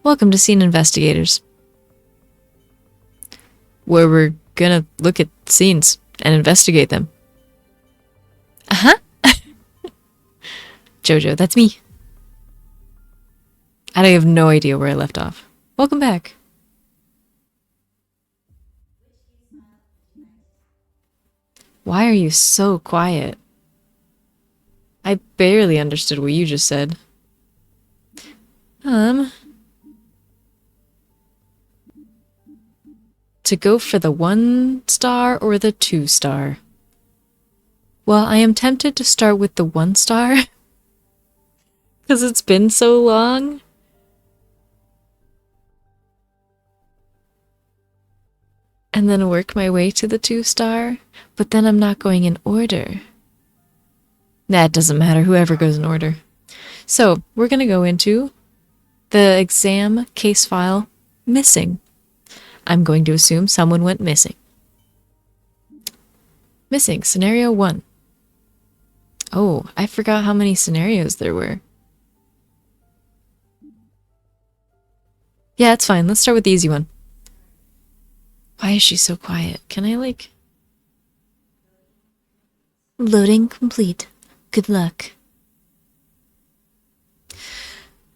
Welcome to Scene Investigators, where we're gonna look at scenes and investigate them. Uh-huh. Jojo, that's me. I have no idea where I left off. Welcome back. Why are you so quiet? I barely understood what you just said. To go for the 1 star or the 2 star? Well, I am tempted to start with the 1 star. Because it's been so long. And then work my way to the 2 star. But then I'm not going in order. Nah, it doesn't matter. Whoever goes in order. So, we're going to go into the exam case file missing. I'm going to assume someone went missing. Missing, scenario 1. Oh, I forgot how many scenarios there were. Yeah, it's fine. Let's start with the easy one. Why is she so quiet? Can I, like... Loading complete. Good luck.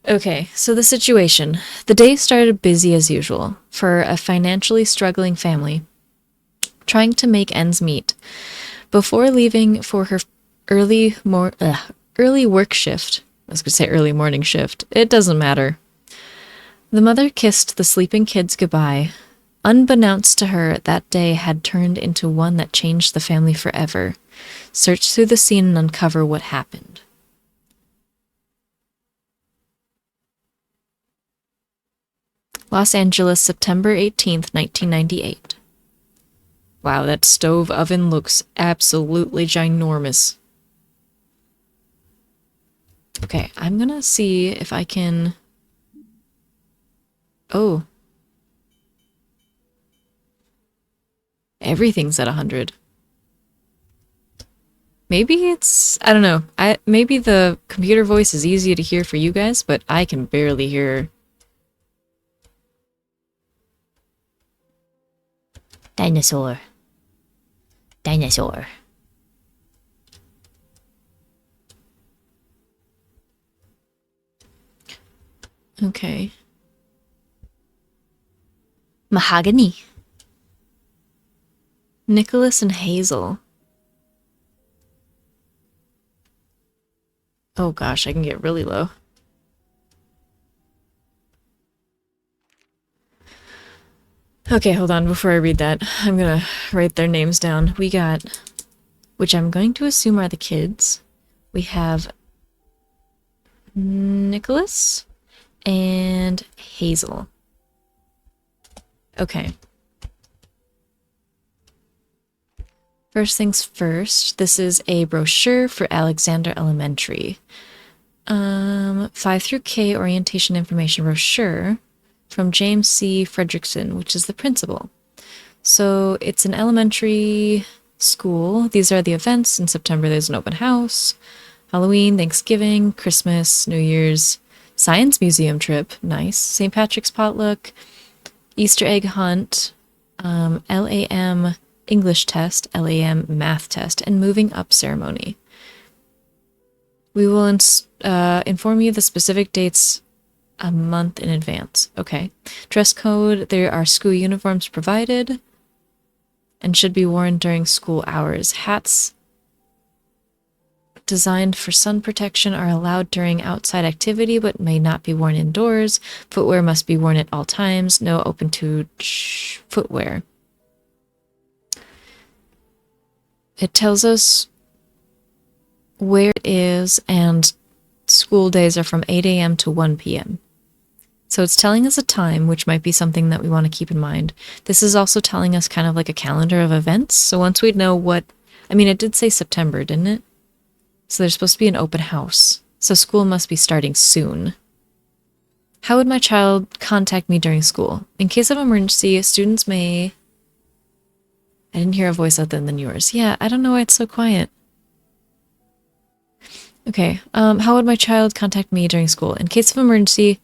Okay, so the situation. The day started busy as usual for a financially struggling family trying to make ends meet. Before leaving for her early work shift, I was going to say early morning shift, it doesn't matter. The mother kissed the sleeping kids goodbye. Unbeknownst to her, that day had turned into one that changed the family forever. Search through the scene and uncover what happened. Los Angeles, September 18th, 1998. Wow, that stove oven looks absolutely ginormous. Okay, I'm gonna see if I can... Oh. Everything's at 100. Maybe it's... I don't know. Maybe the computer voice is easy to hear for you guys, but I can barely hear... Dinosaur. Dinosaur. Okay. Mahogany. Nicholas and Hazel. Oh gosh, I can get really low. Okay, hold on, before I read that, I'm gonna write their names down. We got, which I'm going to assume are the kids. We have Nicholas and Hazel. Okay. First things first, this is a brochure for Alexander Elementary. 5 through K orientation information brochure from James C. Fredrickson, which is the principal. So it's an elementary school. These are the events. In September, there's an open house, Halloween, Thanksgiving, Christmas, New Year's, Science Museum trip, nice, St. Patrick's potluck, Easter egg hunt, LAM English test, LAM math test, and moving up ceremony. We will inform you the specific dates a month in advance. Okay. Dress code, there are school uniforms provided and should be worn during school hours. Hats designed for sun protection are allowed during outside activity but may not be worn indoors. Footwear must be worn at all times. No open-toed footwear. It tells us where it is, and school days are from 8 a.m. to 1 p.m. So it's telling us a time, which might be something that we want to keep in mind. This is also telling us kind of like a calendar of events. So once we know what... I mean, it did say September, didn't it? So there's supposed to be an open house. So school must be starting soon. How would my child contact me during school? In case of emergency, students may... I didn't hear a voice other than yours. Yeah, I don't know why it's so quiet. Okay, how would my child contact me during school? In case of emergency,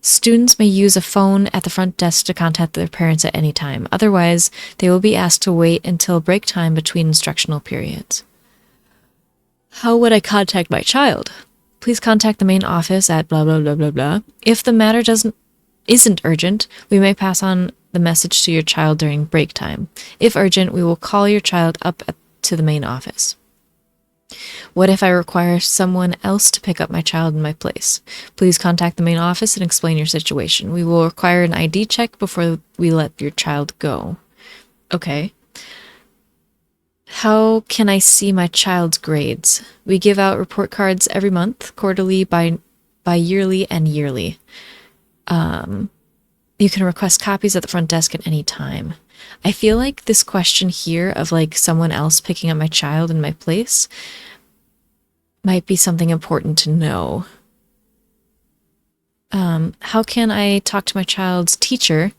Students may use a phone at the front desk to contact their parents at any time. Otherwise, they will be asked to wait until break time between instructional periods. How would I contact my child? Please contact the main office at blah blah blah blah blah. If the matter isn't urgent, we may pass on the message to your child during break time. If urgent, we will call your child up to the main office. What if I require someone else to pick up my child in my place? Please contact the main office and explain your situation. We will require an ID check before we let your child go. Okay. How can I see my child's grades? We give out report cards every month, quarterly, bi-yearly, and yearly. You can request copies at the front desk at any time. I feel like this question here of like someone else picking up my child in my place might be something important to know. How can I talk to my child's teacher?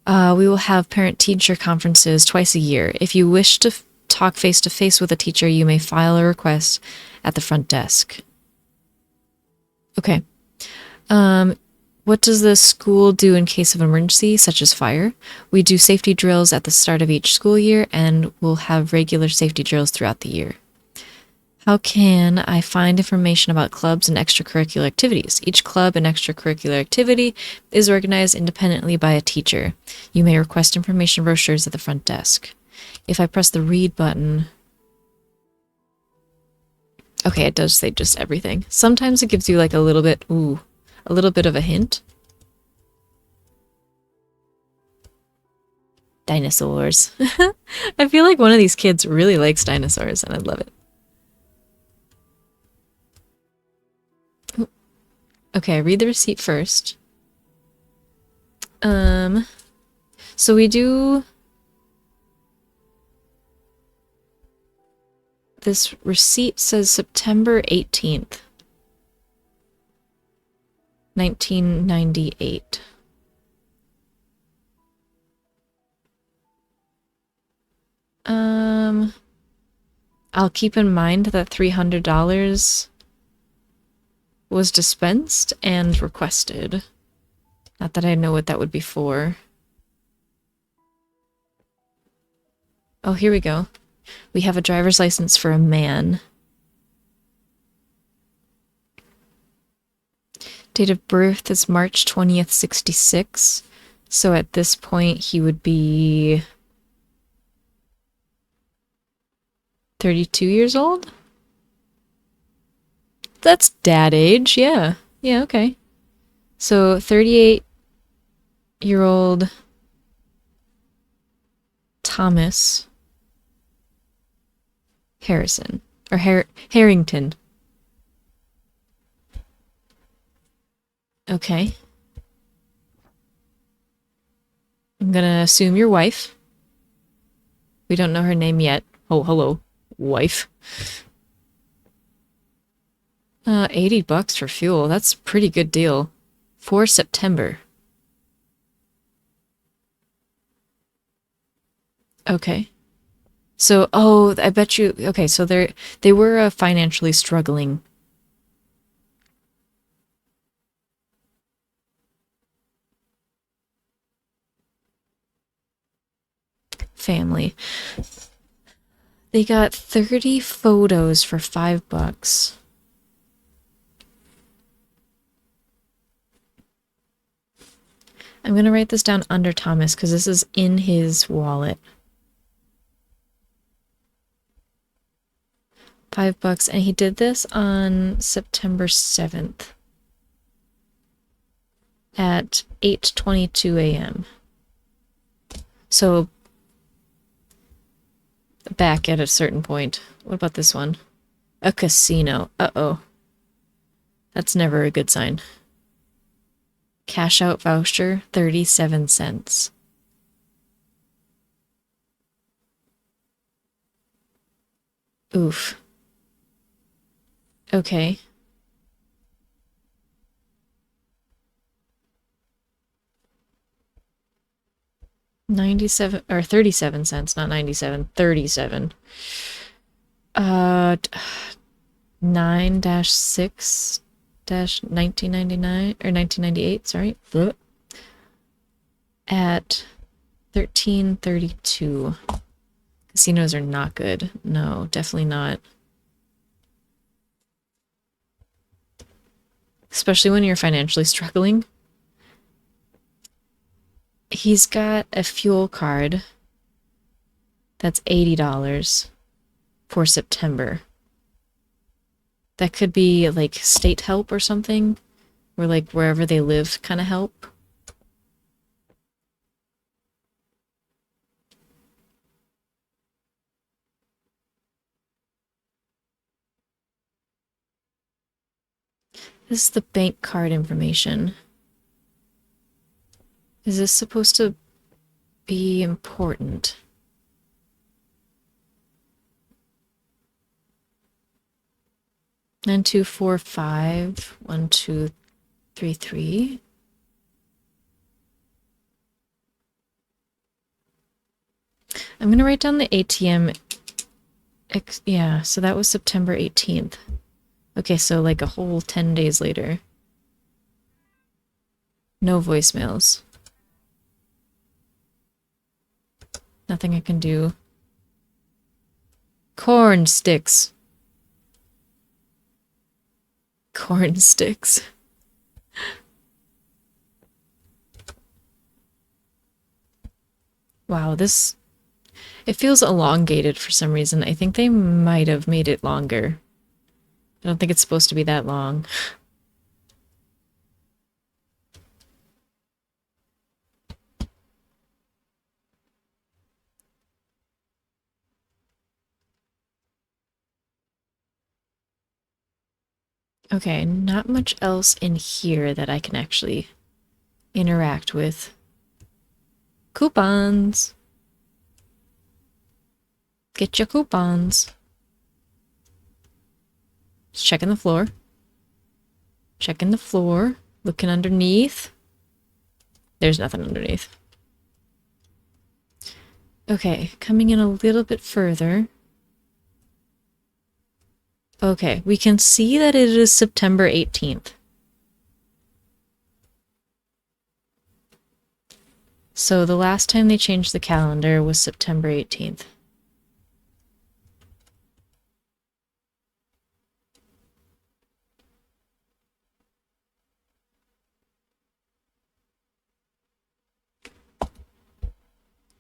We will have parent-teacher conferences twice a year. If you wish to talk face-to-face with a teacher, you may file a request at the front desk. Okay. What does the school do in case of emergency, such as fire? We do safety drills at the start of each school year, and we'll have regular safety drills throughout the year. How can I find information about clubs and extracurricular activities? Each club and extracurricular activity is organized independently by a teacher. You may request information brochures at the front desk. If I press the read button... Okay, it does say just everything. Sometimes it gives you like a little bit of a hint. Dinosaurs. I feel like one of these kids really likes dinosaurs, and I love it. Okay, read the receipt first. So we do... This receipt says September 18th. 1998. I'll keep in mind that $300 was dispensed and requested. Not that I know what that would be for. Oh, here we go. We have a driver's license for a man. Date of birth is March 20th, 66. So at this point, he would be 32 years old? That's dad age, yeah. Yeah, okay. So 38-year-old Thomas Harrison. Or Harrington. Okay. I'm gonna assume your wife. We don't know her name yet. Oh, hello, wife. $80 for fuel. That's a pretty good deal. For September. Okay. So, oh, I bet you... Okay, so they were a financially struggling... family. They got 30 photos for $5. I'm gonna write this down under Thomas because this is in his wallet. $5, and he did this on September 7th at 8:22 a.m. So back at a certain point. What about this one? A casino. Uh-oh. That's never a good sign. Cash out voucher, 37 cents. Oof. Okay. $97 or 37 cents, not 97, 37. 9-6 1999 or 1998, sorry. At 1332. Casinos are not good. No, definitely not. Especially when you're financially struggling. He's got a fuel card that's $80 for September. That could be like state help or something, or like wherever they live kind of help. This is the bank card information. Is this supposed to be important? Nine two four five 1233. I'm gonna write down the ATM. Yeah, so that was September 18th. Okay, so like a whole 10 days later. No voicemails. Nothing I can do. Corn sticks. Corn sticks. Wow, this... It feels elongated for some reason. I think they might have made it longer. I don't think it's supposed to be that long. Okay, not much else in here that I can actually interact with. Coupons! Get your coupons. Just checking the floor. Checking the floor. Looking underneath. There's nothing underneath. Okay, coming in a little bit further. Okay, we can see that it is September 18th. So the last time they changed the calendar was September 18th.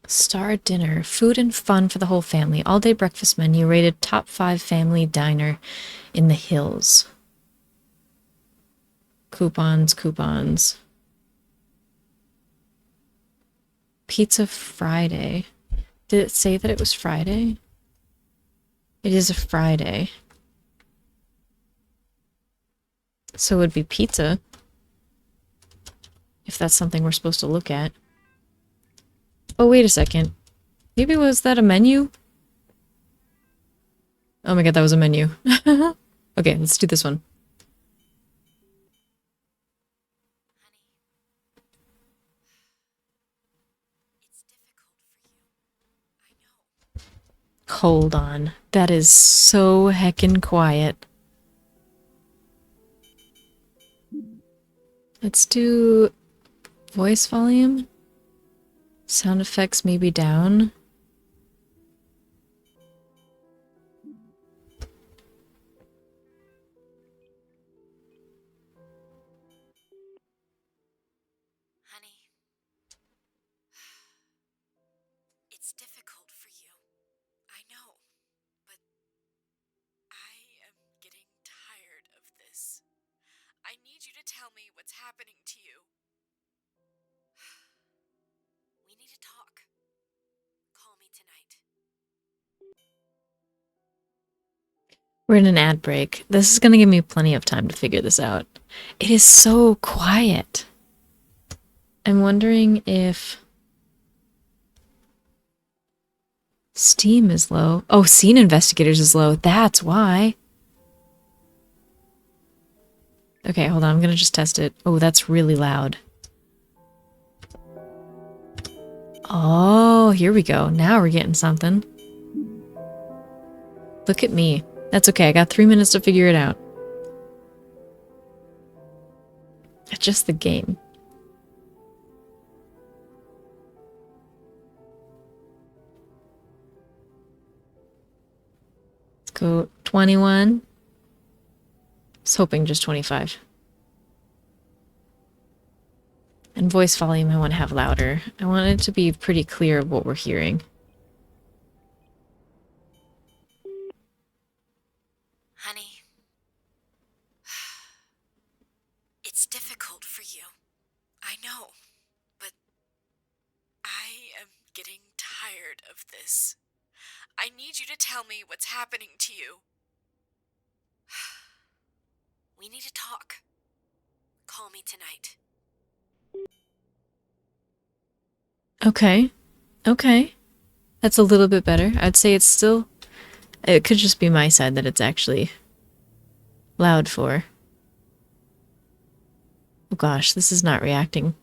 Star dinner. Food and fun for the whole family. All-day breakfast menu rated top 5 family diner in the hills. Coupons, coupons. Pizza Friday. Did it say that it was Friday? It is a Friday. So it would be pizza. If that's something we're supposed to look at. Oh, wait a second. Maybe was that a menu? Oh my god, that was a menu. Okay, let's do this one. Hold on. That is so heckin' quiet. Let's do voice volume. Sound effects maybe down. Honey, it's difficult for you. I know, but I am getting tired of this. I need you to tell me what's happening to you. We need to talk. Call me tonight. We're in an ad break. This is gonna give me plenty of time to figure this out. It is so quiet. I'm wondering if Steam is low. Oh, Scene Investigators is low. That's why. Okay, hold on. I'm gonna just test it. Oh, that's really loud. Oh, here we go. Now we're getting something. Look at me. That's okay. I got 3 minutes to figure it out. Just the game. Let's go 21. I was hoping just 25. And voice volume I want to have louder. I want it to be pretty clear of what we're hearing. Honey, it's difficult for you. I know, but I am getting tired of this. I need you to tell me what's happening to you. We need to talk. Call me tonight. Okay. Okay. That's a little bit better. I'd say it's still... It could just be my side that it's actually loud for. Oh gosh, this is not reacting.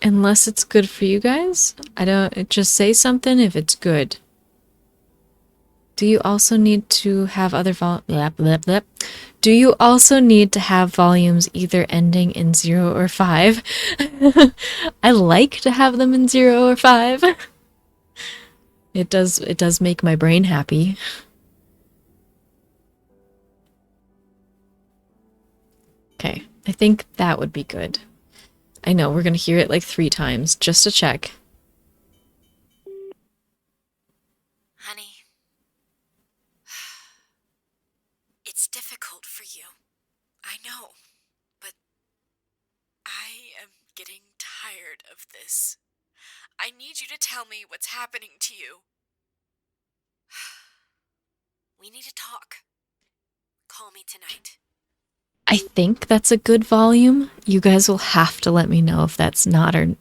Unless it's good for you guys? I don't... Just say something if it's good. Do you also need to have other Do you also need to have volumes either ending in 0 or 5? I like to have them in 0 or 5. It does make my brain happy. Okay, I think that would be good. I know, we're gonna hear it like 3 times, just to check. Honey, it's difficult for you. I know, but I am getting tired of this. I need you to tell me what's happening to you. We need to talk. Call me tonight. I think that's a good volume. You guys will have to let me know if that's not or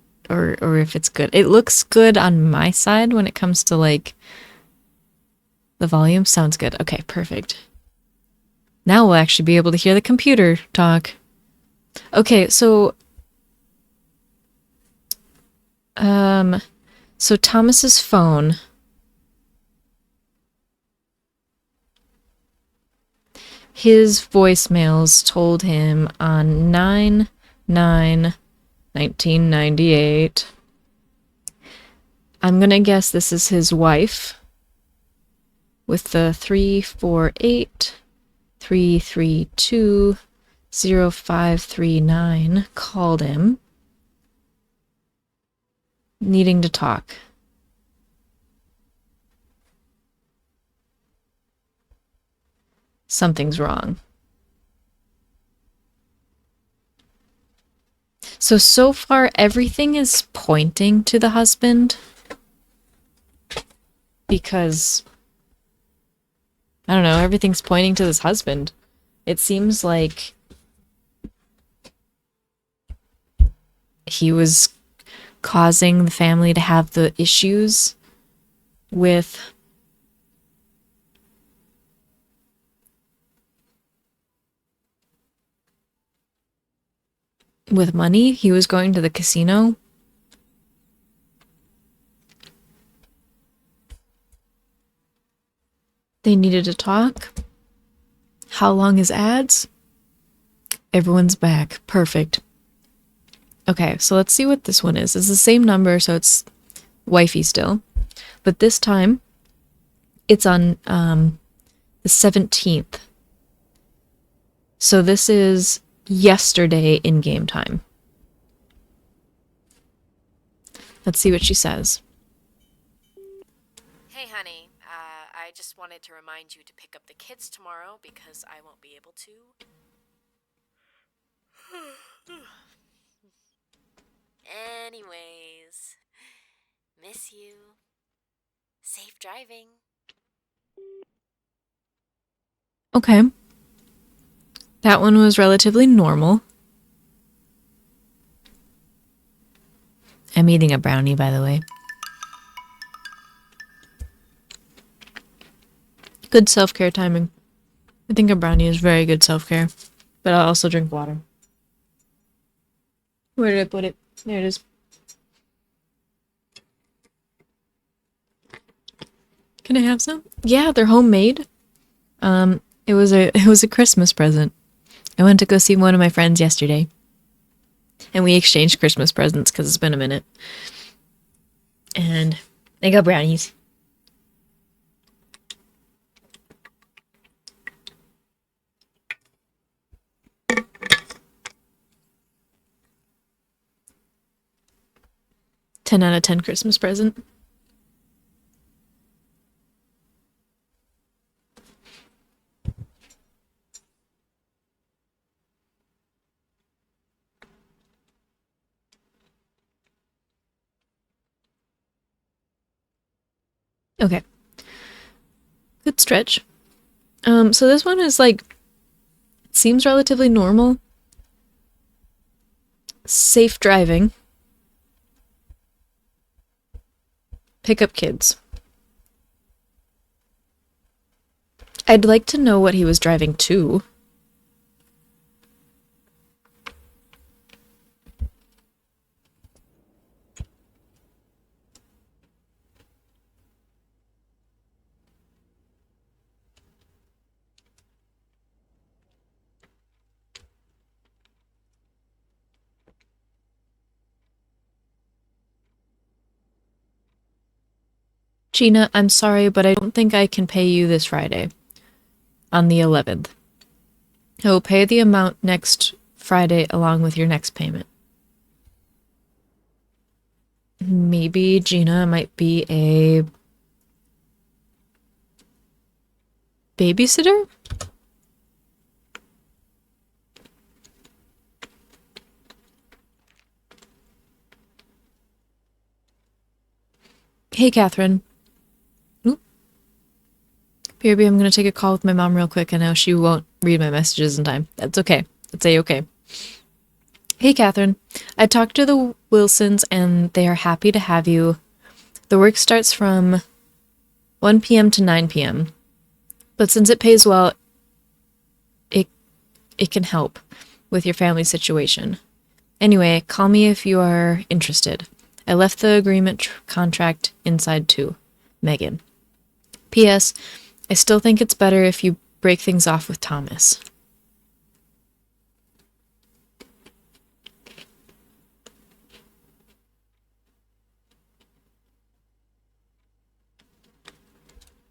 if it's good. It looks good on my side when it comes to like the volume. Sounds good. Okay, perfect. Now we'll actually be able to hear the computer talk. Okay, so so Thomas's phone, his voicemails told him on 9/9/1998. I'm gonna guess this is his wife with the 348-332-0539 called him needing to talk. Something's wrong. So far everything is pointing to the husband because I don't know, everything's pointing to this husband. It seems like he was causing the family to have the issues with money. He was going to the casino. They needed to talk. How long is ads? Everyone's back. Perfect. Okay, so let's see what this one is. It's the same number, so it's wifey still. But this time, it's on the 17th. So this is yesterday in game time. Let's see what she says. Hey, honey. I just wanted to remind you to pick up the kids tomorrow because I won't be able to. Anyways, miss you. Safe driving. Okay. That one was relatively normal. I'm eating a brownie, by the way. Good self-care timing. I think a brownie is very good self-care. But I'll also drink water. Where did I put it? There it is. Can I have some? Yeah, they're homemade. It was a Christmas present. I went to go see one of my friends yesterday, and we exchanged Christmas presents because it's been a minute. And I got brownies. Ten out of 10 Christmas present. Okay, good stretch. So this one is like seems relatively normal. Safe driving. Pick up kids. I'd like to know what he was driving to. Gina, I'm sorry, but I don't think I can pay you this Friday on the 11th. I will pay the amount next Friday along with your next payment. Maybe Gina might be a babysitter? Hey, Catherine. Oop. Baby, I'm gonna take a call with my mom real quick. I know she won't read my messages in time. That's okay. That's a-okay. Hey, Catherine. I talked to the Wilsons and they are happy to have you. The work starts from 1 p.m. to 9 p.m. But since it pays well, it it can help with your family situation. Anyway, call me if you are interested. I left the agreement contract inside too. Megan. P.S. I still think it's better if you break things off with Thomas.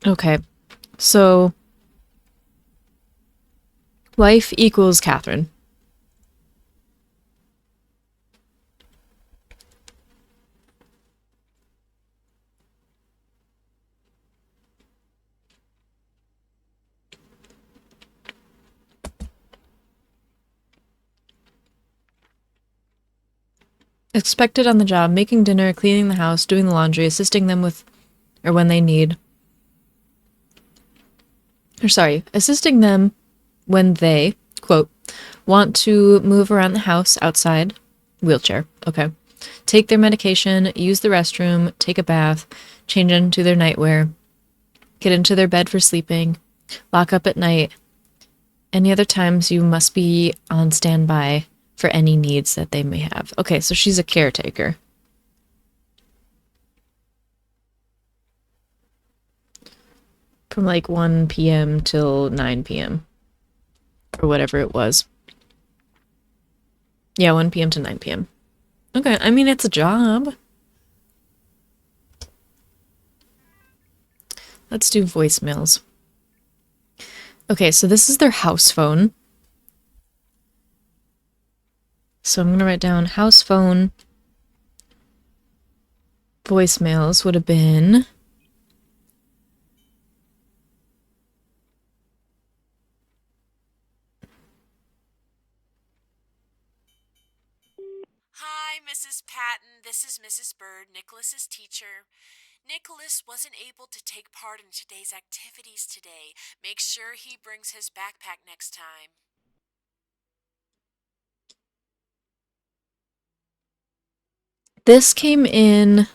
Okay, so wife equals Catherine. Expected on the job, making dinner, cleaning the house, doing the laundry, assisting them with, or when they need, assisting them when they, quote, want to move around the house outside, wheelchair, okay, take their medication, use the restroom, take a bath, change into their nightwear, get into their bed for sleeping, lock up at night. Any other times you must be on standby for any needs that they may have. Okay, so she's a caretaker. From like 1 p.m. till 9 p.m. or whatever it was. Yeah, 1 p.m. to 9 p.m. Okay, I mean, it's a job. Let's do voicemails. Okay, so this is their house phone. So I'm going to write down house phone. Voicemails would have been... Hi, Mrs. Patton. This is Mrs. Bird, Nicholas's teacher. Nicholas wasn't able to take part in today's activities today. Make sure he brings his backpack next time. This came in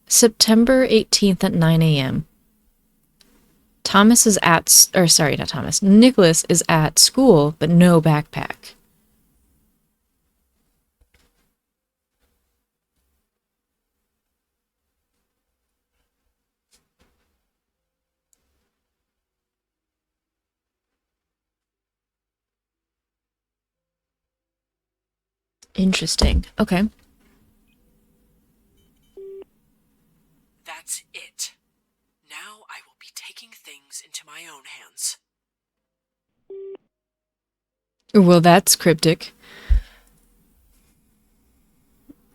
September 18th at 9 a.m. Thomas is at, or sorry, not Thomas. Nicholas is at school, but no backpack. Interesting. Okay. That's it. Now I will be taking things into my own hands. Well, that's cryptic.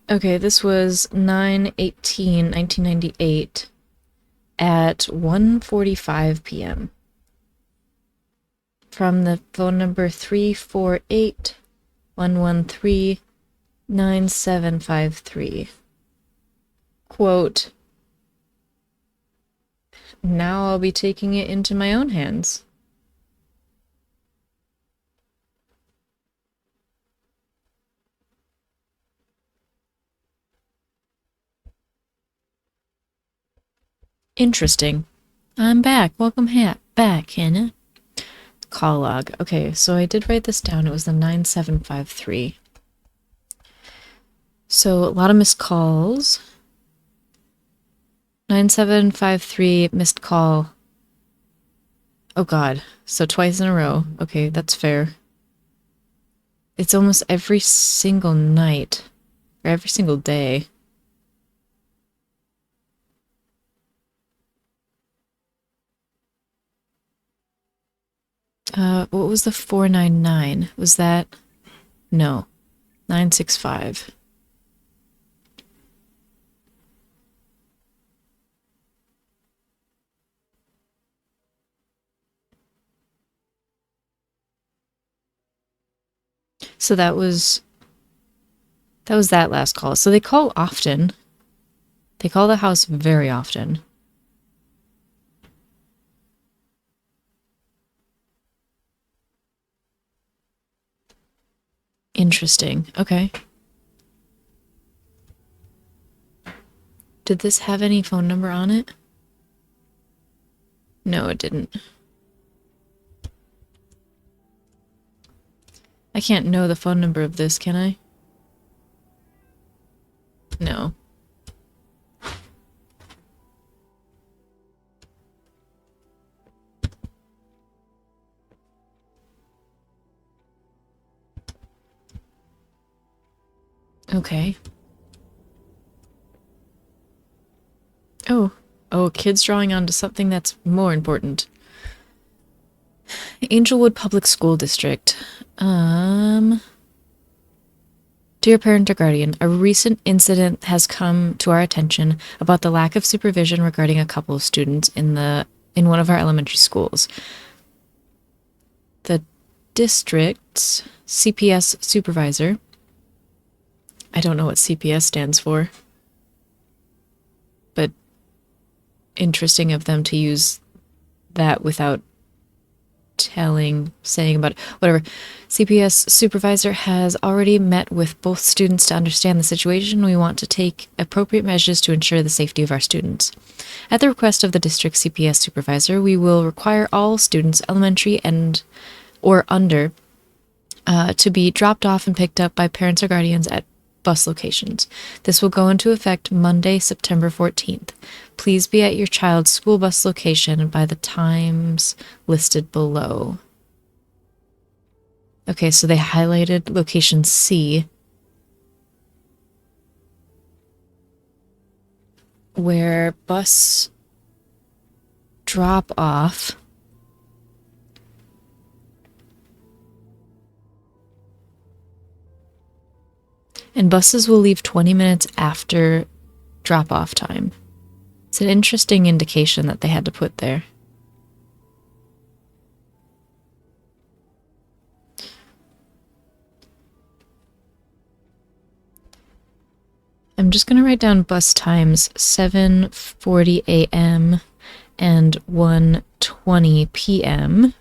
Okay, this was 9/18/1998 at 1:45 p.m. from the phone number 348-113-9753. Quote, now I'll be taking it into my own hands. Interesting. I'm back. Welcome back, Hannah. Call log. Okay, so I did write this down. It was the 9753. So a lot of missed calls. 9753 missed call. Oh god. So twice in a row. Okay, that's fair. It's almost every single night. Or every single day. What was the 499? Was that? No. 965. So that was that last call. So they call often. They call the house very often. Interesting. Okay. Did this have any phone number on it? No, it didn't. I can't know the phone number of this, can I? No. Okay. Oh. Oh, kids drawing onto something that's more important. Angelwood Public School District. Dear parent or guardian, a recent incident has come to our attention about the lack of supervision regarding a couple of students in one of our elementary schools. The district's CPS supervisor, I don't know what CPS stands for, but interesting of them to use that without saying about it. Whatever. CPS supervisor has already met with both students to understand the situation. We want to take appropriate measures to ensure the safety of our students. At the request of the district CPS supervisor, we will require all students, elementary and or under, to be dropped off and picked up by parents or guardians at bus locations. This will go into effect Monday, September 14th. Please be at your child's school bus location by the times listed below. Okay, so they highlighted location C, where bus drop off and buses will leave 20 minutes after drop-off time. It's an interesting indication that they had to put there. I'm just going to write down bus times 7:40 a.m. and 1:20 p.m.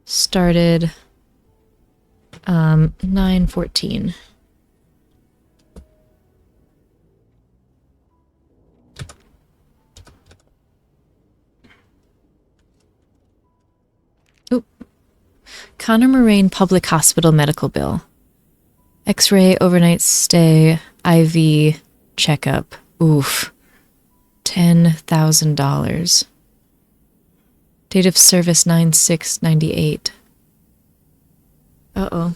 Started 9:14. Oop. Connor Moraine Public Hospital medical bill. X-ray, overnight stay, IV, checkup. Oof. $10,000. Date of service 9/6/98. Uh-oh.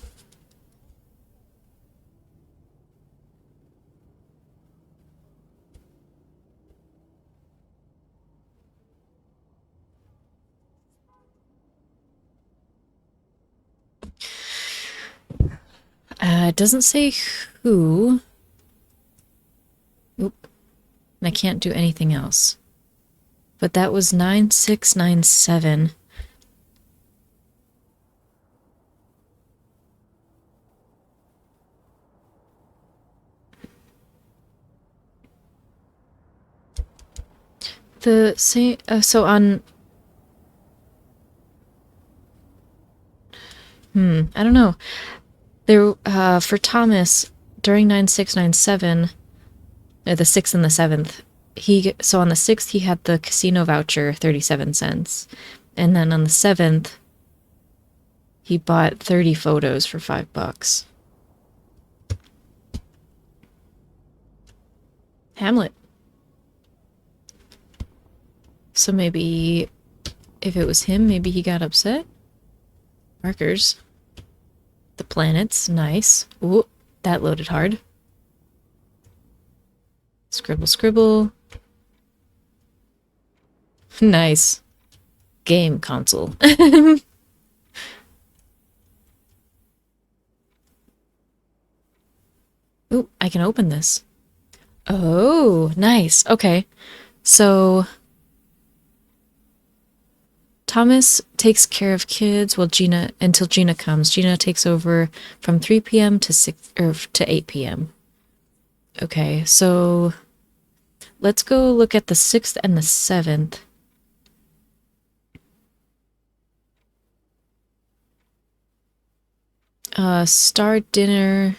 It doesn't say who. Oop. And I can't do anything else. But that was 9697. The same, so on, I don't know. There, for Thomas, during 9697, the 6th and the 7th, so on the 6th, he had the casino voucher, 37 cents. And then on the 7th, he bought 30 photos for $5. Hamlet. So maybe if it was him, maybe he got upset? Markers. The planets, nice. Ooh, that loaded hard. Scribble, scribble. Nice. Game console. Ooh, I can open this. Oh, nice. Okay. So Thomas takes care of kids while until Gina comes. Gina takes over from 3 p.m. to 6 or to 8 p.m. Okay, so let's go look at the 6th and the 7th. Star dinner.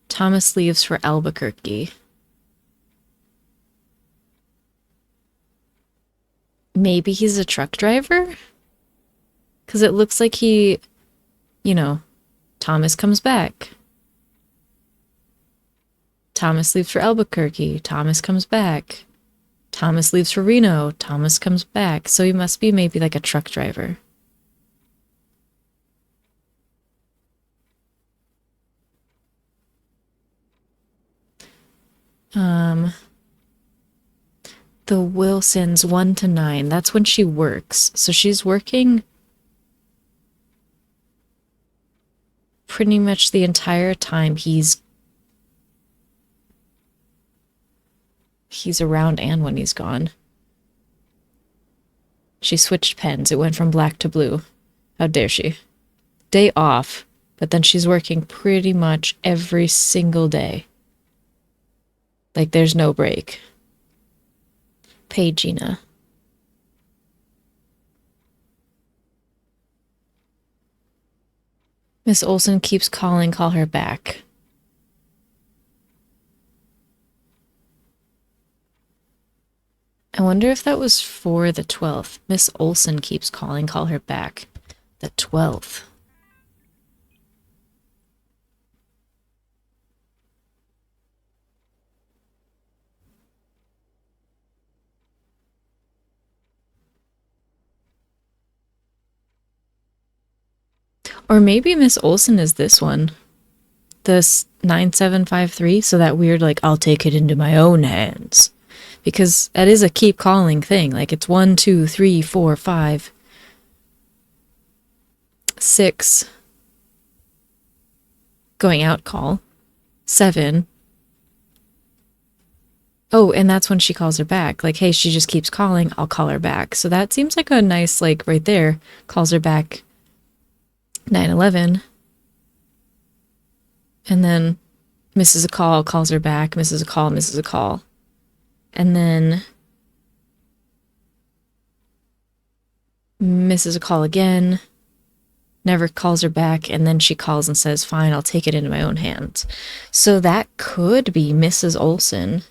Thomas leaves for Albuquerque. Maybe he's a truck driver? Because it looks like he, Thomas comes back. Thomas leaves for Albuquerque. Thomas comes back. Thomas leaves for Reno. Thomas comes back. So he must be maybe like a truck driver. The Wilsons, 1 to 9. That's when she works. So she's working pretty much the entire time he's around and when he's gone. She switched pens. It went from black to blue. How dare she? Day off, but then she's working pretty much every single day. Like there's no break. Pay Gina. Miss Olson keeps calling, call her back. I wonder if that was for the 12th. Miss Olson keeps calling, call her back. The 12th. Or maybe Miss Olson is this one. This 9753, so that weird, like, I'll take it into my own hands. Because that is a keep calling thing. Like, it's 1, 2, 3, 4, 5, 6. Going out call. 7. Oh, and that's when she calls her back. Like, hey, she just keeps calling, I'll call her back. So that seems like a nice, like, right there. Calls her back 9/11. And then misses a call, calls her back, misses a call, misses a call. And then misses a call again, never calls her back, and then she calls and says, fine, I'll take it into my own hands. So that could be Mrs. Olson.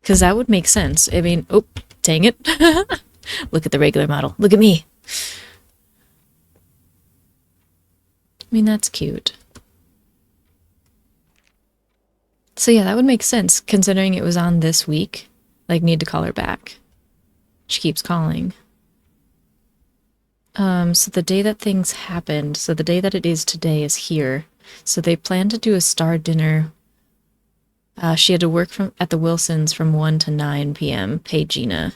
Because that would make sense. I mean, oh, dang it. Look at the regular model. Look at me. I mean, that's cute. So yeah, that would make sense considering it was on this week. Like, need to call her back. She keeps calling. So the day that things happened, so the day that it is today is here. So they plan to do a star dinner. She had to work at the Wilsons from 1 to 9 p.m. Pay Gina.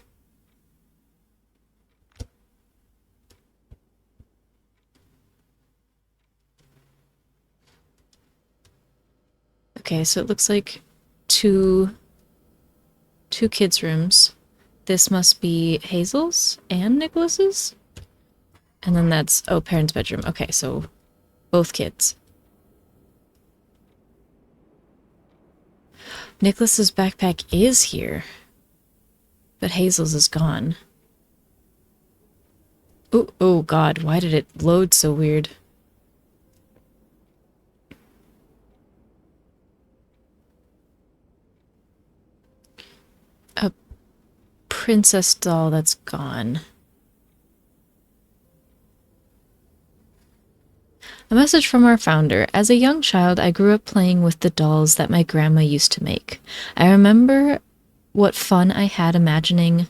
Okay, so it looks like two kids' rooms. This must be Hazel's and Nicholas's. And then that's, oh, parents' bedroom. Okay, so both kids. Nicholas's backpack is here, but Hazel's is gone. Oh God, why did it load so weird? A princess doll that's gone. A message from our founder. As a young child, I grew up playing with the dolls that my grandma used to make. I remember what fun I had imagining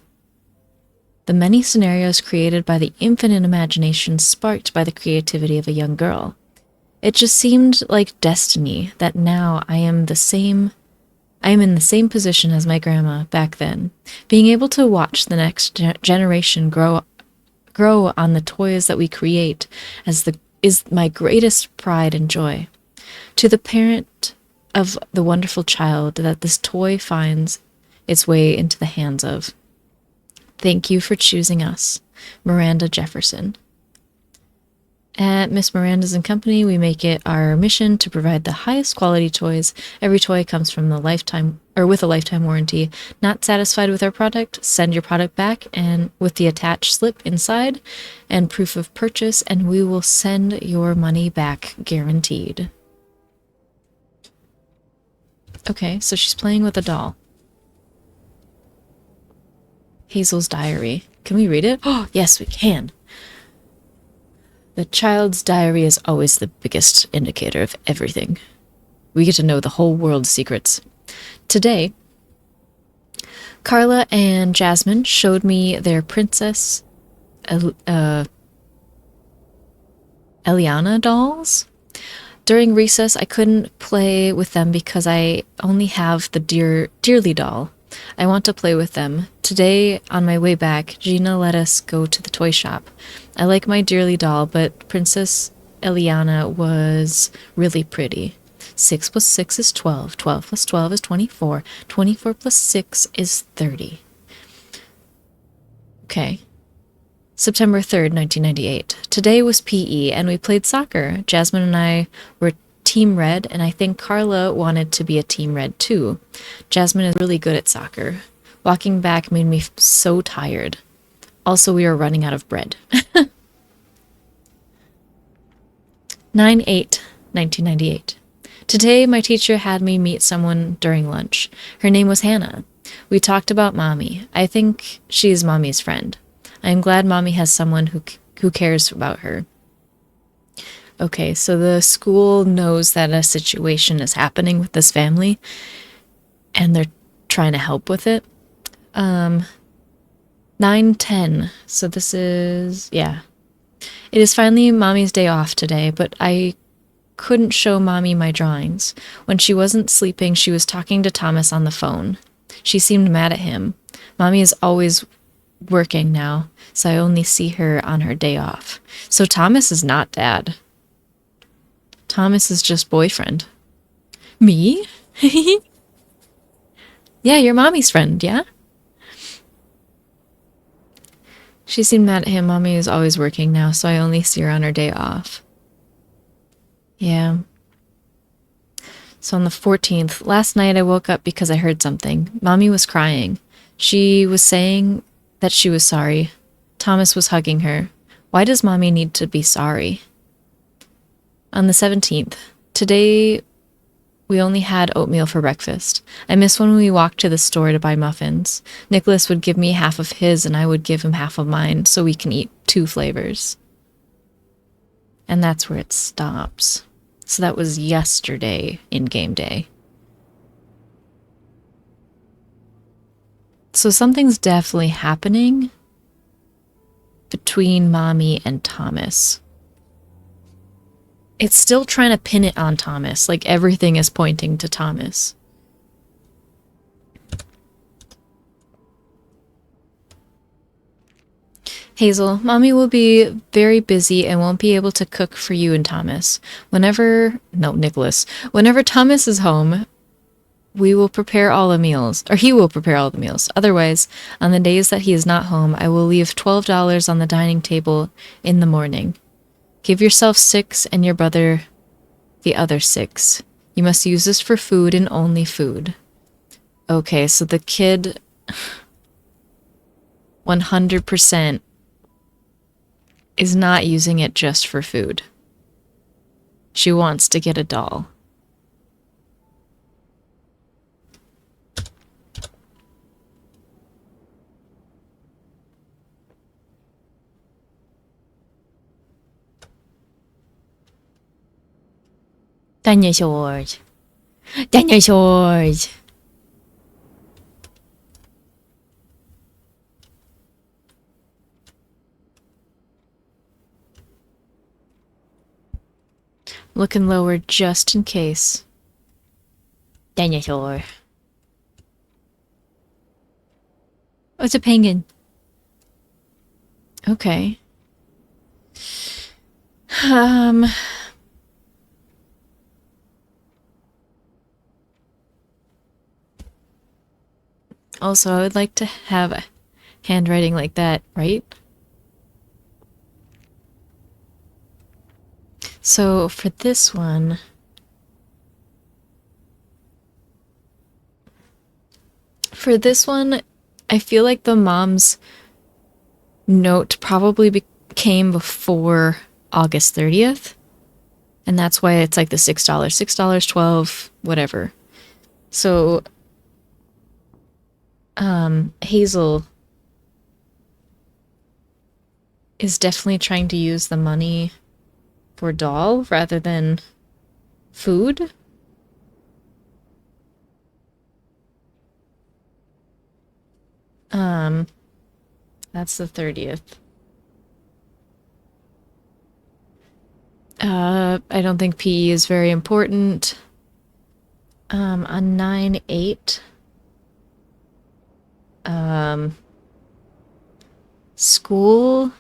the many scenarios created by the infinite imagination sparked by the creativity of a young girl. It just seemed like destiny that now I am in the same position as my grandma back then, being able to watch the next generation grow on the toys that we create is my greatest pride and joy. To the parent of the wonderful child that this toy finds its way into the hands of. Thank you for choosing us, Miranda Jefferson. At Miss Miranda's and Company, we make it our mission to provide the highest quality toys. Every toy comes from with a lifetime warranty. Not satisfied with our product? Send your product back and with the attached slip inside and proof of purchase, and we will send your money back guaranteed. Okay, so she's playing with a doll. Hazel's diary. Can we read it? Oh, yes, we can. The child's diary is always the biggest indicator of everything. We get to know the whole world's secrets. Today, Carla and Jasmine showed me their princess Eliana dolls. During recess, I couldn't play with them because I only have the Dearly doll. I want to play with them. Today, on my way back, Gina let us go to the toy shop. I like my Dearly doll, but Princess Eliana was really pretty. 6 plus 6 is 12. 12 plus 12 is 24. 24 plus 6 is 30. Okay. September 3rd, 1998. Today was PE, and we played soccer. Jasmine and I were Team Red, and I think Carla wanted to be a Team Red too. Jasmine is really good at soccer. Walking back made me so tired. Also, we were running out of bread. 9/8/1998. Today, my teacher had me meet someone during lunch. Her name was Hannah. We talked about Mommy. I think she is Mommy's friend. I am glad Mommy has someone who cares about her. Okay, so the school knows that a situation is happening with this family, and they're trying to help with it. 9/10. So this is, yeah. It is finally Mommy's day off today, but I couldn't show Mommy my drawings. When she wasn't sleeping, she was talking to Thomas on the phone. She seemed mad at him. Mommy is always working now, so I only see her on her day off. So Thomas is not dad. Thomas is just boyfriend. Me? Yeah, you're Mommy's friend, yeah? She seemed mad at him. Mommy is always working now, so I only see her on her day off. Yeah. So on the 14th, last night I woke up because I heard something. Mommy was crying. She was saying that she was sorry. Thomas was hugging her. Why does Mommy need to be sorry? On the 17th, today we only had oatmeal for breakfast. I miss when we walked to the store to buy muffins. Nicholas would give me half of his and I would give him half of mine so we can eat 2 flavors. And that's where it stops. So that was yesterday in game day. So something's definitely happening between Mommy and Thomas. It's still trying to pin it on Thomas. Like everything is pointing to Thomas. Hazel, Mommy will be very busy and won't be able to cook for you and Thomas. Nicholas. Whenever Thomas is home, we will prepare all the meals, or he will prepare all the meals. Otherwise, on the days that he is not home, I will leave $12 on the dining table in the morning. Give yourself 6 and your brother the other 6. You must use this for food and only food. Okay, so the kid 100% is not using it just for food. She wants to get a doll. Dinosaurs. Dinosaurs. Looking lower just in case. Dinosaur. Oh, it's a penguin. Okay. Also, I would like to have handwriting like that, right? So for this one, I feel like the mom's note probably came before August 30th. And that's why it's like the $6, $6, 12, whatever. So, Hazel is definitely trying to use the money for doll rather than food. That's the 30th. I don't think PE is very important. On 9/8. School.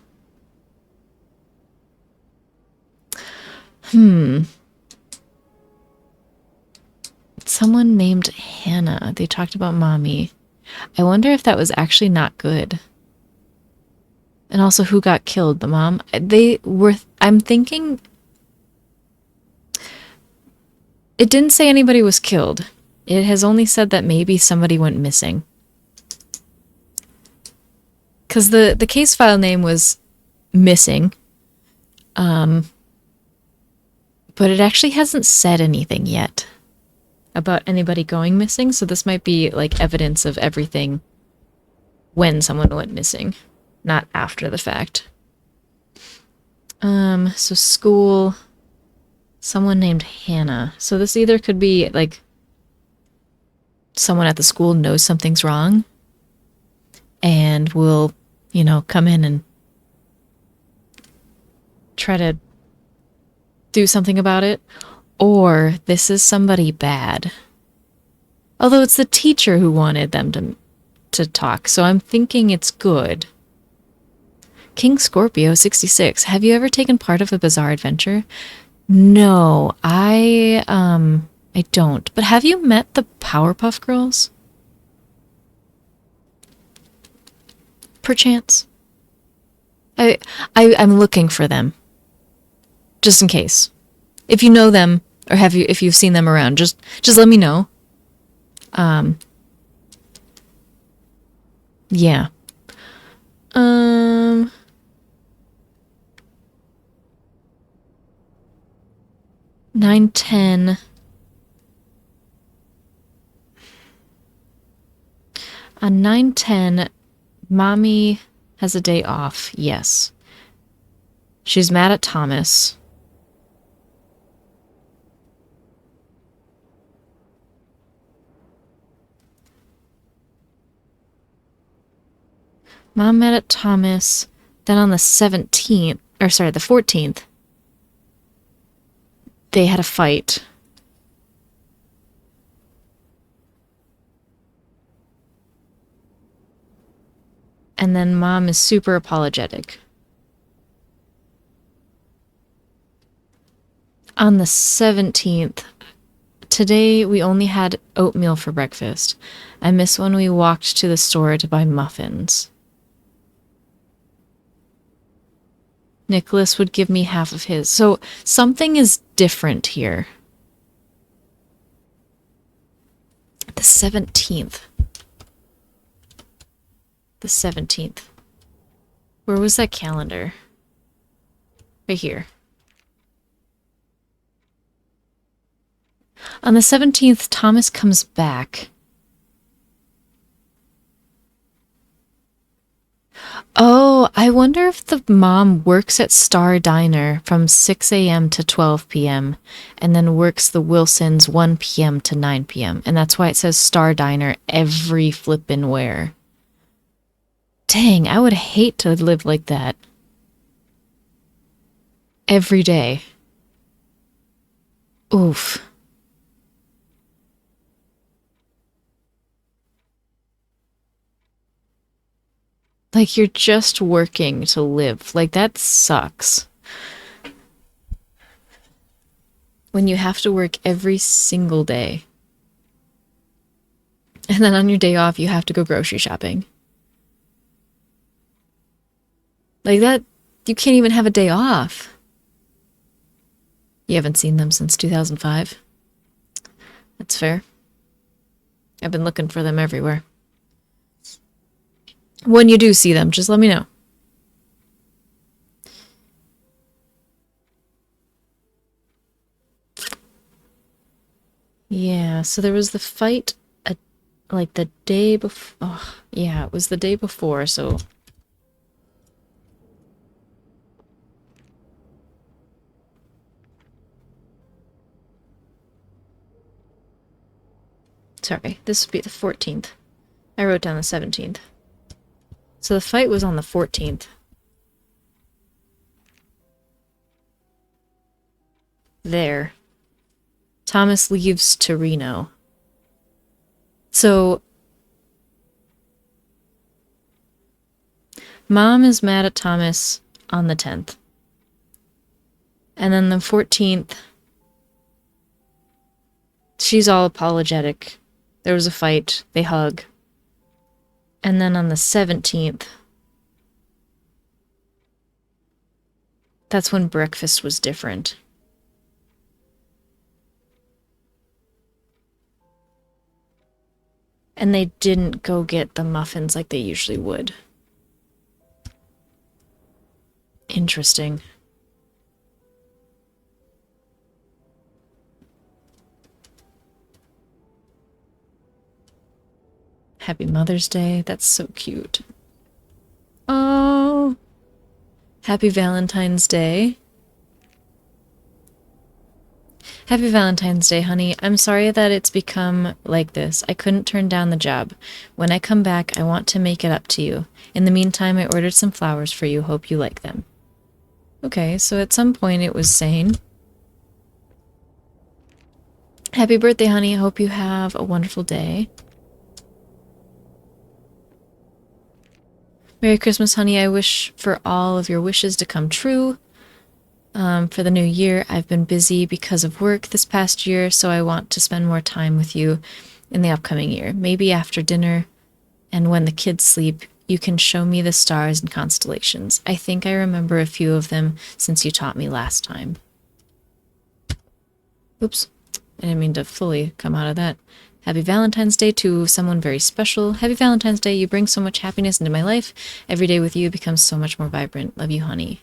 Someone named Hannah. They talked about Mommy. I wonder if that was actually not good. And also who got killed, the mom? I'm thinking it didn't say anybody was killed. It has only said that maybe somebody went missing. Because the case file name was missing. But it actually hasn't said anything yet about anybody going missing, so this might be like evidence of everything when someone went missing, not after the fact. So school, someone named Hannah. So this either could be like someone at the school knows something's wrong and will, come in and try to do something about it, or this is somebody bad. Although it's the teacher who wanted them to talk, so I'm thinking it's good. King Scorpio 66. Have you ever taken part of a bizarre adventure? No, I don't. But have you met the Powerpuff Girls? Perchance. I'm looking for them. Just in case. If you know them, or if you've seen them around, just let me know. Yeah. 9/10. On 9/10, Mommy has a day off. Yes. She's mad at Thomas. Mom met at Thomas. Then on the 17th, or sorry, the 14th, they had a fight. And then Mom is super apologetic. On the 17th, today we only had oatmeal for breakfast. I miss when we walked to the store to buy muffins. Nicholas would give me half of his. So something is different here. The 17th. The 17th. Where was that calendar? Right here. On the 17th, Thomas comes back. Oh, I wonder if the mom works at Star Diner from 6 a.m. to 12 p.m. and then works the Wilsons 1 p.m. to 9 p.m. And that's why it says Star Diner every flippin' where. Dang, I would hate to live like that. Every day. Oof. Like, you're just working to live. Like, that sucks. When you have to work every single day. And then on your day off, you have to go grocery shopping. Like, that, you can't even have a day off. You haven't seen them since 2005. That's fair. I've been looking for them everywhere. When you do see them, just let me know. Yeah, so there was the fight like the day before. Oh, yeah, it was the day before, so. Sorry, this would be the 14th. I wrote down the 17th. So the fight was on the 14th. There. Thomas leaves to Reno. So Mom is mad at Thomas on the 10th. And then the 14th, she's all apologetic. There was a fight. They hug. And then on the 17th, that's when breakfast was different. And they didn't go get the muffins like they usually would. Interesting. Happy Mother's Day. That's so cute. Oh. Happy Valentine's Day. Happy Valentine's Day, honey. I'm sorry that it's become like this. I couldn't turn down the job. When I come back, I want to make it up to you. In the meantime, I ordered some flowers for you. Hope you like them. Okay, so at some point it was saying, happy birthday, honey. I hope you have a wonderful day. Merry Christmas, honey. I wish for all of your wishes to come true. For the new year, I've been busy because of work this past year, so I want to spend more time with you in the upcoming year. Maybe after dinner and when the kids sleep, you can show me the stars and constellations. I think I remember a few of them since you taught me last time. Oops, I didn't mean to fully come out of that. Happy Valentine's Day to someone very special. Happy Valentine's Day. You bring so much happiness into my life. Every day with you becomes so much more vibrant. Love you, honey.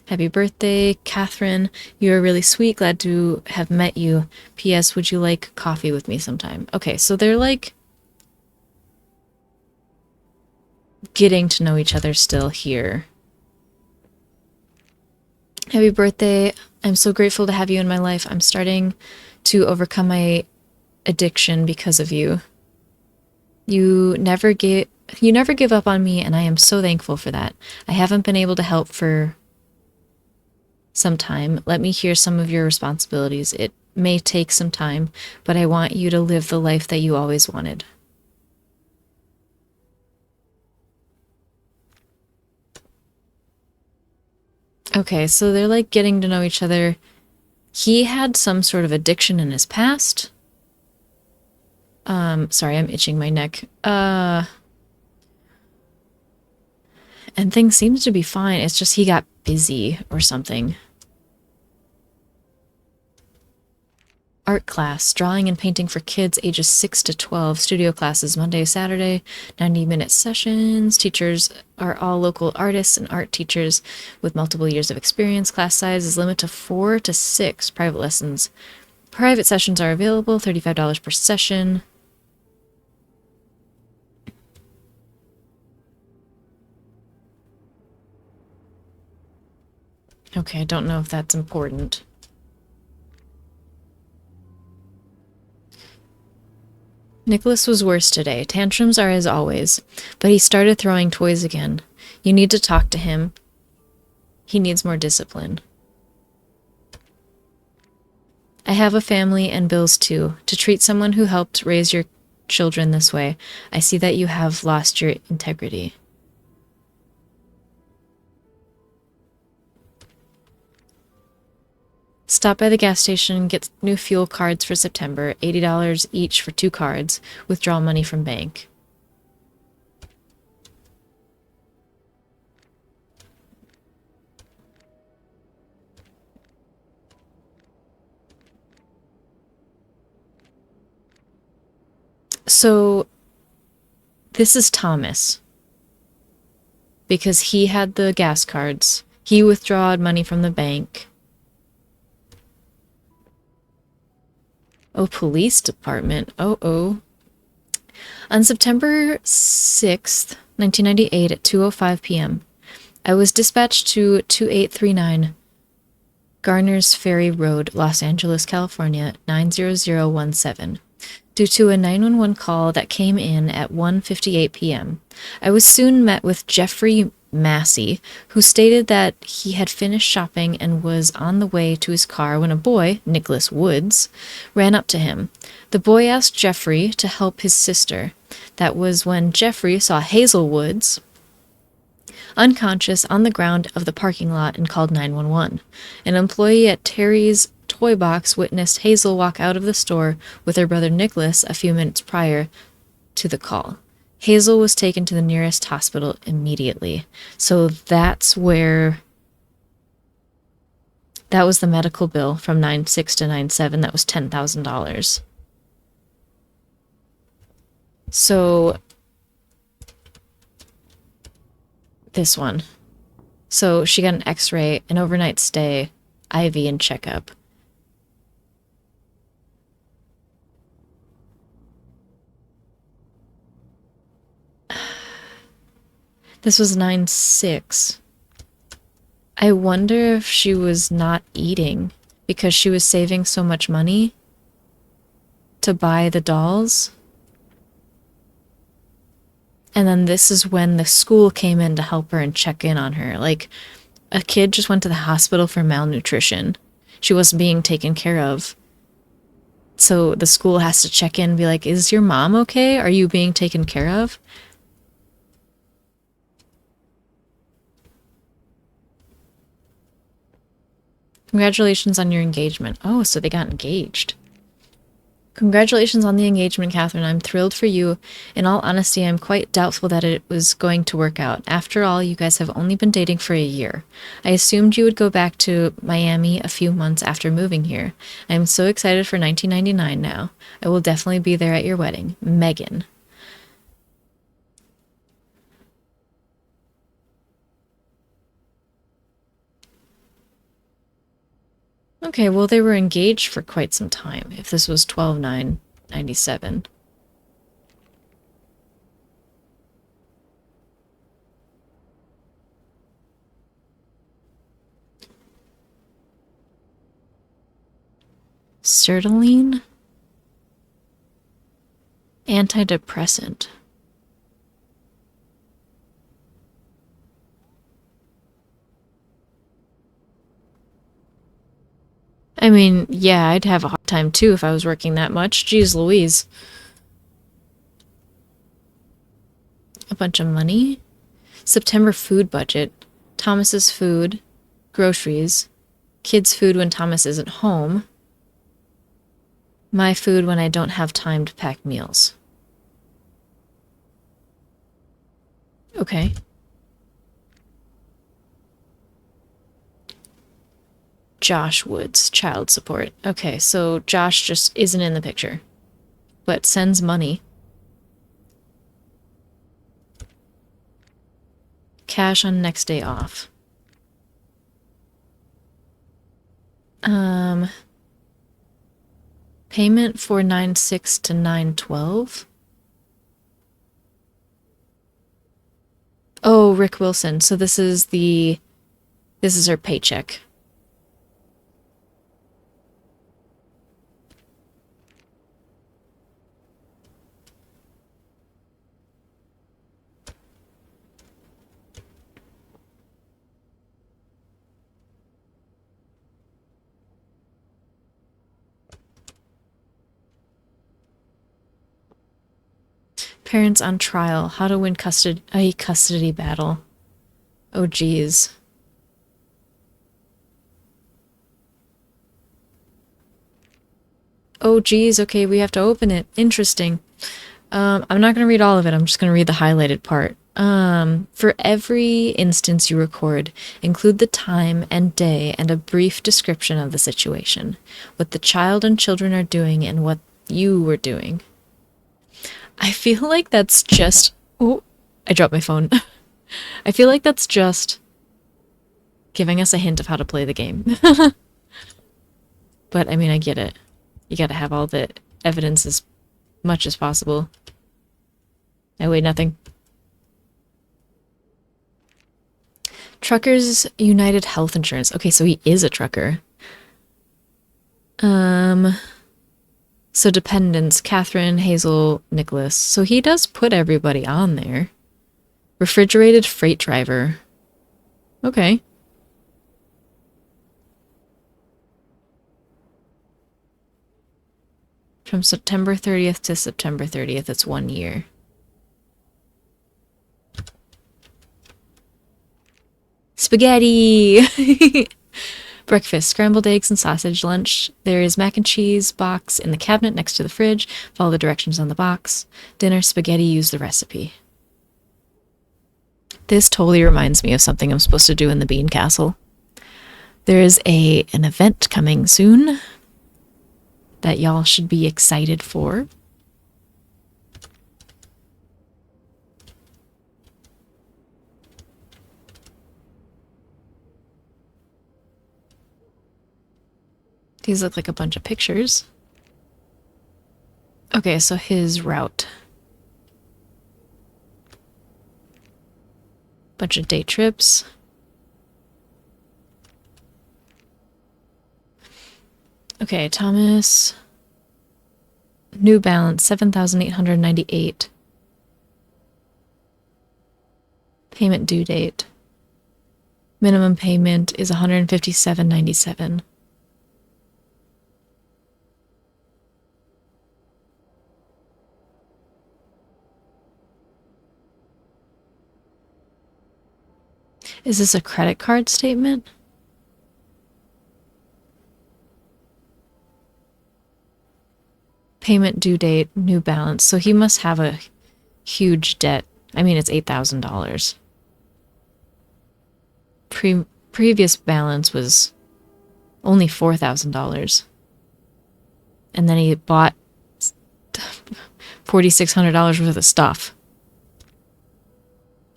Happy birthday, Catherine. You are really sweet. Glad to have met you. P.S. Would you like coffee with me sometime? Okay, so they're like getting to know each other still here. Happy birthday. I'm so grateful to have you in my life. I'm starting to overcome my addiction because of you. You never give up on me, and I am so thankful for that. I haven't been able to help for some time. Let me hear some of your responsibilities. It may take some time, but I want you to live the life that you always wanted. Okay, so they're like getting to know each other. He had some sort of addiction in his past. Sorry, I'm itching my neck. And things seems to be fine. It's just he got busy or something. Art class, drawing and painting for kids ages 6 to 12, studio classes Monday, Saturday, 90-minute sessions. Teachers are all local artists and art teachers with multiple years of experience. Class size is limited to 4 to 6 private lessons. Private sessions are available, $35 per session. Okay, I don't know if that's important. Nicholas was worse today. Tantrums are as always, but he started throwing toys again. You need to talk to him. He needs more discipline. I have a family and bills too. To treat someone who helped raise your children this way, I see that you have lost your integrity. Stop by the gas station, get new fuel cards for September, $80 each for 2 cards, withdraw money from bank. So, this is Thomas. Because he had the gas cards. He withdrawed money from the bank. Oh, police department. Oh. On September 6th, 1998 at 2:05 p.m., I was dispatched to 2839 Garner's Ferry Road, Los Angeles, California, 90017, due to a 911 call that came in at 1:58 p.m. I was soon met with Jeffrey Massey, who stated that he had finished shopping and was on the way to his car when a boy, Nicholas Woods, ran up to him. The boy asked Jeffrey to help his sister. That was when Jeffrey saw Hazel Woods unconscious on the ground of the parking lot and called 911. An employee at Terry's Toy Box witnessed Hazel walk out of the store with her brother Nicholas a few minutes prior to the call. Hazel was taken to the nearest hospital immediately. So that's where... That was the medical bill from 9/6 to 9/7. That was $10,000. So... This one. So she got an x-ray, an overnight stay, IV, and checkup. This was 9/6. I wonder if she was not eating because she was saving so much money to buy the dolls. And then this is when the school came in to help her and check in on her. Like, a kid just went to the hospital for malnutrition. She wasn't being taken care of. So the school has to check in and be like, is your mom okay? Are you being taken care of? Congratulations on your engagement. Oh, so they got engaged. Congratulations on the engagement, Catherine. I'm thrilled for you. In all honesty, I'm quite doubtful that it was going to work out. After all, you guys have only been dating for a year. I assumed you would go back to Miami a few months after moving here. I am so excited for 1999 now. I will definitely be there at your wedding. Megan. Okay, well, they were engaged for quite some time, if this was 12/9/97. Sertaline? Antidepressant. I mean, yeah, I'd have a hard time too if I was working that much. Jeez Louise. A bunch of money. September food budget. Thomas's food. Groceries. Kids' food when Thomas isn't home. My food when I don't have time to pack meals. Okay. Josh Woods, child support. Okay, so Josh just isn't in the picture, but sends money. Cash on next day off. Payment for 9/6 to 9/12. Oh, Rick Wilson. So this is her paycheck. Parents on trial. How to win a custody battle. Oh, geez. Oh, geez. Okay, we have to open it. Interesting. I'm not going to read all of it. I'm just going to read the highlighted part. For every instance you record, include the time and day and a brief description of the situation, what the child and children are doing and what you were doing. I feel like that's just... Oh, I dropped my phone. I feel like that's just giving us a hint of how to play the game. But, I mean, I get it. You gotta have all the evidence as much as possible. I weigh nothing. Truckers United Health Insurance. Okay, so he is a trucker. So dependents, Catherine, Hazel, Nicholas. So he does put everybody on there. Refrigerated freight driver. Okay. From September 30th to September 30th, it's 1 year. Spaghetti! Breakfast, scrambled eggs and sausage. Lunch, there is mac and cheese box in the cabinet next to the fridge. Follow the directions on the box. Dinner, spaghetti, use the recipe. This totally reminds me of something I'm supposed to do in the Bean Castle. There is an event coming soon that y'all should be excited for. These look like a bunch of pictures. Okay, so his route. Bunch of day trips. Okay, Thomas. New balance, 7,898. Payment due date. Minimum payment is 157.97. Is this a credit card statement? Payment due date, new balance. So he must have a huge debt. I mean, it's $8,000. Previous balance was only $4,000. And then he bought $4,600 worth of stuff.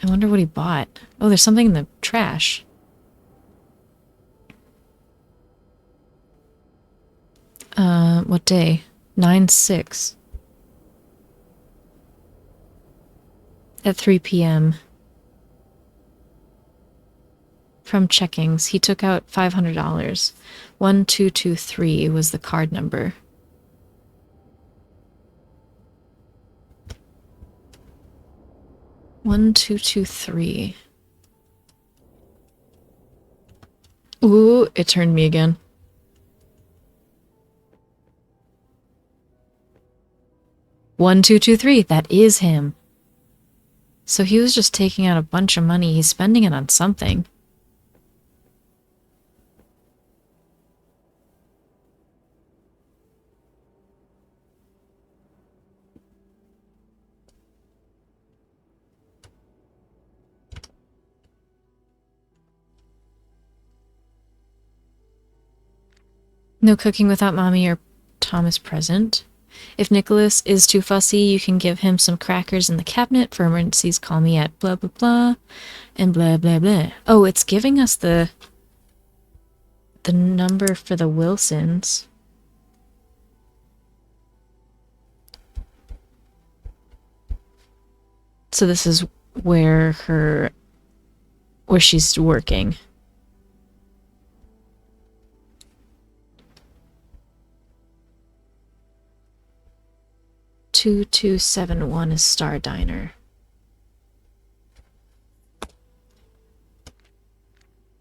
I wonder what he bought. Oh, there's something in the trash. What day? 9/6. At 3 p.m. From checkings, he took out $500. 1223 was the card number. 1223. Ooh, it turned me again. One, two, two, three. That is him. So he was just taking out a bunch of money. He's spending it on something. No cooking without mommy or Thomas present. If Nicholas is too fussy, you can give him some crackers in the cabinet. For emergencies, call me at blah blah blah and blah blah blah. Oh, it's giving us the number for the Wilsons. So this is where she's working. 2271 is Star Diner.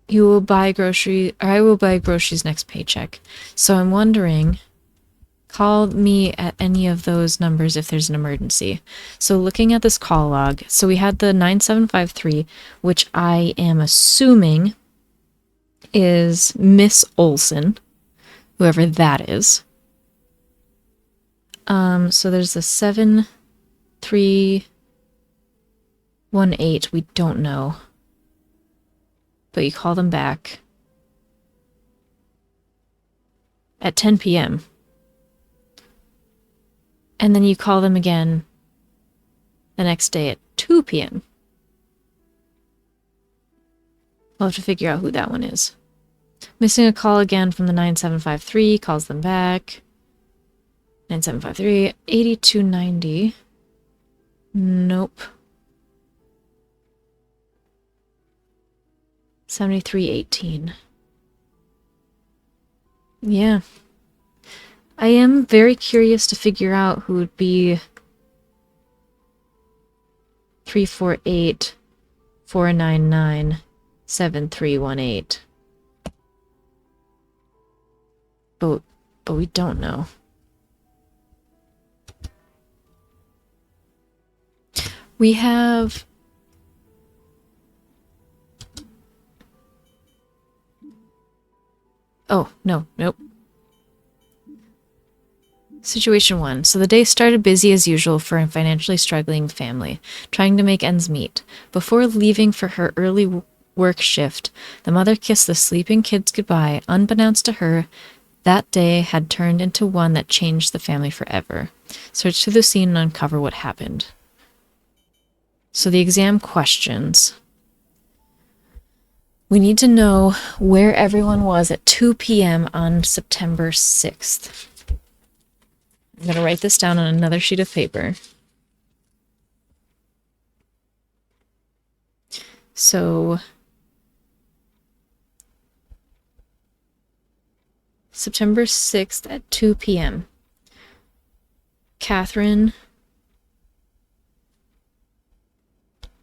You will buy groceries, or I will buy groceries next paycheck. So I'm wondering, call me at any of those numbers if there's an emergency. So looking at this call log, so we had the 9753, which I am assuming is Miss Olson, whoever that is. So there's the 7318, we don't know. But you call them back at 10 p.m. And then you call them again the next day at 2 p.m. We'll have to figure out who that one is. Missing a call again from the 9753, calls them back. 9753, 8290. Nope. 7318. Yeah. I am very curious to figure out who would be 348 499 7318. But we don't know. We have oh, no, nope. Situation 1. So the day started busy as usual for a financially struggling family, trying to make ends meet. Before leaving for her early work shift, the mother kissed the sleeping kids goodbye. Unbeknownst to her, that day had turned into one that changed the family forever. Search through the scene and uncover what happened. So the exam questions. We need to know where everyone was at 2 p.m. on September 6th. I'm going to write this down on another sheet of paper. So, September 6th at 2 p.m. Catherine,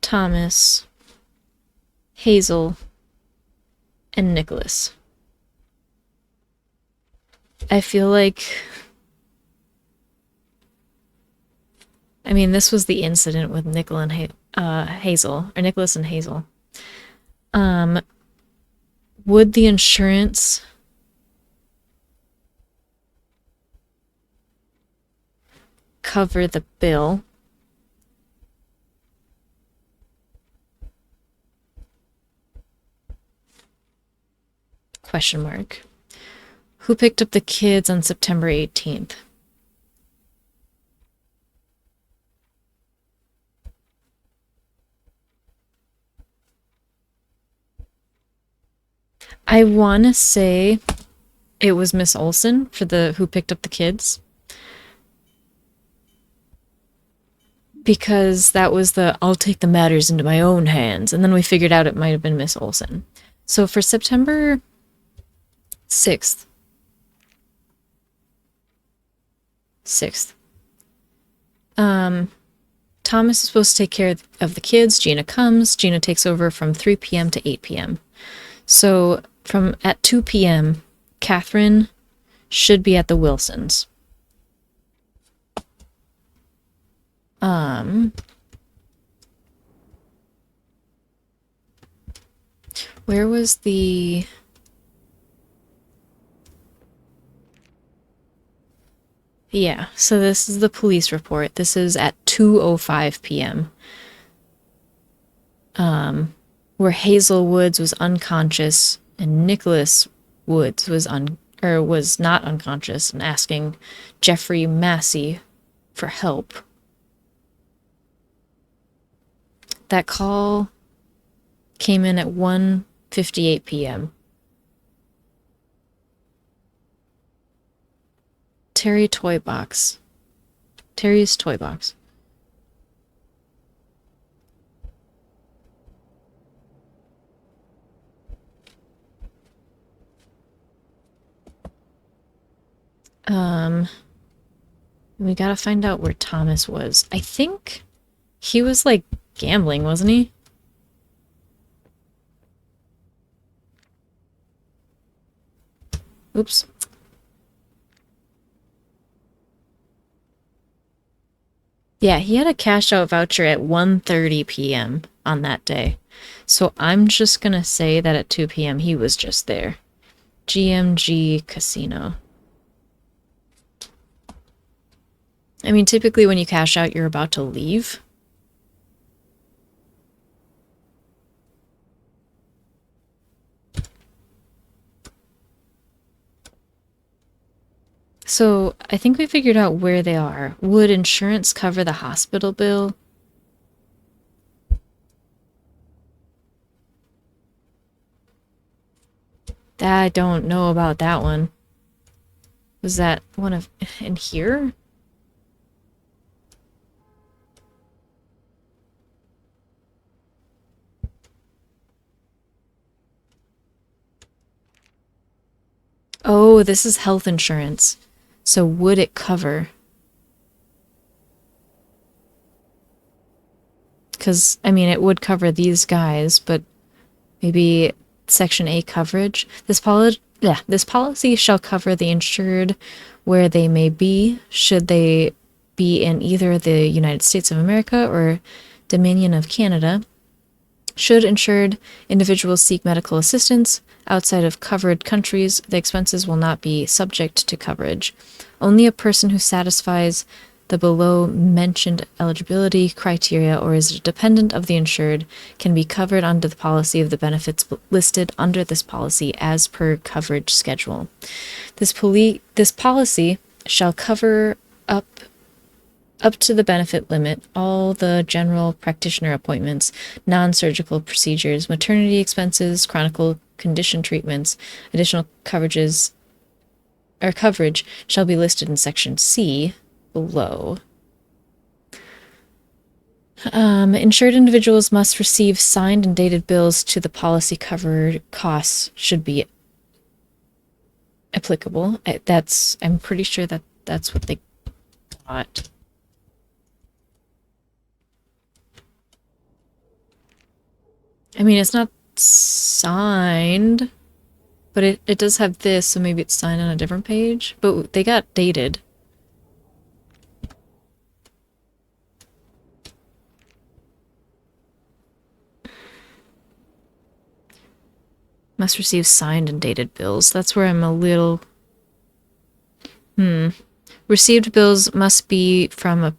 Thomas, Hazel, and Nicholas. I feel like... I mean, this was the incident with Hazel, or Nicholas and Hazel. Would the insurance cover the bill? Question mark. Who picked up the kids on September 18th? I want to say it was Miss Olson for the who picked up the kids. Because that was the I'll take the matters into my own hands. And then we figured out it might have been Miss Olson. So for September 6th. 6th. Thomas is supposed to take care of the kids. Gina comes. Gina takes over from 3 p.m. to 8 p.m. So from at 2 p.m., Catherine should be at the Wilsons. Where was the... Yeah, so this is the police report. This is at 2:05 p.m. Where Hazel Woods was unconscious and Nicholas Woods was not unconscious and asking Jeffrey Massey for help. That call came in at 1:58 p.m. Terry's Toy Box. We gotta find out where Thomas was. I think he was like gambling, wasn't he? Oops. Yeah, he had a cash out voucher at 1:30 p.m. on that day. So I'm just gonna say that at 2 p.m. he was just there. GMG Casino. I mean, typically when you cash out, you're about to leave. So I think we figured out where they are. Would insurance cover the hospital bill? I don't know about that one. Was that one of in here? Oh, this is health insurance. So would it cover? Because, I mean, it would cover these guys, but maybe Section A coverage. This policy shall cover the insured where they may be, should they be in either the United States of America or Dominion of Canada. Should insured individuals seek medical assistance outside of covered countries, the expenses will not be subject to coverage. Only a person who satisfies the below mentioned eligibility criteria or is a dependent of the insured can be covered under the policy of the benefits listed under this policy as per coverage schedule. This policy shall cover up to the benefit limit all the general practitioner appointments, non-surgical procedures, maternity expenses, chronic condition treatments. Additional coverage shall be listed in Section C below. Insured individuals must receive signed and dated bills to the policy covered costs should be applicable. I'm pretty sure that's what they got. I mean, it's not signed, but it does have this, so maybe it's signed on a different page. But they got dated. Must receive signed and dated bills. That's where I'm a little... Received bills must be from a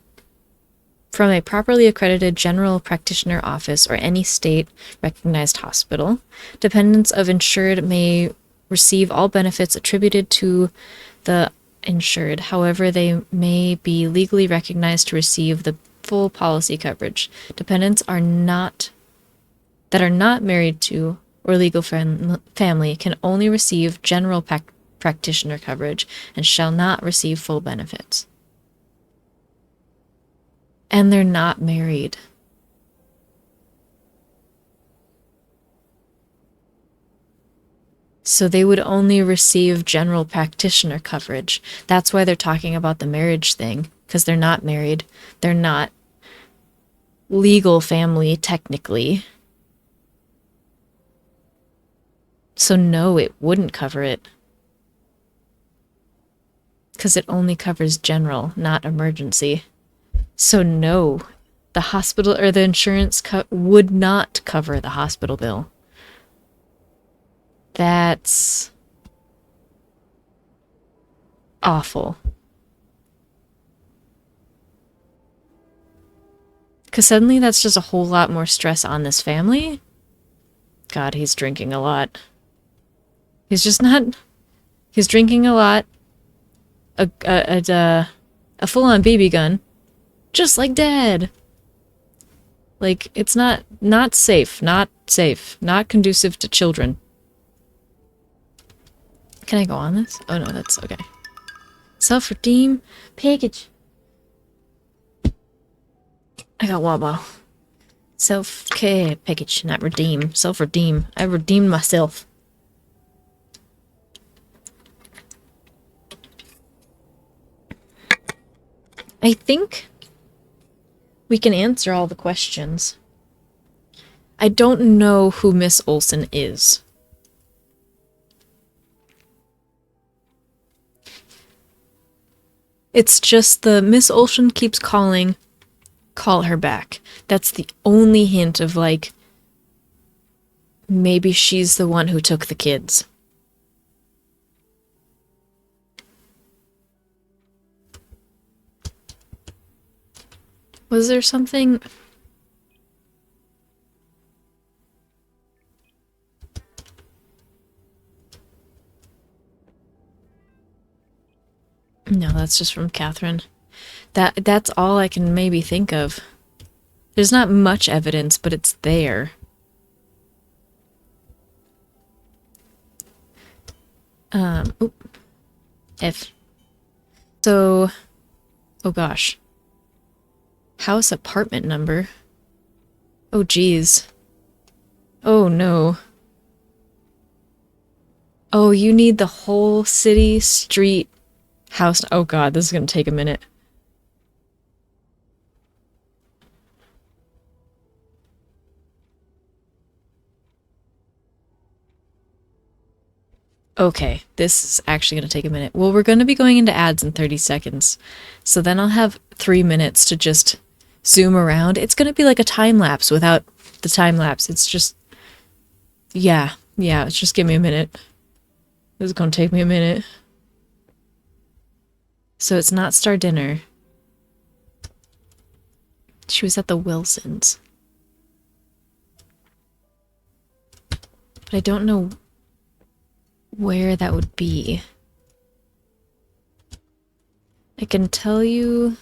properly accredited general practitioner office or any state-recognized hospital. Dependents of insured may receive all benefits attributed to the insured. However, they may be legally recognized to receive the full policy coverage. Dependents that are not married to or legal family can only receive general practitioner coverage and shall not receive full benefits. And they're not married. So they would only receive general practitioner coverage. That's why they're talking about the marriage thing, because they're not married. They're not legal family, technically. So no, it wouldn't cover it. Because it only covers general, not emergency. So no, the hospital or the insurance would not cover the hospital bill. That's awful. Because suddenly that's just a whole lot more stress on this family. God, he's drinking a lot. He's just not... He's drinking a lot. A full-on BB gun. Just like Dad. Like, it's not safe. Not safe. Not conducive to children. Can I go on this? Oh no, that's okay. Self-redeem package. I got water bottle. Self-care package, not redeem. Self-redeem. I redeemed myself. I think we can answer all the questions. I don't know who Miss Olsen is. It's just the Miss Olsen keeps calling. Call her back. That's the only hint of, like, maybe she's the one who took the kids. Was there something... No, that's just from Catherine. That's all I can maybe think of. There's not much evidence, but it's there. Oop. F. So, oh gosh. House apartment number. Oh geez. Oh no. Oh, you need the whole city, street, house. Oh god, this is gonna take a minute. Okay, this is actually going to take a minute. Well, we're going to be going into ads in 30 seconds. So then I'll have 3 minutes to just zoom around. It's going to be like a time lapse without the time lapse. It's just... Yeah, it's just give me a minute. This is going to take me a minute. So it's not Star Dinner. She was at the Wilsons. But I don't know where that would be. I can tell you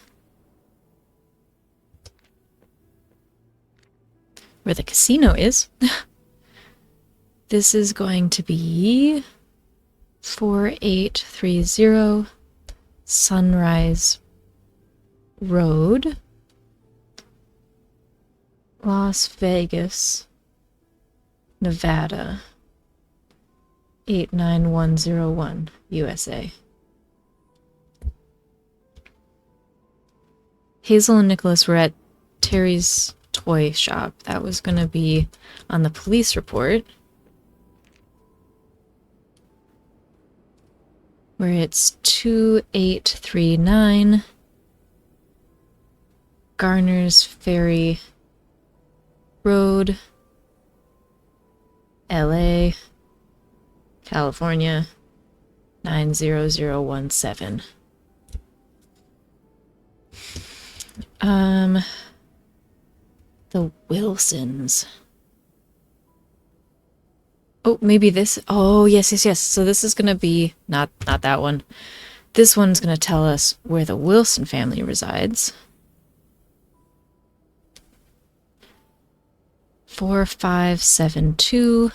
where the casino is. This is going to be 4830 Sunrise Road, Las Vegas, Nevada. 89101 USA. Hazel and Nicholas were at Terry's toy shop. That was going to be on the police report. Where it's 2839 Garner's Ferry Road, LA, California, 90017. The Wilsons. Oh, maybe this. Oh, yes. So this is gonna be not that one. This one's gonna tell us where the Wilson family resides. 4572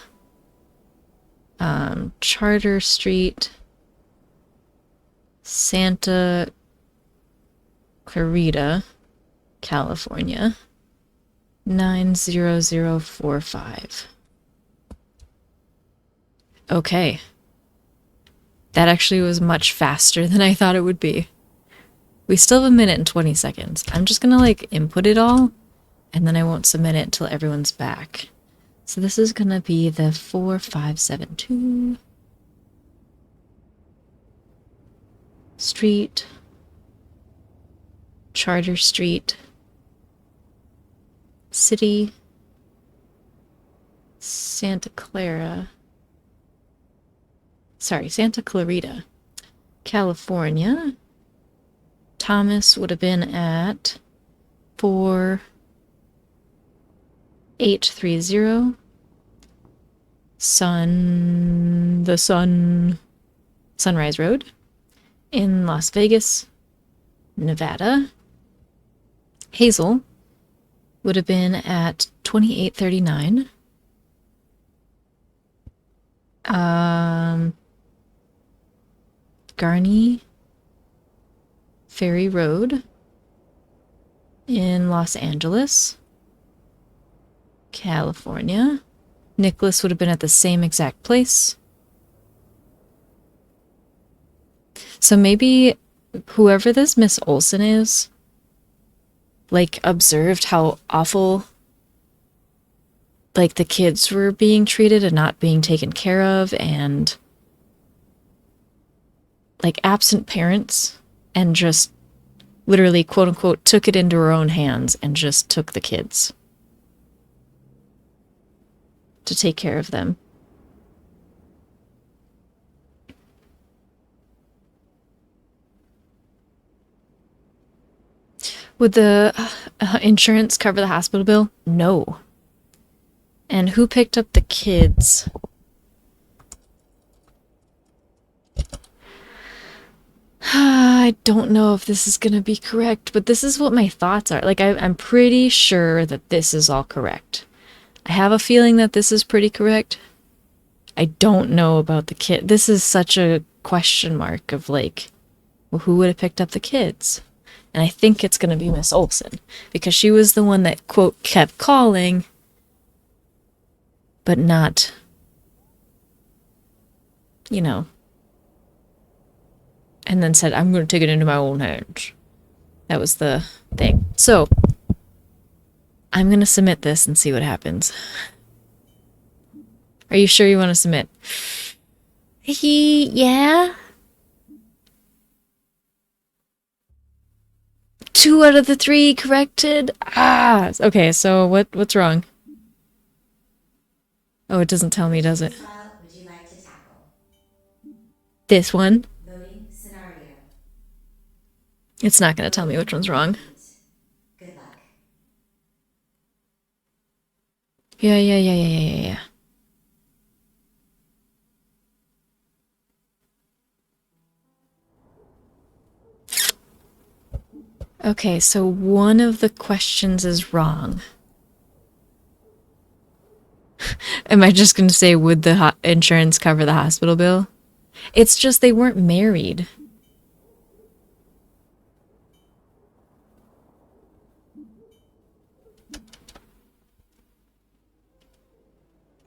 Charter Street, Santa Clarita, California, 90045. Okay. That actually was much faster than I thought it would be. We still have a minute and 20 seconds. I'm just gonna, like, input it all and then I won't submit it until everyone's back. So this is going to be the 4572 Street, Charter Street, City, Santa Clarita, California. Thomas would have been at 4830 Sunrise Road in Las Vegas, Nevada. Hazel would have been at 2839 Garney Ferry Road in Los Angeles, California. Nicholas would have been at the same exact place. So maybe whoever this Miss Olsen is, like, observed how awful, like, the kids were being treated and not being taken care of, and, like, absent parents, and just literally, quote unquote, took it into her own hands and just took the kids to take care of them. Would the insurance cover the hospital bill? No. And who picked up the kids? I don't know if this is going to be correct, but this is what my thoughts are. Like, I'm pretty sure that this is all correct. I have a feeling that this is pretty correct. I don't know about the kid. This is such a question mark of, like, well, who would have picked up the kids? And I think it's going to be Miss Olsen, because she was the one that, quote, kept calling, but not, you know, and then said, I'm going to take it into my own hands. That was the thing. So, I'm going to submit this and see what happens. Are you sure you want to submit? Yeah. 2 out of the 3 corrected. Okay, so what's wrong? Oh, it doesn't tell me, does it? Which file would you like to tackle? This one? Loading scenario. It's not going to tell me which one's wrong. Good luck. Yeah. Okay, so one of the questions is wrong. Am I just going to say, would the insurance cover the hospital bill? It's just they weren't married.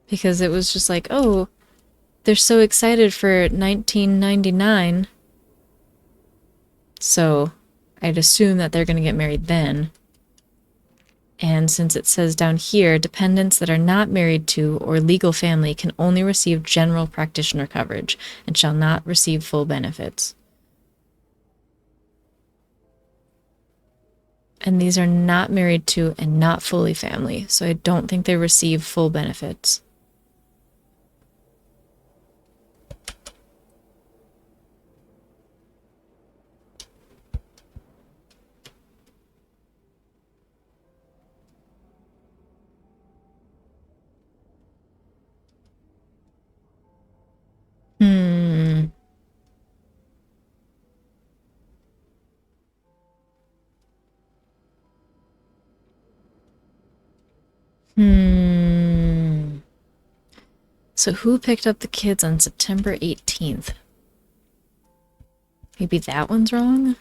Because it was just like, oh, they're so excited for 1999. So I'd assume that they're going to get married then. And since it says down here, dependents that are not married to or legal family can only receive general practitioner coverage and shall not receive full benefits. And these are not married to and not fully family, so I don't think they receive full benefits. So who picked up the kids on September 18th? Maybe that one's wrong?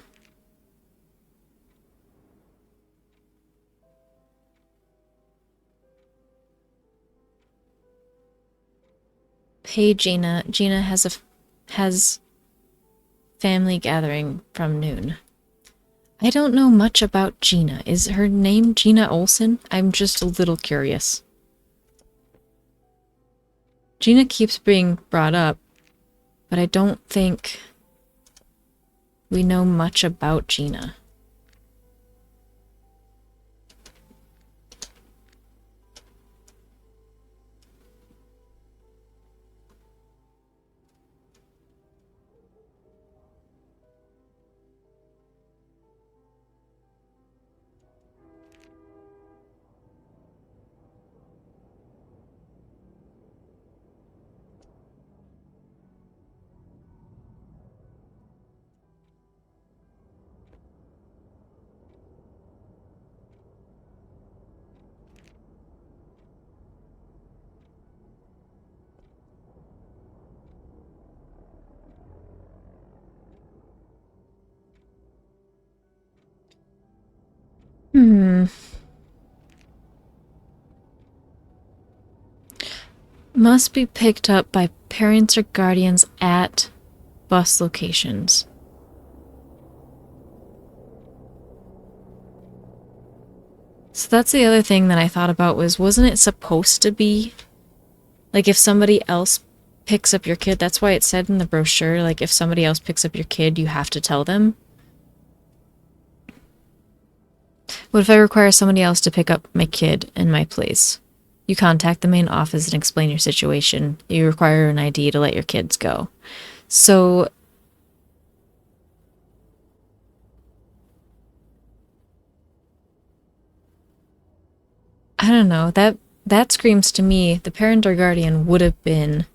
Hey, Gina. Gina has family gathering from noon. I don't know much about Gina. Is her name Gina Olsen? I'm just a little curious. Gina keeps being brought up, but I don't think we know much about Gina. Must be picked up by parents or guardians at bus locations. So that's the other thing that I thought about was, wasn't it supposed to be, like, if somebody else picks up your kid, that's why it said in the brochure, like, if somebody else picks up your kid, you have to tell them. What if I require somebody else to pick up my kid in my place? You contact the main office and explain your situation. You require an ID to let your kids go. So I don't know. That screams to me the parent or guardian would have been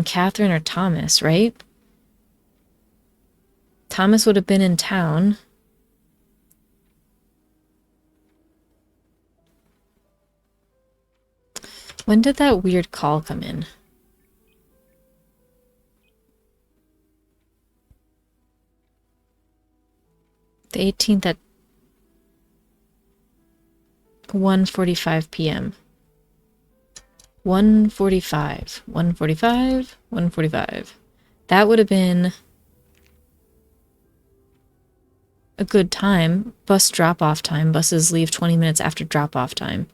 Catherine or Thomas, right? Thomas would have been in town. When did that weird call come in? The 18th at 1:45 p.m. 1:45. 1:45. 1:45. That would have been a good time. Bus drop-off time. Buses leave 20 minutes after drop-off time.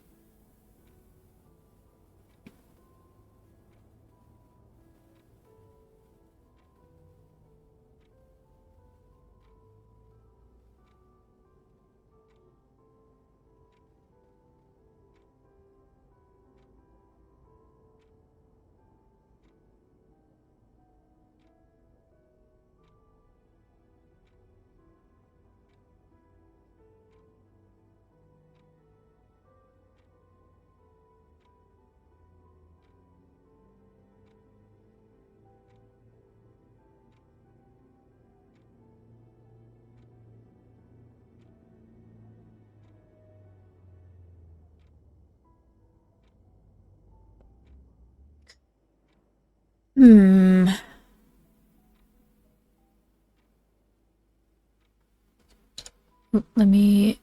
Let me...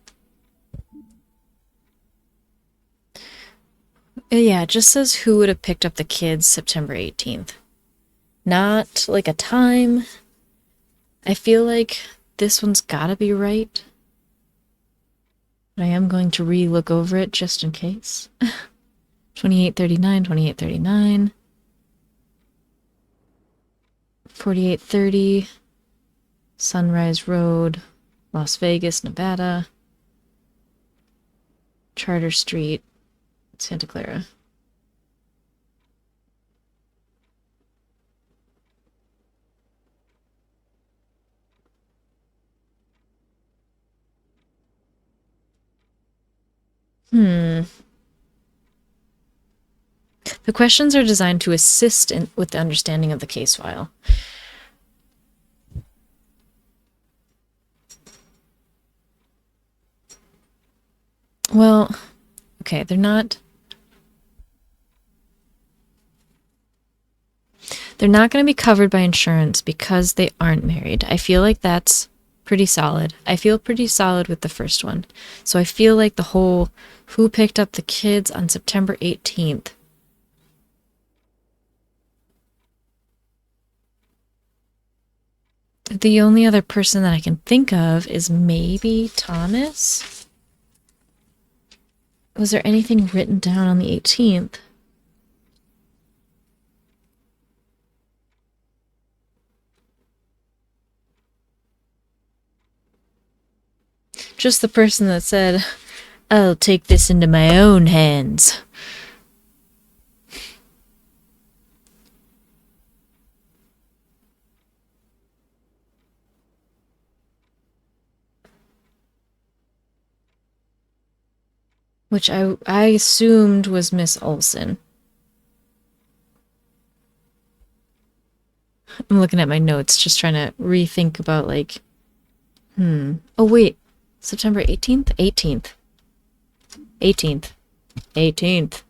Yeah, it just says who would have picked up the kids September 18th. Not like a time. I feel like this one's gotta be right. But I am going to re-look over it just in case. 2839, 2839. 4830. Sunrise Road, Las Vegas, Nevada. Charter Street, Santa Clara. The questions are designed to assist with the understanding of the case file. Well, okay, they're not going to be covered by insurance because they aren't married. I feel like that's pretty solid. I feel pretty solid with the first one. So I feel like the whole who picked up the kids on September 18th The only other person that I can think of is maybe Thomas. Was there anything written down on the 18th? Just the person that said, I'll take this into my own hands. Which I assumed was Miss Olsen. I'm looking at my notes, just trying to rethink about, like, Oh, wait. September 18th? 18th. 18th. 18th.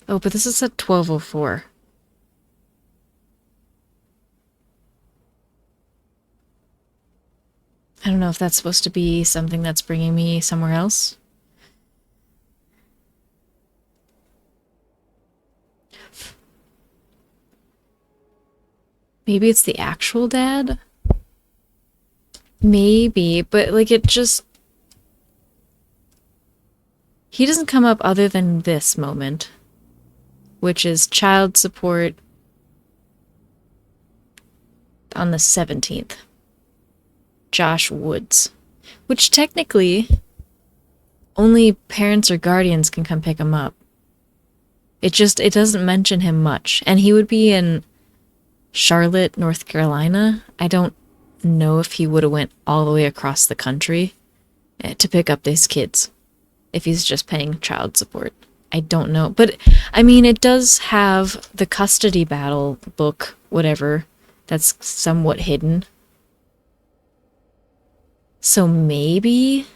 Oh, but this is at 12:04. I don't know if that's supposed to be something that's bringing me somewhere else. Maybe it's the actual dad? Maybe, but like it just... He doesn't come up other than this moment, which is child support on the 17th. Josh Woods. Which technically, only parents or guardians can come pick him up. It doesn't mention him much. And he would be in Charlotte, North Carolina. I don't know if he would have went all the way across the country to pick up these kids if he's just paying child support. I don't know. But, I mean, it does have the custody battle book, whatever, that's somewhat hidden. So maybe...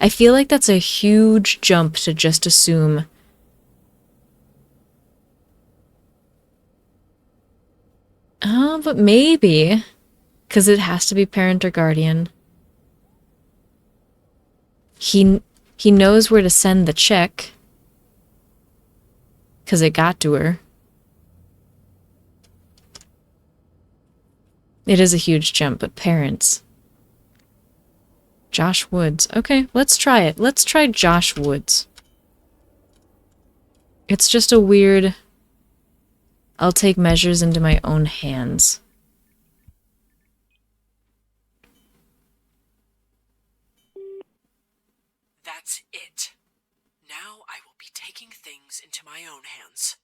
I feel like that's a huge jump to just assume... but maybe... Because it has to be parent or guardian. He knows where to send the check. Because it got to her. It is a huge jump, but parents... Josh Woods. Okay, let's try it. Let's try Josh Woods. It's just a weird... I'll take measures into my own hands. That's it. Now I will be taking things into my own hands.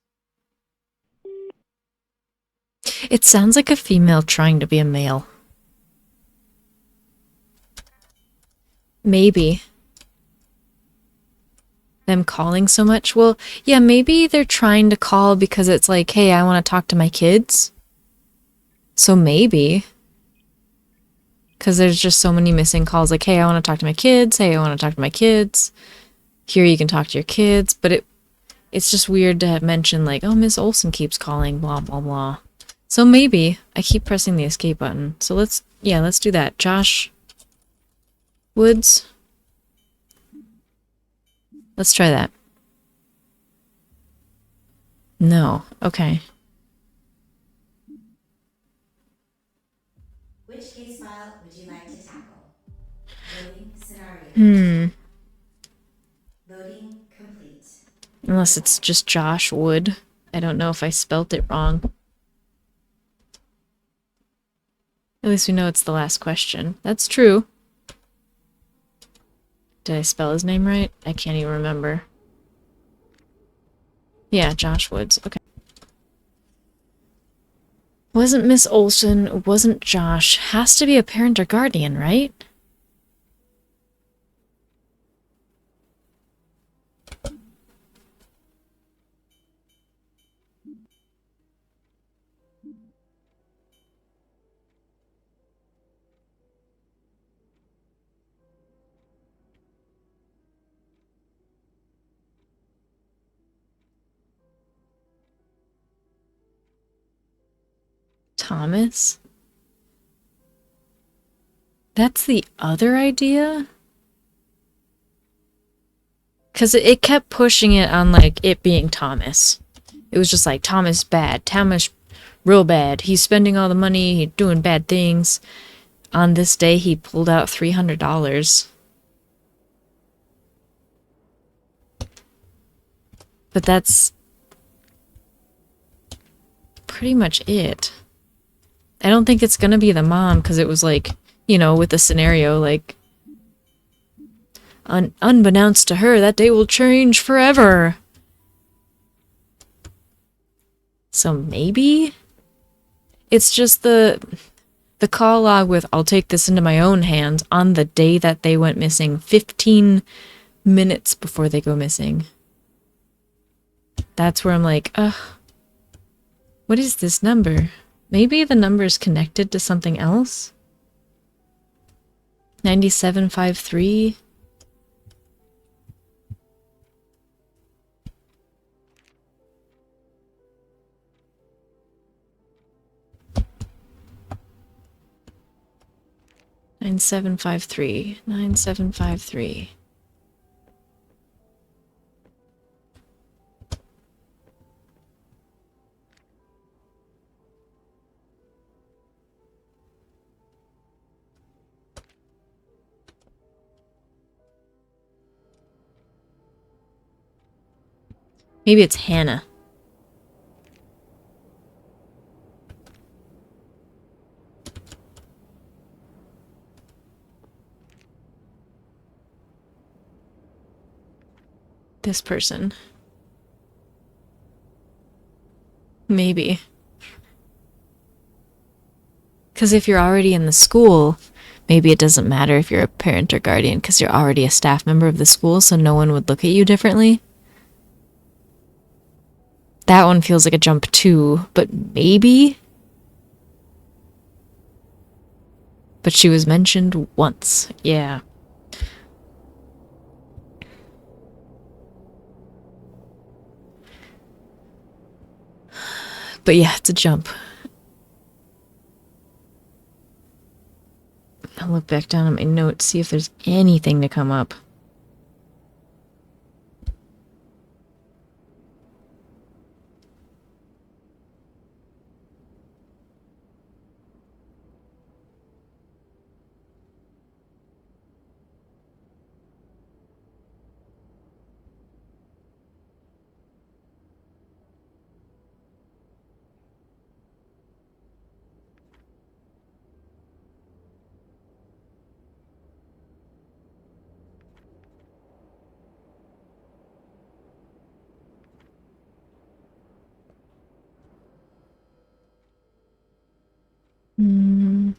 It sounds like a female trying to be a male. Maybe. Them calling so much? Well, yeah, maybe they're trying to call because it's like, hey, I want to talk to my kids. So maybe. Because there's just so many missing calls. Like, hey, I want to talk to my kids. Hey, I want to talk to my kids. Here you can talk to your kids. But it's just weird to mention, like, oh, Miss Olsen keeps calling, blah, blah, blah. So maybe. I keep pressing the escape button. So let's do that. Josh Woods. Let's try that. No. Okay. Which case file would you like to tackle? Loading scenario. Loading complete. Unless it's just Josh Wood. I don't know if I spelt it wrong. At least we know it's the last question. That's true. Did I spell his name right? I can't even remember. Yeah, Josh Woods. Okay. Wasn't Miss Olsen, wasn't Josh. Has to be a parent or guardian, right? Thomas? That's the other idea? Because it kept pushing it on, like, it being Thomas. It was just like, Thomas bad, Thomas real bad. He's spending all the money, he's doing bad things. On this day, he pulled out $300. But that's pretty much it. I don't think it's gonna be the mom, because it was like, you know, with the scenario, like, unbeknownst to her, that day will change forever. So maybe it's just the call log with "I'll take this into my own hands" on the day that they went missing, 15 minutes before they go missing. That's where I'm like, ugh, what is this number? Maybe the number is connected to something else? 9753? Nine 9753. 9753. Maybe it's Hannah. This person. Maybe. Because if you're already in the school, maybe it doesn't matter if you're a parent or guardian, because you're already a staff member of the school, so no one would look at you differently. That one feels like a jump too, but maybe? But she was mentioned once. Yeah. But yeah, it's a jump. I'll look back down at my notes, see if there's anything to come up. Hmm.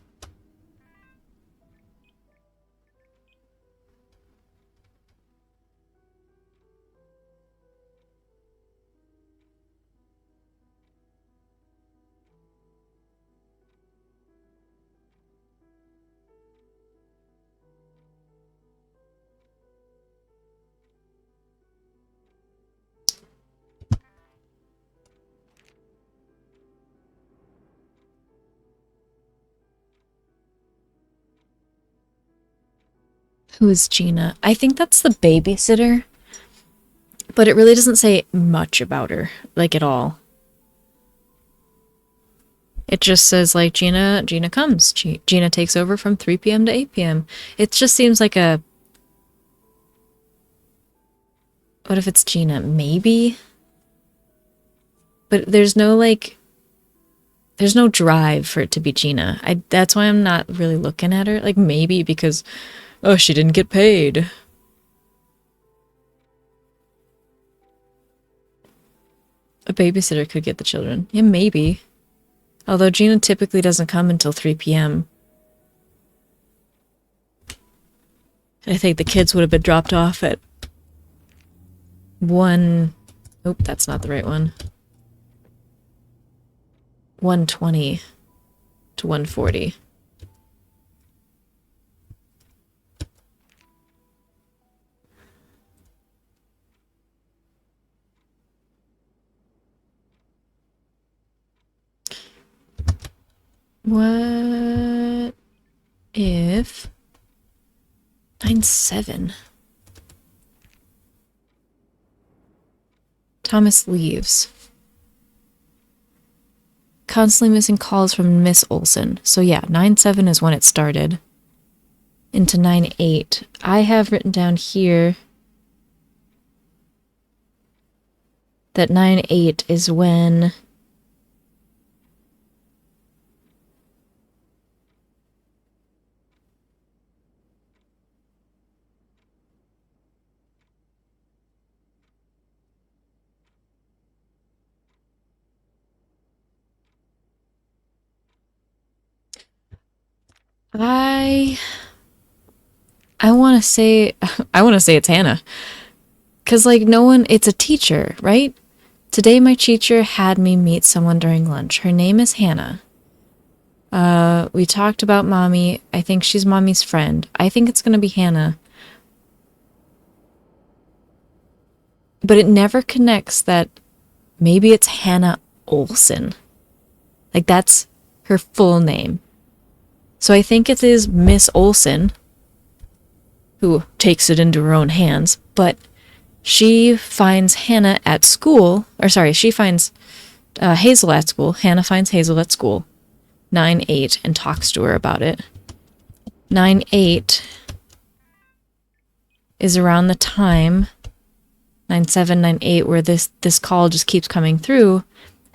Who is Gina? I think that's the babysitter, but it really doesn't say much about her, like at all. It just says like Gina comes. Gina takes over from 3 p.m. to 8 p.m. It just seems like a... What if it's Gina? Maybe? But there's no like... There's no drive for it to be Gina. That's why I'm not really looking at her. Like maybe because, oh, she didn't get paid. A babysitter could get the children. Yeah, maybe. Although Gina typically doesn't come until 3 p.m. I think the kids would have been dropped off at 1... Nope, that's not the right one. 1:20 to 1:40. What if 9/7? Thomas leaves. constantly missing calls from Miss Olson. So yeah, 9-7 is when it started. Into 9-8. I have written down here that 9-8 is when I want to say it's Hannah. Cuz like no one, it's a teacher, right? Today my teacher had me meet someone during lunch. Her name is Hannah. We talked about mommy. I think she's mommy's friend. I think it's going to be Hannah. But it never connects that maybe it's Hannah Olson. Like that's her full name. So I think it is Miss Olson who takes it into her own hands, but she finds Hannah at school, or sorry, she finds Hazel at school. Hannah finds Hazel at school, 9-8, and talks to her about it. 9-8 is around the time, 9-7, 9-8, where this call just keeps coming through,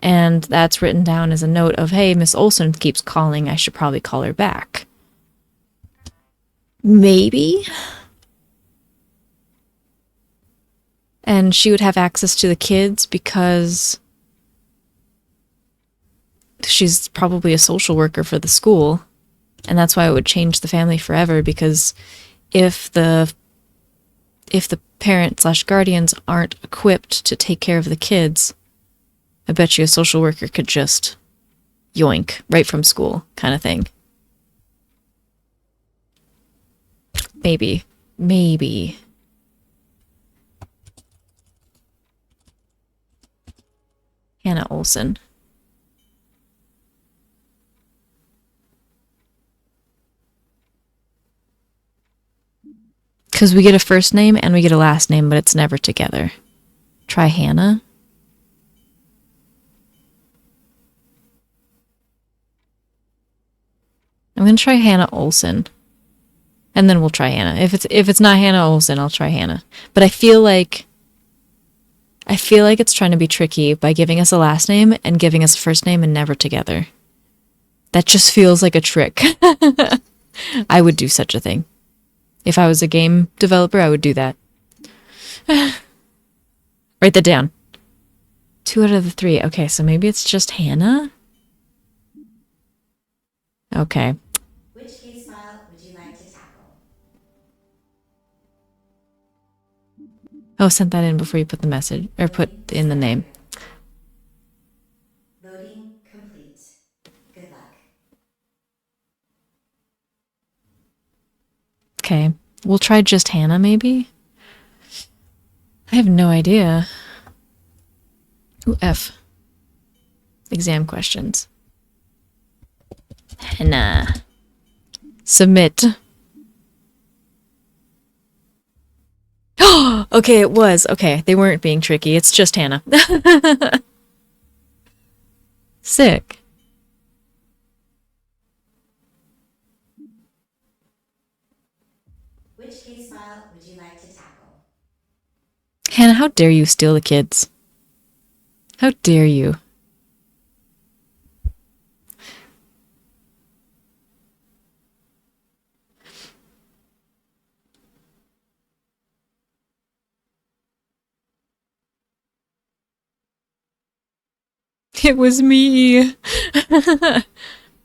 and that's written down as a note of, hey, Miss Olson keeps calling, I should probably call her back. Maybe? And she would have access to the kids because she's probably a social worker for the school. And that's why it would change the family forever, because if the parent/guardians aren't equipped to take care of the kids, I bet you a social worker could just yoink right from school kind of thing. Maybe. Hannah Olson. Because we get a first name and we get a last name, but it's never together. Try Hannah. I'm going to try Hannah Olson. And then we'll try Hannah. If it's not Hannah Olson, I'll try Hannah. But I feel like it's trying to be tricky by giving us a last name and giving us a first name and never together. That just feels like a trick. I would do such a thing. If I was a game developer, I would do that. Write that down. 2 out of the 3. Okay, so maybe it's just Hannah? Okay. Which case file would you like to tackle? Oh, sent that in before you put the message, or put in the name. Loading complete. Good luck. Okay. We'll try just Hannah, maybe? I have no idea. Ooh, F. Exam questions. Hannah. Submit. Okay, it was. Okay, they weren't being tricky. It's just Hannah. Sick. Which case file would you like to tackle? Hannah, how dare you steal the kids? How dare you? It was me.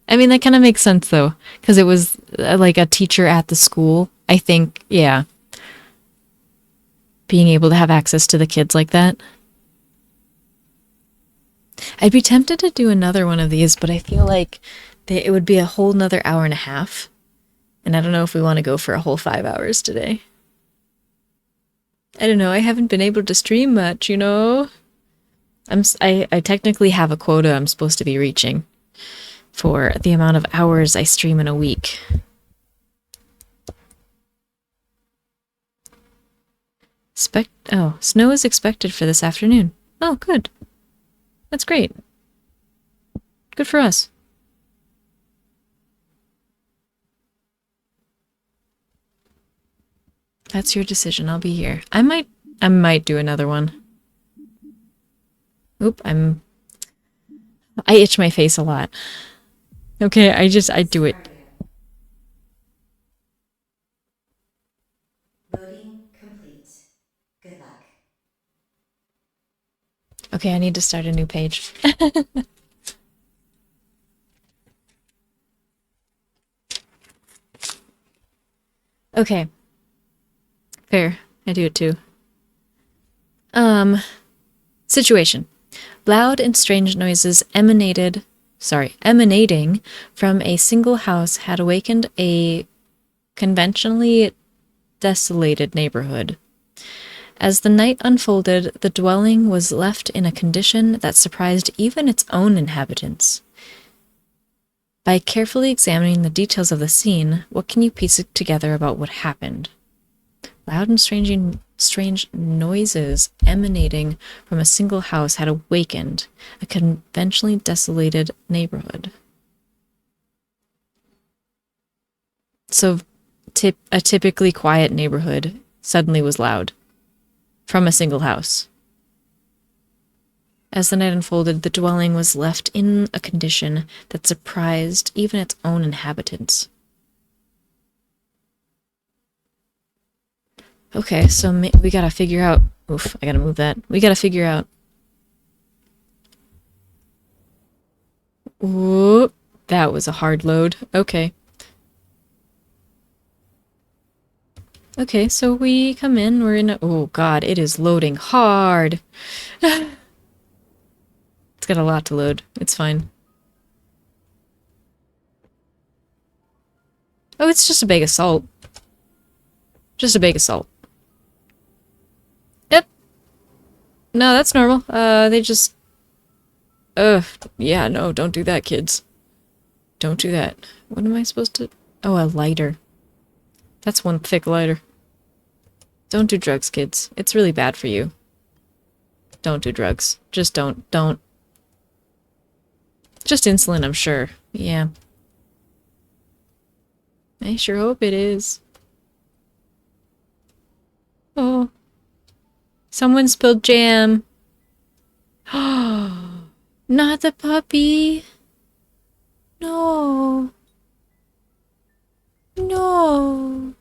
I mean, that kind of makes sense, though, because it was like a teacher at the school. I think, yeah. Being able to have access to the kids like that. I'd be tempted to do another one of these, but I feel like it would be a whole nother hour and a half. And I don't know if we want to go for a whole 5 hours today. I don't know. I haven't been able to stream much, you know? I technically have a quota I'm supposed to be reaching for the amount of hours I stream in a week. Snow is expected for this afternoon. Oh, good. That's great. Good for us. That's your decision. I'll be here. I might do another one. Oop, I itch my face a lot. Okay, I do it. Loading complete. Good luck. Okay, I need to start a new page. Okay. Fair. I do it too. Situation. Loud and strange noises emanating from a single house had awakened a conventionally desolated neighborhood. As the night unfolded, the dwelling was left in a condition that surprised even its own inhabitants. By carefully examining the details of the scene, what can you piece together about what happened? Loud and strange noises emanating from a single house had awakened a conventionally desolated neighborhood. So, a typically quiet neighborhood suddenly was loud from a single house. As the night unfolded, the dwelling was left in a condition that surprised even its own inhabitants. Okay, so we gotta figure out... Oof, I gotta move that. We gotta figure out... Whoop, that was a hard load. Okay. Okay, so we come in, we're in a... Oh god, it is loading hard! It's got a lot to load. It's fine. Oh, it's just a bag of salt. Just a bag of salt. Yep. No, that's normal. They just... yeah, no, don't do that, kids. Don't do that. What am I supposed to... Oh, a lighter. That's one thick lighter. Don't do drugs, kids. It's really bad for you. Don't do drugs. Just don't. Just insulin, I'm sure. Yeah. I sure hope it is. Oh. Someone spilled jam. Not the puppy. No. No.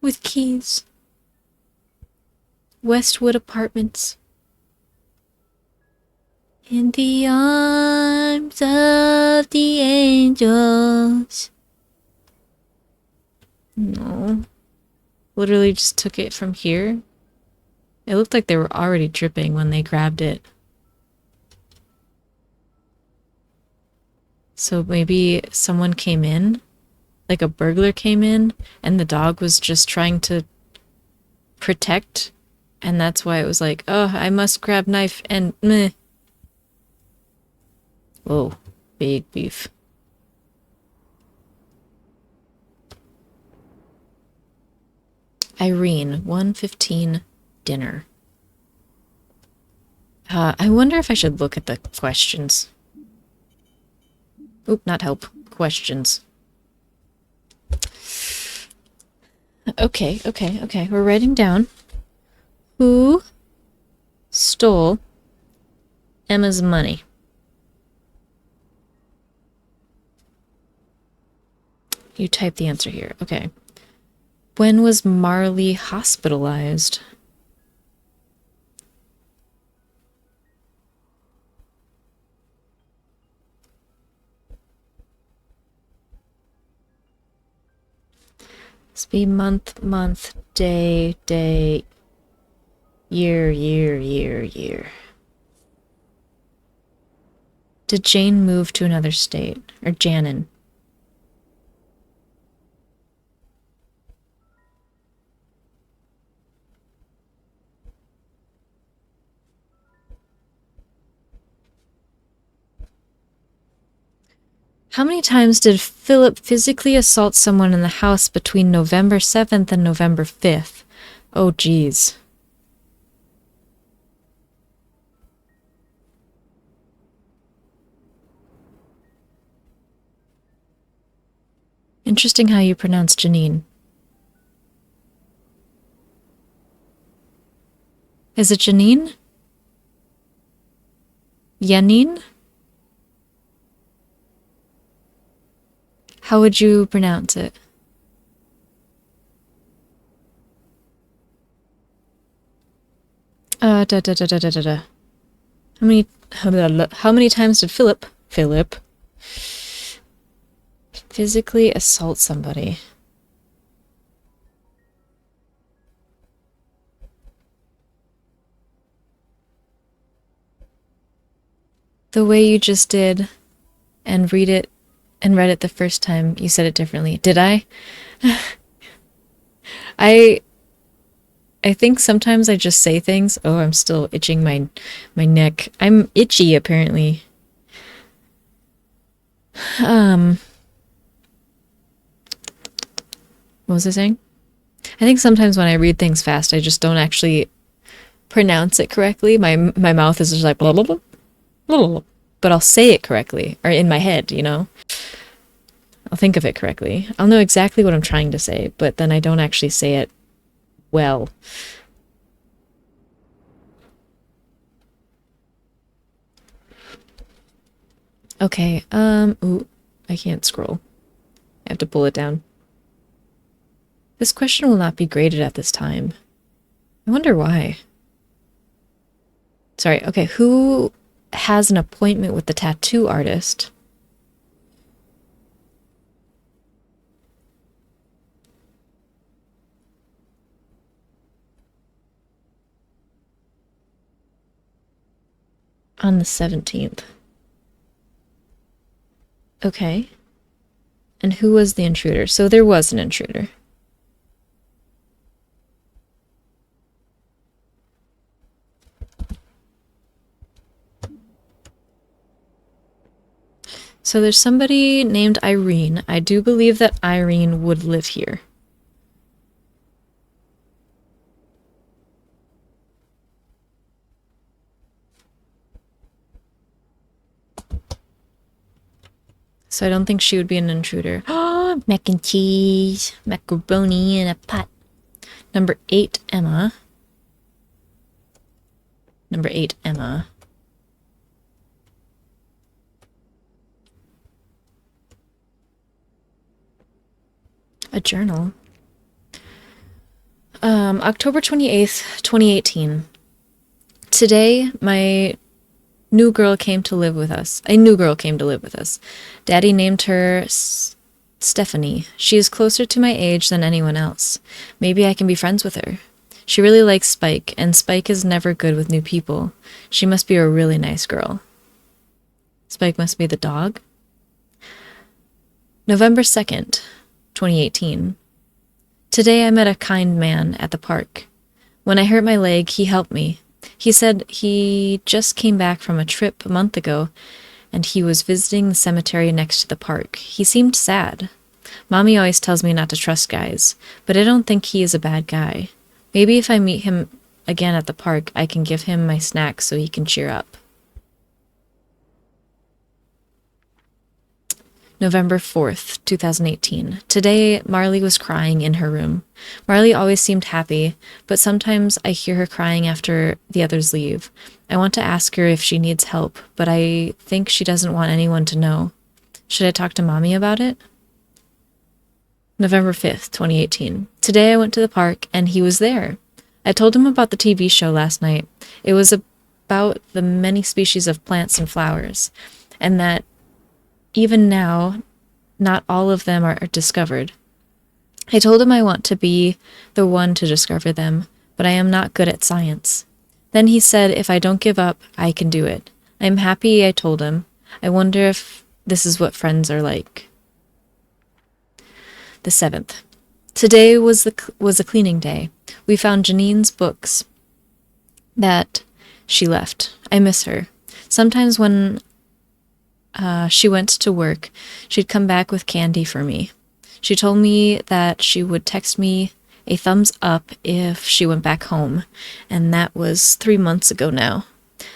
With keys. Westwood Apartments. In the arms of the angels. No. Literally just took it from here. It looked like they were already dripping when they grabbed it. So maybe someone came in, like a burglar came in, and the dog was just trying to protect, and that's why it was like, oh, I must grab knife and meh. Whoa, big beef. Irene, 1:15 dinner. I wonder if I should look at the questions. Oop, not help. Questions. Okay. We're writing down. Who stole Emma's money? You type the answer here. Okay. When was Marley hospitalized? Must be month, day, year. Did Jane move to another state? Or Janin? How many times did Philip physically assault someone in the house between November 7th and November 5th? Oh, geez. Interesting how you pronounce Janine. Is it Janine? Janine? How would you pronounce it? Da da da da da da da. How many times did Philip physically assault somebody? The way you just did and read it the first time, you said it differently. Did I? I think sometimes I just say things. Oh, I'm still itching my neck. I'm itchy apparently. What was I saying? I think sometimes when I read things fast, I just don't actually pronounce it correctly. My mouth is just like blah blah blah blah blah, but I'll say it correctly or in my head, you know. I'll think of it correctly. I'll know exactly what I'm trying to say, but then I don't actually say it well. Okay, ooh, I can't scroll. I have to pull it down. This question will not be graded at this time. I wonder why. Sorry, okay, who has an appointment with the tattoo artist? On the 17th. Okay. And who was the intruder? So there was an intruder. So there's somebody named Irene. I do believe that Irene would live here. So I don't think she would be an intruder. Oh, mac and cheese, macaroni in a pot. Number 8, Emma. Number 8, Emma. A journal. October 28th, 2018. Today, my new girl came to live with us. A new girl came to live with us. Daddy named her Stephanie. She is closer to my age than anyone else. Maybe I can be friends with her. She really likes Spike, and Spike is never good with new people. She must be a really nice girl. Spike must be the dog. November 2nd, 2018. Today I met a kind man at the park. When I hurt my leg, he helped me. He said he just came back from a trip a month ago, and he was visiting the cemetery next to the park. He seemed sad. Mommy always tells me not to trust guys, but I don't think he is a bad guy. Maybe if I meet him again at the park, I can give him my snacks so he can cheer up. November 4th, 2018. Today, Marley was crying in her room. Marley always seemed happy, but sometimes I hear her crying after the others leave. I want to ask her if she needs help, but I think she doesn't want anyone to know. Should I talk to Mommy about it? November 5th, 2018. Today I went to the park, and he was there. I told him about the TV show last night. It was about the many species of plants and flowers, and that even now, not all of them are discovered. I told him I want to be the one to discover them, but I am not good at science. Then he said if I don't give up, I can do it. I am happy, I told him. I wonder if this is what friends are like. The 7th. Today was a cleaning day. We found Janine's books that she left. I miss her. Sometimes when she went to work, she'd come back with candy for me. She told me that she would text me a thumbs up if she went back home, and that was 3 months ago now.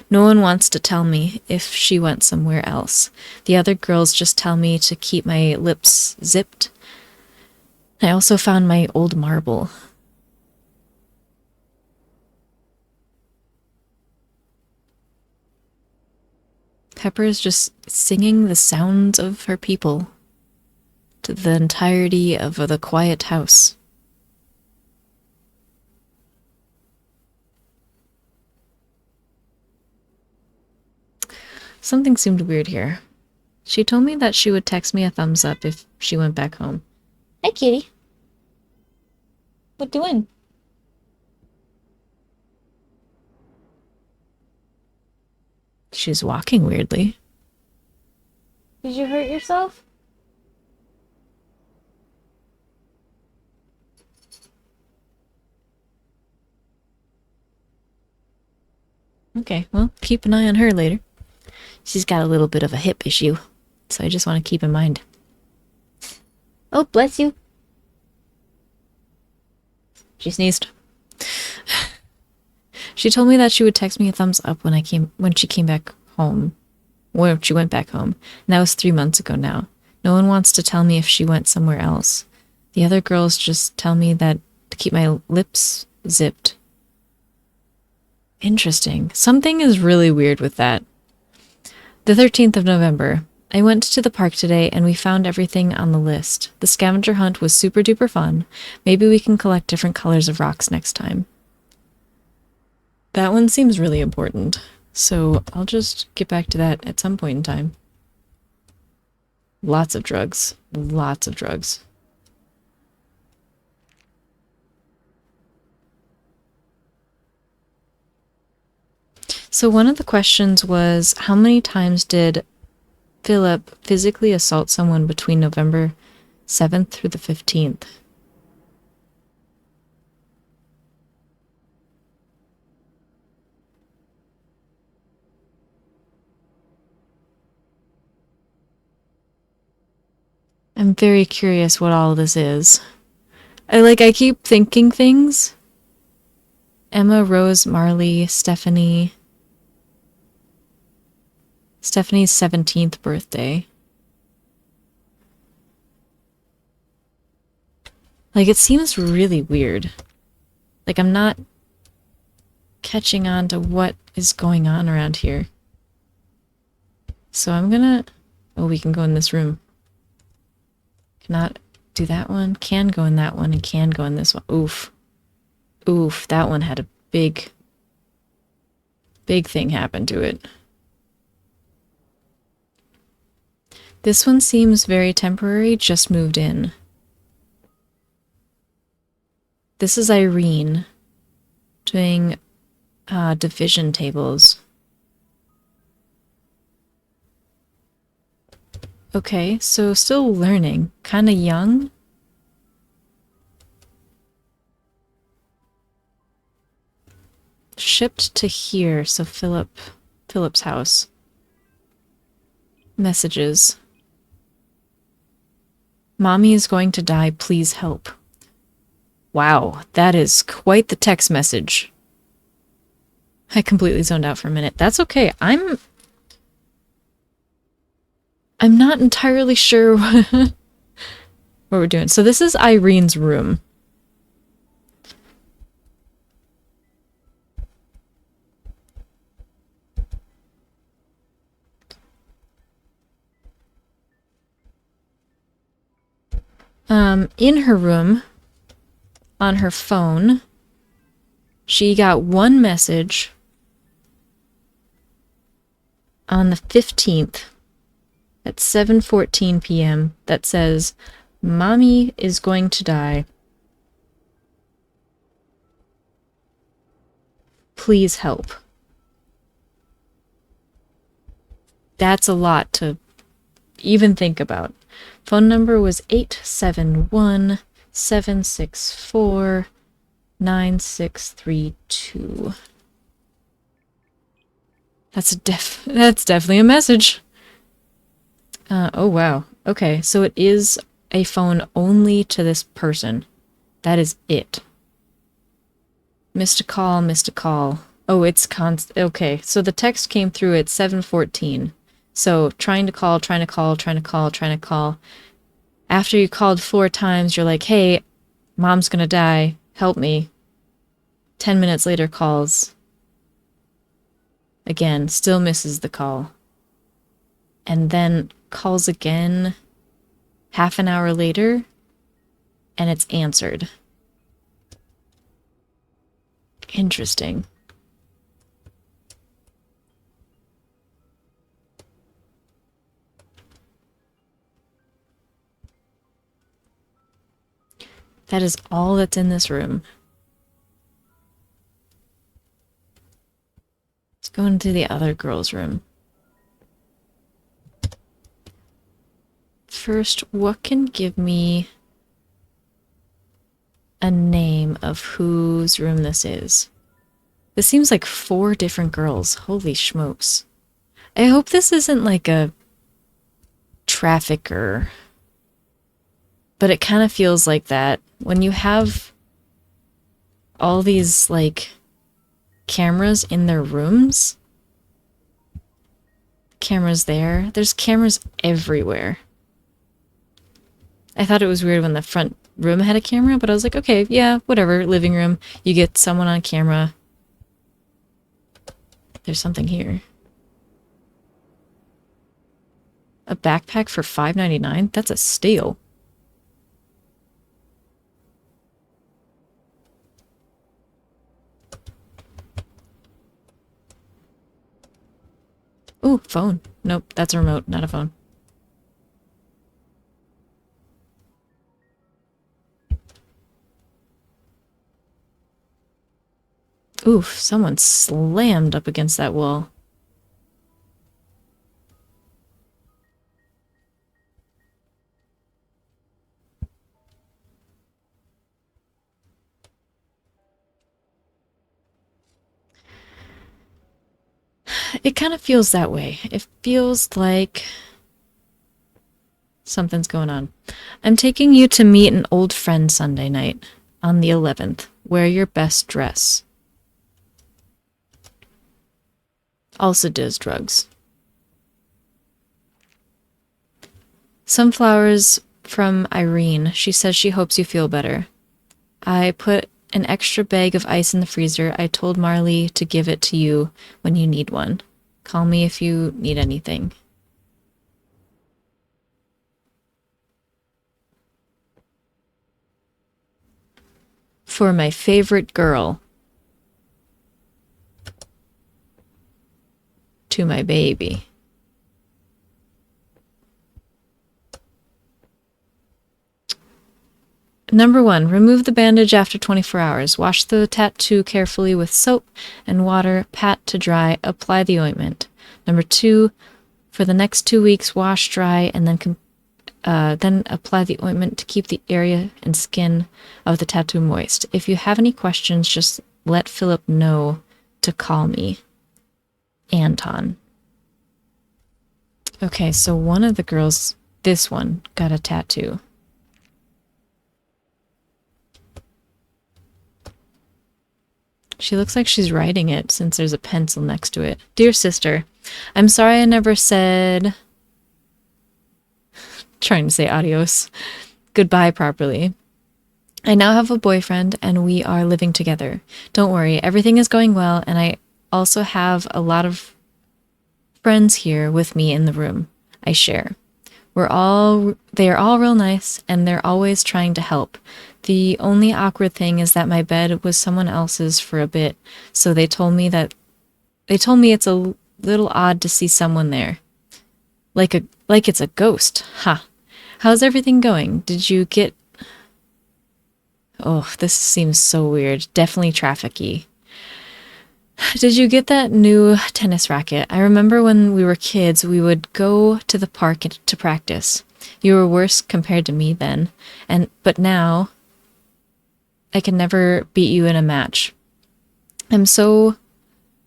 No one wants to tell me if she went somewhere else. The other girls just tell me to keep my lips zipped. I also found my old marble. Pepper is just singing the sounds of her people to the entirety of the quiet house. Something seemed weird here. She told me that she would text me a thumbs up if she went back home. Hi, kitty. What doing? She's walking weirdly. Did you hurt yourself? Okay, well, keep an eye on her later. She's got a little bit of a hip issue, so I just want to keep in mind. Oh, bless you. She sneezed. She told me that she would text me a thumbs up when she came back home. When she went back home. And that was 3 months ago now. No one wants to tell me if she went somewhere else. The other girls just tell me that to keep my lips zipped. Interesting. Something is really weird with that. The 13th of November. I went to the park today and we found everything on the list. The scavenger hunt was super duper fun. Maybe we can collect different colors of rocks next time. That one seems really important. So I'll just get back to that at some point in time. Lots of drugs. Lots of drugs. So one of the questions was, how many times did Philip physically assault someone between November 7th through the 15th? I'm very curious what all of this is. I keep thinking things. Emma, Rose, Marley, Stephanie. Stephanie's 17th birthday. It seems really weird. I'm not catching on to what is going on around here. So I'm gonna... Oh, we can go in this room. Cannot do that one. Can go in that one and can go in this one. Oof. Oof, that one had a big thing happen to it. This one seems very temporary, just moved in. This is Irene doing division tables. Okay, so still learning. Kinda young. Shipped to here, so Philip's house. Messages. Mommy is going to die, please help. Wow, that is quite the text message. I completely zoned out for a minute. That's okay. I'm not entirely sure what we're doing. So this is Irene's room. In her room, on her phone, she got one message on the 15th at 7:14 p.m. that says, Mommy is going to die. Please help. That's a lot to even think about. Phone number was 871-764-9632. That's definitely a message. Oh wow. Okay, so it is a phone only to this person. That is it. Missed a call, missed a call. Oh, it's okay, so the text came through at 7:14. So trying to call, trying to call, trying to call, trying to call. After you called 4 times, you're like, hey, mom's gonna die, help me. 10 minutes later calls. Again, still misses the call. And then calls again half an hour later, and it's answered. Interesting. That is all that's in this room. Let's go into the other girl's room. First, what can give me a name of whose room this is? This seems like 4 different girls. Holy schmokes. I hope this isn't like a trafficker. But it kind of feels like that. When you have all these, like, cameras in their rooms. Cameras there. There's cameras everywhere. I thought it was weird when the front room had a camera, but I was like, okay, yeah, whatever. Living room. You get someone on camera. There's something here. A backpack for $5.99? That's a steal. Ooh, phone. Nope, that's a remote, not a phone. Oof, someone slammed up against that wall. It kind of feels that way. It feels like something's going on. I'm taking you to meet an old friend Sunday night on the 11th. Wear your best dress. Also does drugs. Some flowers from Irene. She says she hopes you feel better. I put an extra bag of ice in the freezer. I told Marley to give it to you when you need one. Call me if you need anything. For my favorite girl. To my baby. Number 1, remove the bandage after 24 hours. Wash the tattoo carefully with soap and water, pat to dry, apply the ointment. Number 2, for the next 2 weeks, wash, dry, and then apply the ointment to keep the area and skin of the tattoo moist. If you have any questions, just let Philip know to call me. Anton. Okay, so one of the girls, this one, got a tattoo. She looks like she's writing it since there's a pencil next to it. Dear sister, I'm sorry I never said... trying to say adios. Goodbye properly. I now have a boyfriend and we are living together. Don't worry, everything is going well, and I also have a lot of friends here with me in the room I share. They are all real nice, and they're always trying to help. The only awkward thing is that my bed was someone else's for a bit, so they told me it's a little odd to see someone there. Like it's a ghost. Ha. How's everything going? Did you get... Oh, this seems so weird. Definitely trafficky. Did you get that new tennis racket? I remember when we were kids, we would go to the park to practice. You were worse compared to me then, but now I can never beat you in a match. I'm so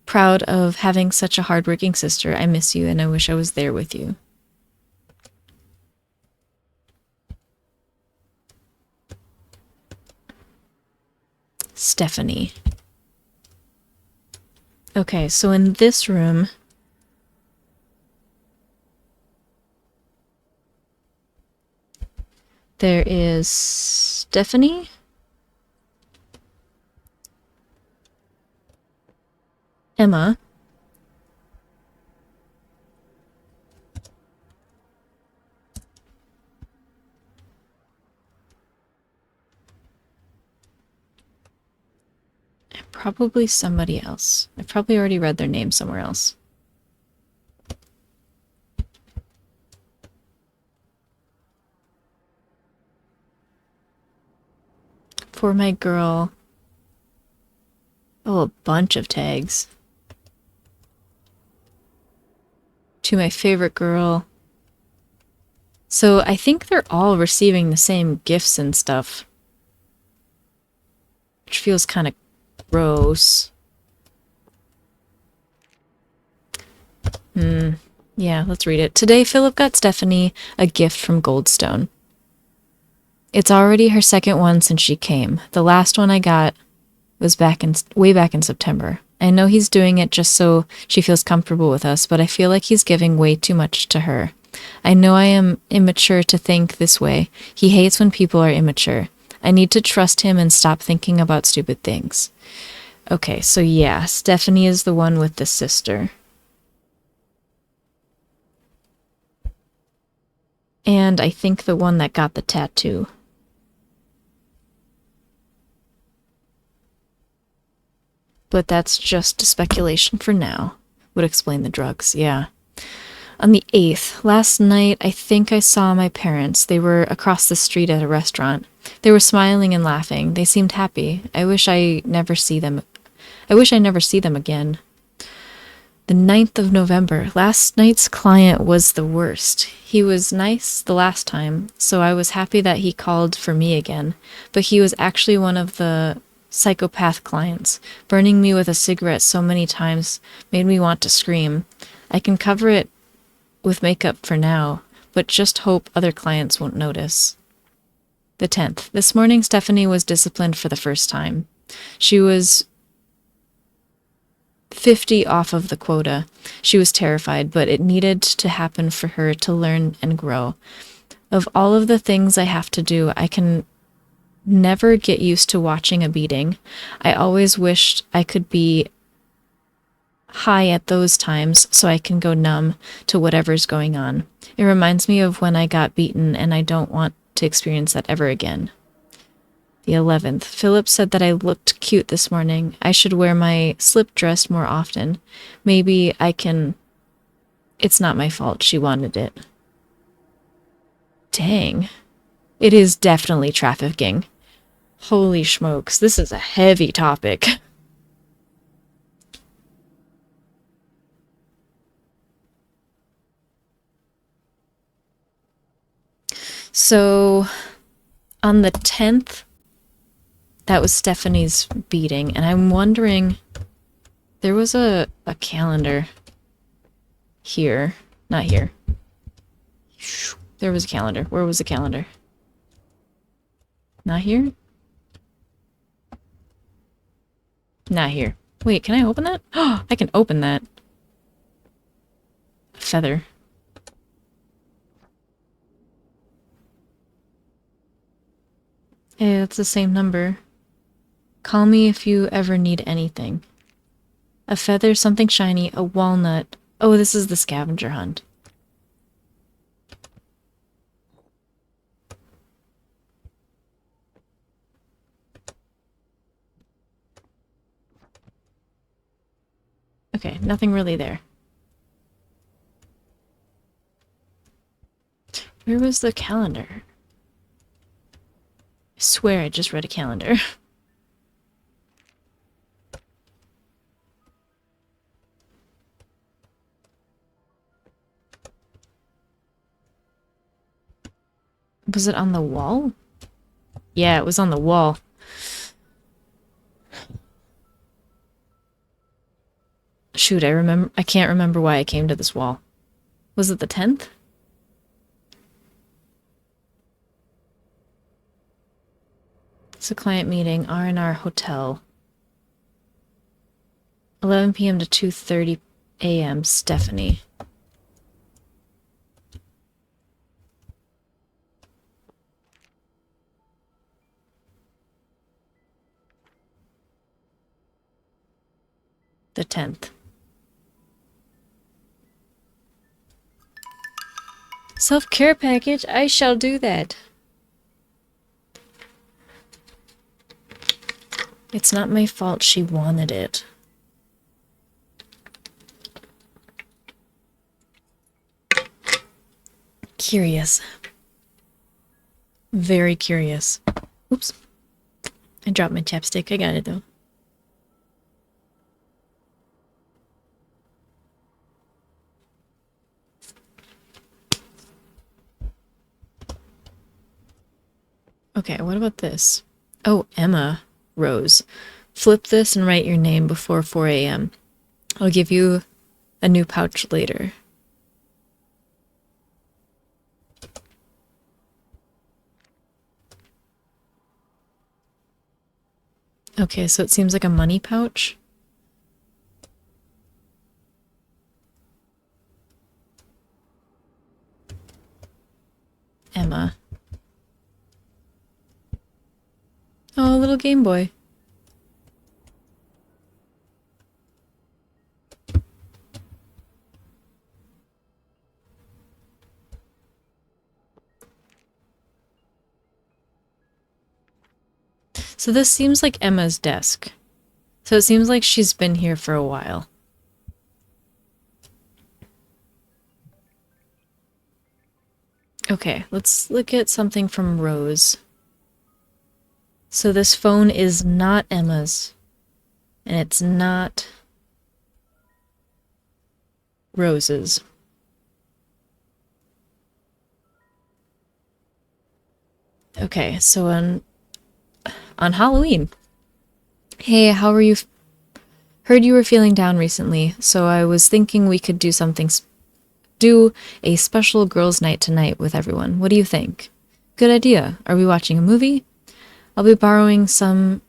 proud of having such a hardworking sister. I miss you and I wish I was there with you. Stephanie. Okay, so in this room, There is Stephanie. Emma. And probably somebody else. I've probably already read their name somewhere else. For my girl. Oh, a bunch of tags. To my favorite girl. So I think they're all receiving the same gifts and stuff. Which feels kind of gross. Yeah, let's read it. Today, Philip got Stephanie a gift from Goldstone. It's already her second one since she came. The last one I got was way back in September. I know he's doing it just so she feels comfortable with us, but I feel like he's giving way too much to her. I know I am immature to think this way. He hates when people are immature. I need to trust him and stop thinking about stupid things. Okay, so yeah, Stephanie is the one with the sister. And I think the one that got the tattoo. But that's just speculation for now. Would explain the drugs, yeah. On the 8th, last night, I think I saw my parents. They were across the street at a restaurant. They were smiling and laughing. They seemed happy. I wish I never see them again. The 9th of November. Last night's client was the worst. He was nice the last time, so I was happy that he called for me again. But he was actually one of the psychopath clients. Burning me with a cigarette so many times made me want to scream. I can cover it with makeup for now, but just hope other clients won't notice. The 10th. This morning, Stephanie was disciplined for the first time. She was 50 off of the quota. She was terrified, but it needed to happen for her to learn and grow. Of all of the things I have to do, I can never get used to watching a beating. I always wished I could be high at those times so I can go numb to whatever's going on. It reminds me of when I got beaten, and I don't want to experience that ever again. The 11th. Philip said that I looked cute this morning. I should wear my slip dress more often. Maybe I can... It's not my fault. She wanted it. Dang. It is definitely trafficking. Holy smokes, this is a heavy topic. So, on the 10th, that was Stephanie's beating, and I'm wondering, there was a calendar here. Not here. There was a calendar. Where was the calendar? Not here? Not here. Wait, can I open that? Oh, I can open that. A feather. Hey, that's the same number. Call me if you ever need anything. A feather, something shiny, a walnut. Oh, this is the scavenger hunt. Okay, nothing really there. Where was the calendar? I swear I just read a calendar. Was it on the wall? Yeah, it was on the wall. Shoot, I can't remember why I came to this wall. Was it the 10th? It's a client meeting, R&R Hotel. 11 p.m. to 2:30 a.m. Stephanie. the 10th. Self-care package? I shall do that. It's not my fault she wanted it. Curious. Very curious. Oops. I dropped my chapstick. I got it though. Okay, what about this? Oh, Emma Rose. Flip this and write your name before 4 a.m. I'll give you a new pouch later. Okay, so it seems like a money pouch. Emma. Oh, a little Game Boy. So this seems like Emma's desk. So it seems like she's been here for a while. Okay, let's look at something from Rose. So this phone is not Emma's. And it's not Rose's. Okay, so on Halloween. Hey, how are you? Heard you were feeling down recently, so I was thinking we could do something, do a special girls' night tonight with everyone. What do you think? Good idea. Are we watching a movie? I'll be borrowing some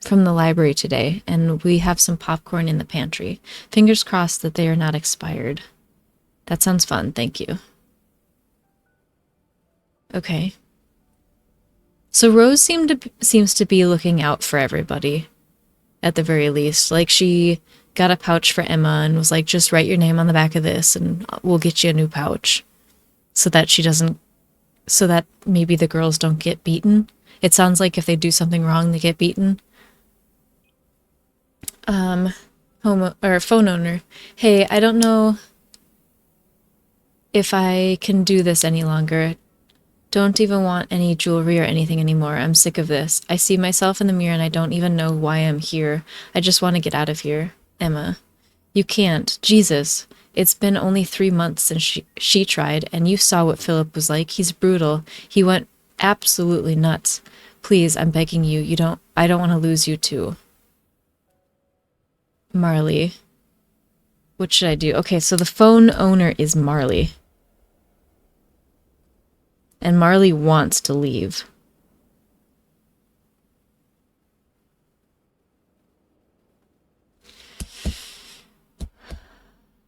from the library today, and we have some popcorn in the pantry. Fingers crossed that they are not expired. That sounds fun, thank you. Okay. So Rose seems to be looking out for everybody, at the very least. Like, she got a pouch for Emma and was like, just write your name on the back of this and we'll get you a new pouch. So that maybe the girls don't get beaten. It sounds like if they do something wrong, they get beaten. Phone owner. Hey, I don't know if I can do this any longer. Don't even want any jewelry or anything anymore. I'm sick of this. I see myself in the mirror and I don't even know why I'm here. I just want to get out of here. Emma. You can't. Jesus. It's been only 3 months since she tried, and you saw what Philip was like. He's brutal. He went absolutely nuts. Please, I'm begging you. I don't want to lose you too. Marley. What should I do? Okay, so the phone owner is Marley. And Marley wants to leave.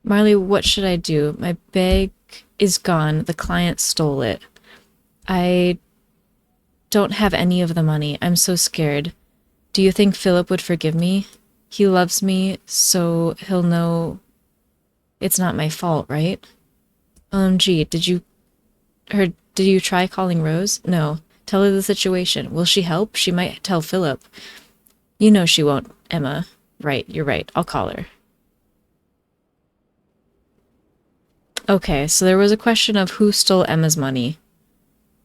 Marley, what should I do? My bag is gone. The client stole it. I don't have any of the money. I'm so scared. Do you think Philip would forgive me? He loves me, so he'll know it's not my fault, right? Gee, did you try calling Rose? No. Tell her the situation. Will she help? She might tell Philip. You know she won't, Emma. Right, you're right. I'll call her. Okay, so there was a question of who stole Emma's money.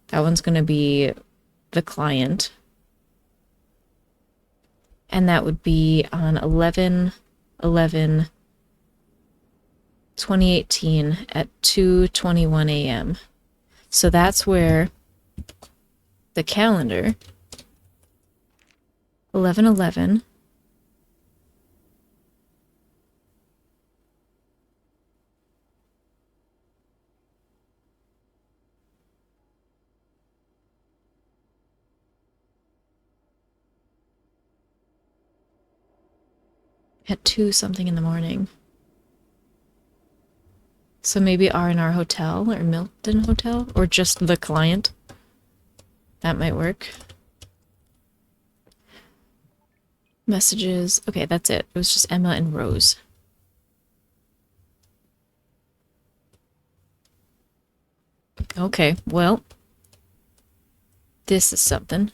That one's going to be the client. And that would be on 11/11/2018 at 2:21 a.m. So that's where the calendar 11/11 at 2 something in the morning. So maybe R&R Hotel or Milton Hotel or just the client. That might work. Messages. Okay, that's it. It was just Emma and Rose. Okay, well, this is something.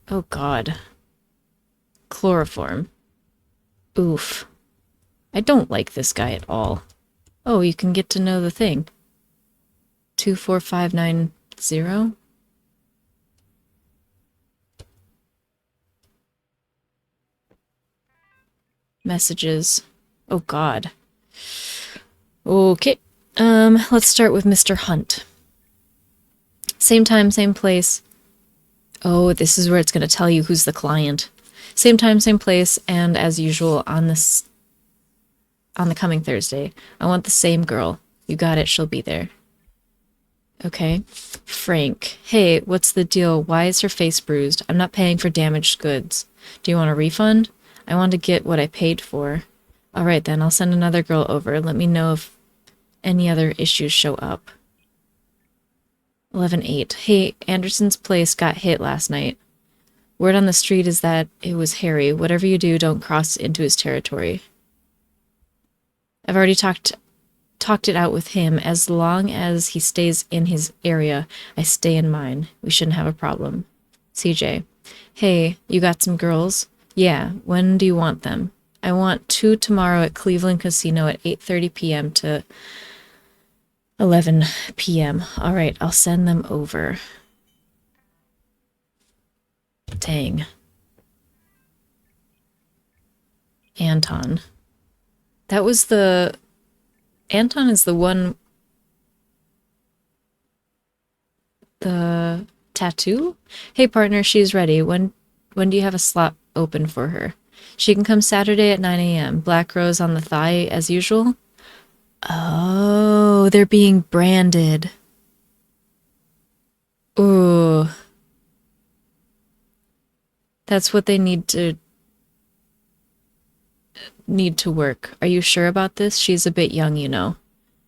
Oh god. Chloroform. Oof. I don't like this guy at all. Oh, you can get to know the thing. 24590. Messages. Oh god. Okay. Let's start with Mr. Hunt. Same time, same place. Oh, this is where it's going to tell you who's the client. Same time, same place, and as usual on the coming Thursday. I want the same girl. You got it, she'll be there. Okay. Frank. Hey, what's the deal? Why is her face bruised? I'm not paying for damaged goods. Do you want a refund? I want to get what I paid for. Alright then, I'll send another girl over. Let me know if any other issues show up. 11-8. Hey, Anderson's place got hit last night. Word on the street is that it was Harry. Whatever you do, don't cross into his territory. I've already talked it out with him. As long as he stays in his area, I stay in mine. We shouldn't have a problem. CJ. Hey, you got some girls? Yeah, when do you want them? I want 2 tomorrow at Cleveland Casino at 8:30 p.m. to 11 p.m. All right, I'll send them over. Dang. Anton. That was the... Anton is the one... The tattoo? Hey, partner, she's ready. When do you have a slot open for her? She can come Saturday at 9 a.m. Black rose on the thigh as usual? Oh, they're being branded. Ooh. That's what they need to work. Are you sure about this? She's a bit young, you know.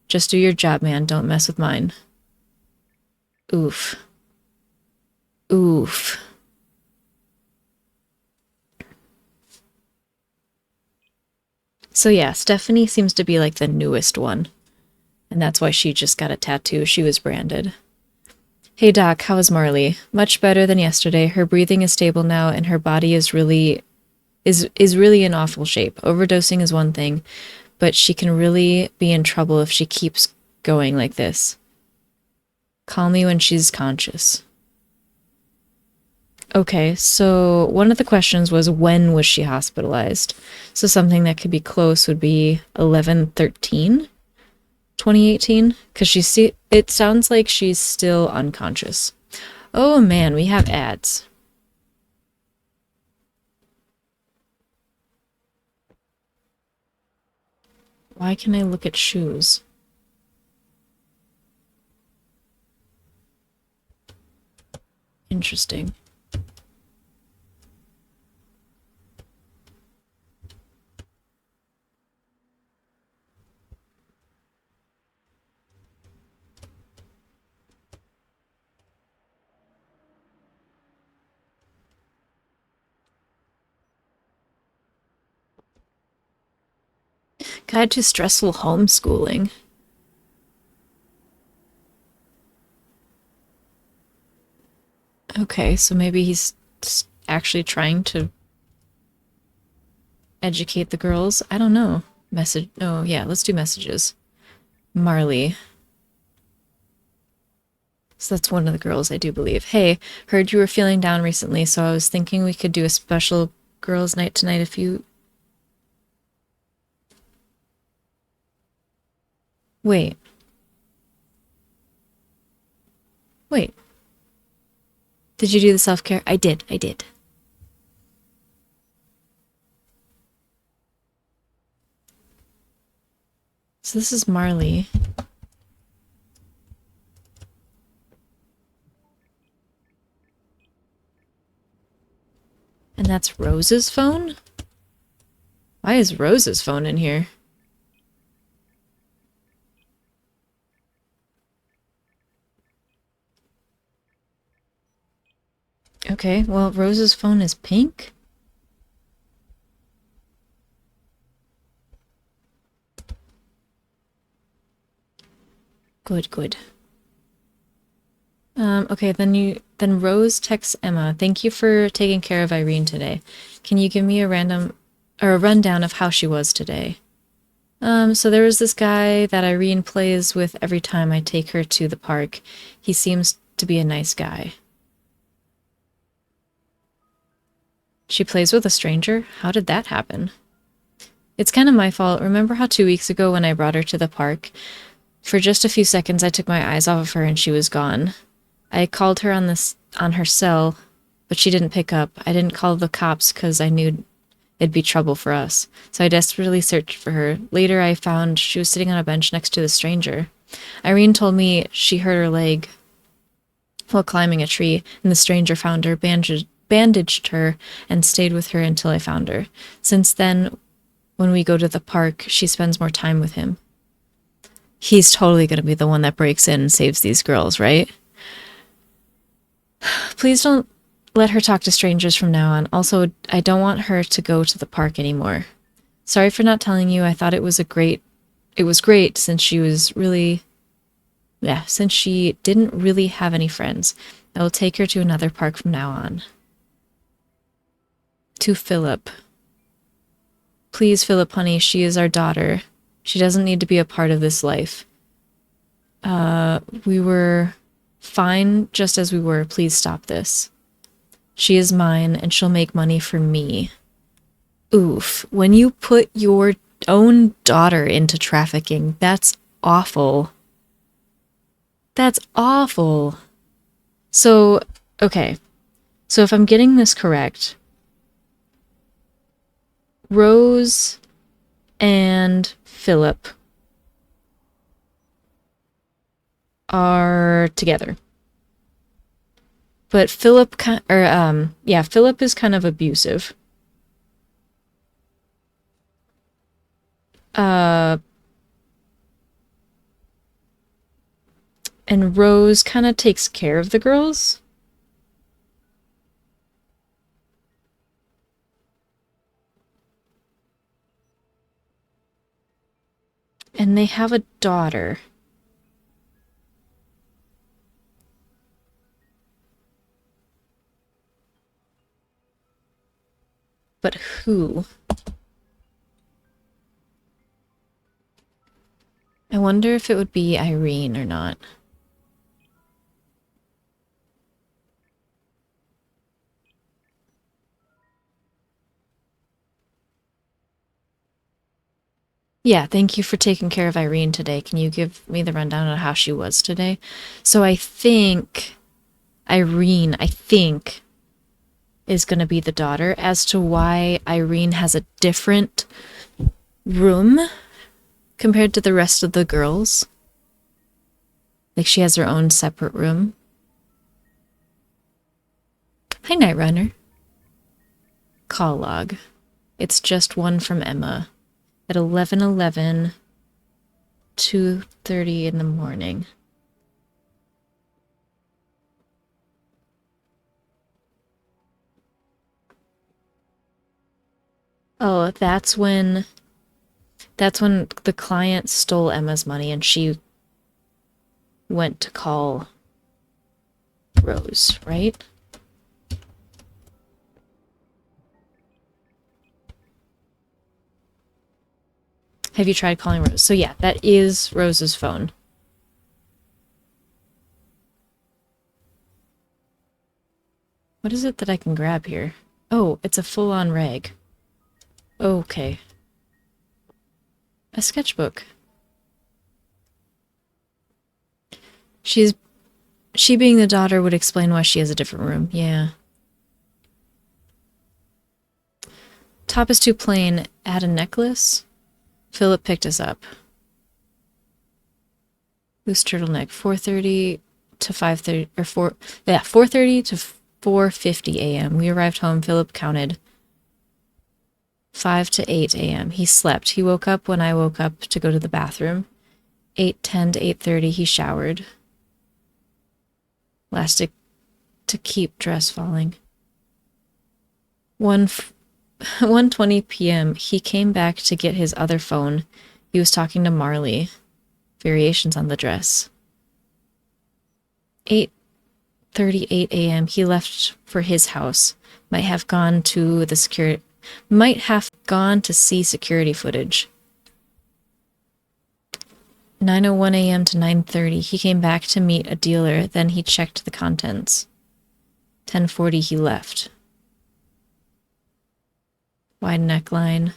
Just do your job, man. Don't mess with mine. Oof. Oof. So yeah, Stephanie seems to be like the newest one. And that's why she just got a tattoo. She was branded. Hey Doc, how is Marley? Much better than yesterday. Her breathing is stable now and her body is really in awful shape. Overdosing is one thing, but she can really be in trouble if she keeps going like this. Call me when she's conscious. Okay, so one of the questions was when was she hospitalized? So something that could be close would be 11/13, 2018, because it sounds like she's still unconscious. Oh man, we have ads. Why can I look at shoes? Interesting. Guide to stressful homeschooling. Okay, so maybe he's actually trying to educate the girls. I don't know. Message. Oh, yeah, let's do messages. Marley. So that's one of the girls, I do believe. Hey, heard you were feeling down recently, so I was thinking we could do a special girls' night tonight if you... Wait. Wait. Did you do the self-care? I did. So this is Marley. And that's Rose's phone? Why is Rose's phone in here? Okay, well, Rose's phone is pink. Good, good. Okay, then Rose texts Emma. Thank you for taking care of Irene today. Can you give me a rundown of how she was today? So there was this guy that Irene plays with every time I take her to the park. He seems to be a nice guy. She plays with a stranger? How did that happen? It's kind of my fault. Remember how 2 weeks ago when I brought her to the park? For just a few seconds I took my eyes off of her and she was gone. I called her on her cell, but she didn't pick up. I didn't call the cops because I knew it'd be trouble for us. So I desperately searched for her. Later I found she was sitting on a bench next to the stranger. Irene told me she hurt her leg while climbing a tree, and the stranger found her, bandaged her, and stayed with her until I found her. Since then, when we go to the park, she spends more time with him. He's totally going to be the one that breaks in and saves these girls, right? Please don't let her talk to strangers from now on. Also, I don't want her to go to the park anymore. Sorry for not telling you. I thought it was great since since she didn't really have any friends. I will take her to another park from now on. To Philip. Please, Philip, honey, she is our daughter. She doesn't need to be a part of this life. We were fine just as we were. Please stop this. She is mine, and she'll make money for me. Oof. When you put your own daughter into trafficking, that's awful. That's awful. So, okay. So if I'm getting this correct, Rose and Philip are together. But Philip is kind of abusive. And Rose kind of takes care of the girls. And they have a daughter. But who? I wonder if it would be Irene or not. Yeah, thank you for taking care of Irene today. Can you give me the rundown on how she was today? So I think Irene, is going to be the daughter. As to why Irene has a different room compared to the rest of the girls. Like she has her own separate room. Hi, Night Runner. Call log. It's just one from Emma. At 11:11, 2:30 in the morning. Oh, that's when the client stole Emma's money and she went to call Rose, right? Have you tried calling Rose? So yeah, that is Rose's phone. What is it that I can grab here? Oh, it's a full-on rag. Okay. A sketchbook. She being the daughter would explain why she has a different room. Yeah. Top is too plain. Add a necklace. Philip picked us up. Loose turtleneck. 4:30 to 5:30 or 4:30 to 4:50 a.m. We arrived home. Philip counted 5 to 8 a.m. He slept. He woke up when I woke up to go to the bathroom. 8:10 to 8:30 he showered. Elastic to keep dress falling. 1:20 p.m. He came back to get his other phone. He was talking to Marley. Variations on the dress. 8:38 a.m. He left for his house. Might have gone to see security footage. 9:01 a.m. to 9:30. He came back to meet a dealer, then he checked the contents. 10:40 he left. Wide neckline.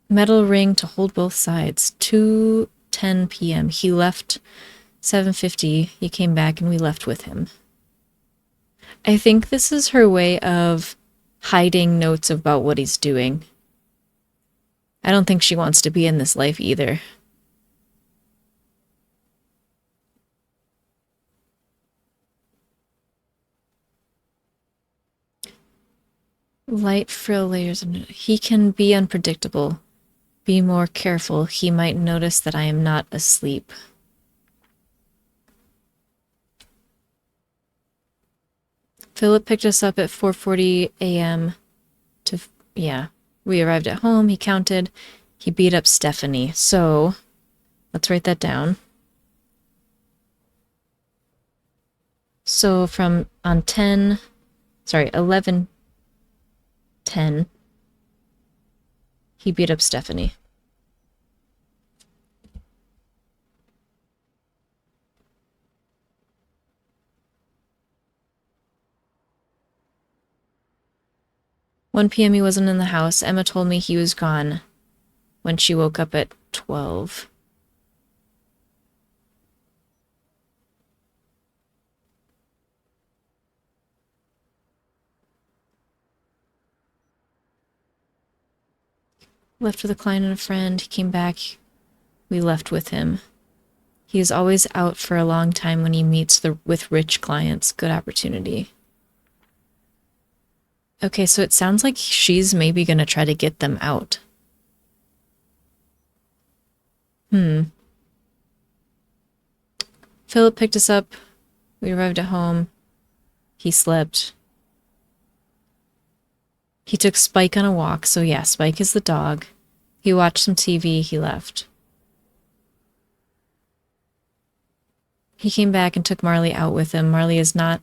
Metal ring to hold both sides. 2:10 p.m. He left. 7:50 he came back and we left with him. I think this is her way of hiding notes about what he's doing. I don't think she wants to be in this life either. Light frill layers. He can be unpredictable. Be more careful. He might notice that I am not asleep. Philip picked us up at 4:40 a.m. We arrived at home. He counted. He beat up Stephanie. So, let's write that down. So from on 11:10, he beat up Stephanie. "1 p.m. he wasn't in the house. Emma told me he was gone when she woke up at 12. Left with a client and a friend. He came back. We left with him. He is always out for a long time when he meets with rich clients. Good opportunity." Okay, so it sounds like she's maybe going to try to get them out. Philip picked us up. We arrived at home. He slept. He took Spike on a walk, so yeah, Spike is the dog. He watched some TV, he left. He came back and took Marley out with him. Marley was not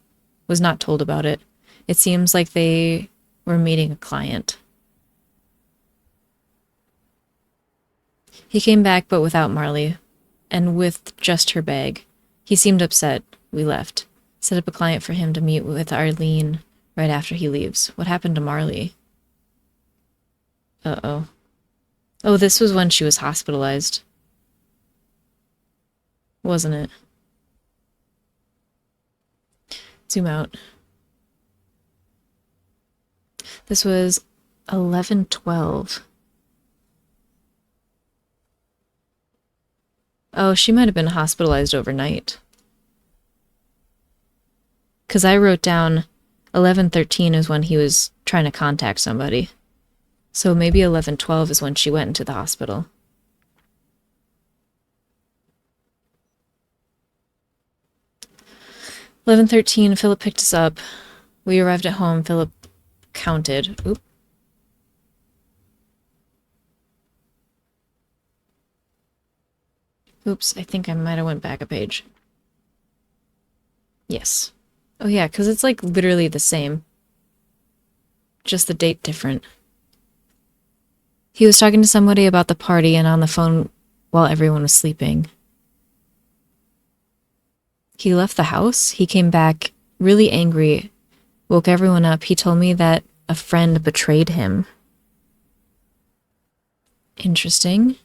told about it. It seems like they were meeting a client. He came back, but without Marley, and with just her bag. He seemed upset. We left. Set up a client for him to meet with Arlene right after he leaves. What happened to Marley? Uh-oh. Oh, this was when she was hospitalized. Wasn't it? Zoom out. This was 11:12. Oh, she might have been hospitalized overnight. Because I wrote down 11:13 is when he was trying to contact somebody. So maybe 11:12 is when she went into the hospital. "11:13, Philip picked us up. We arrived at home. Philip counted. Oops, I think I might have went back a page. Yes. Oh yeah, because it's like literally the same. Just the date different. He was talking to somebody about the party and on the phone while everyone was sleeping. He left the house. He came back really angry, woke everyone up. He told me that a friend betrayed him. Interesting.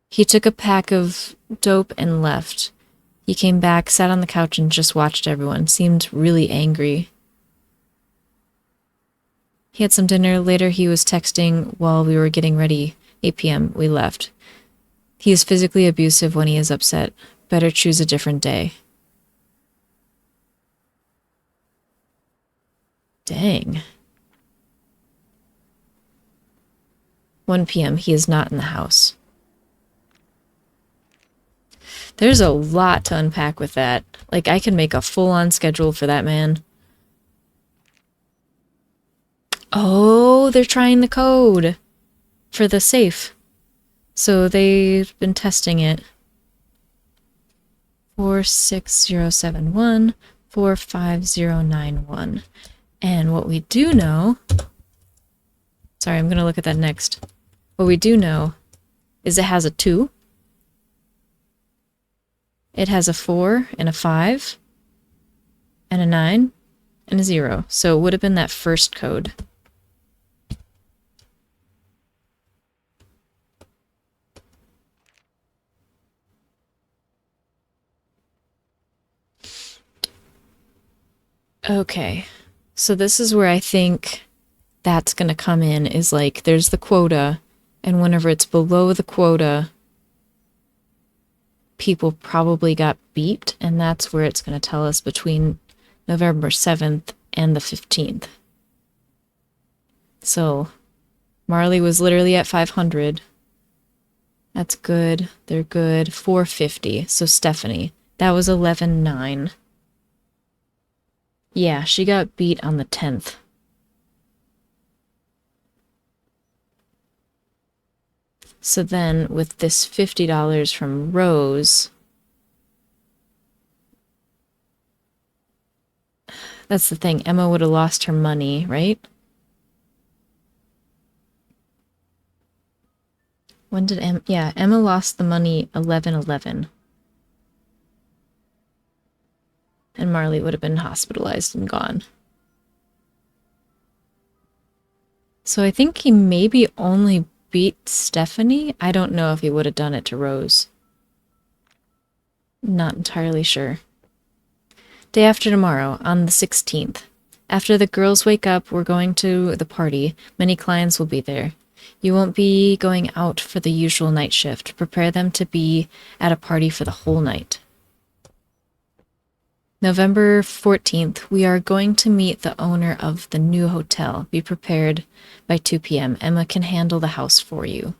He took a pack of dope and left. He came back, sat on the couch, and just watched everyone. Seemed really angry. He had some dinner. Later, he was texting while we were getting ready. 8 p.m. We left. He is physically abusive when he is upset. Better choose a different day. Dang. 1 p.m. He is not in the house. There's a lot to unpack with that. Like, I could make a full-on schedule for that man. Oh, they're trying the code for the safe. So they've been testing it. 46071, 45091. And what we do know... Sorry, I'm going to look at that next. What we do know is it has a 2. It has a 4 and a 5 and a 9 and a 0. So it would have been that first code. Okay, so this is where I think that's going to come in, is like there's the quota, and whenever it's below the quota, people probably got beeped, and that's where it's going to tell us between November 7th and the 15th. So Marley was literally at 500. That's good. They're good. 450. So Stephanie, that was 11-9. Yeah, she got beat on the 10th. So then with this $50 from Rose, that's the thing, Emma would have lost her money, right? When did Emma... Yeah, Emma lost the money 11-11. And Marley would have been hospitalized and gone. So I think he maybe only beat Stephanie. I don't know if he would have done it to Rose. Not entirely sure. Day after tomorrow, on the 16th. After the girls wake up, we're going to the party. Many clients will be there. You won't be going out for the usual night shift. Prepare them to be at a party for the whole night. November 14th, we are going to meet the owner of the new hotel. Be prepared by 2 p.m. Emma can handle the house for you.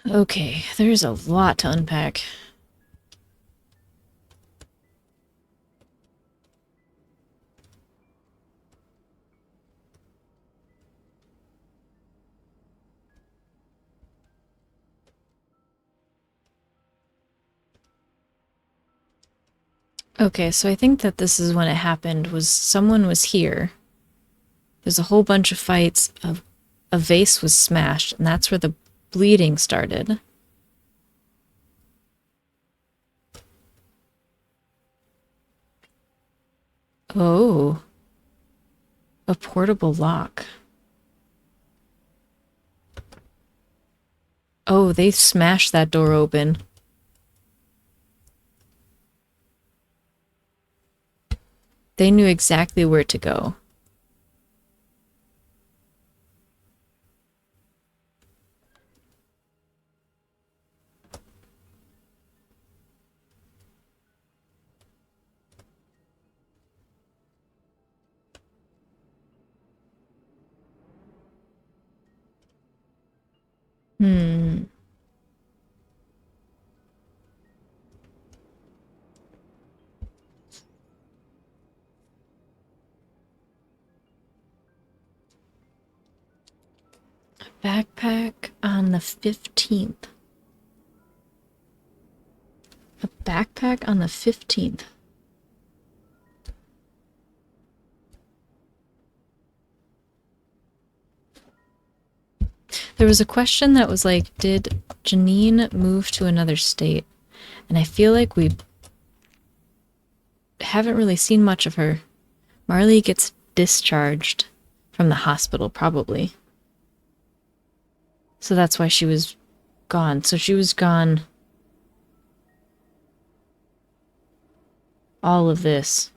Okay, there's a lot to unpack. Okay, so I think that this is when it happened, was someone was here. There's a whole bunch of fights. A vase was smashed, and that's where the bleeding started. Oh. A portable lock. Oh, they smashed that door open. They knew exactly where to go. Hmm. Backpack on the 15th. A backpack on the 15th. There was a question that was like, did Janine move to another state? And I feel like we haven't really seen much of her. Marley gets discharged from the hospital, probably. So that's why she was gone. So she was gone all of this.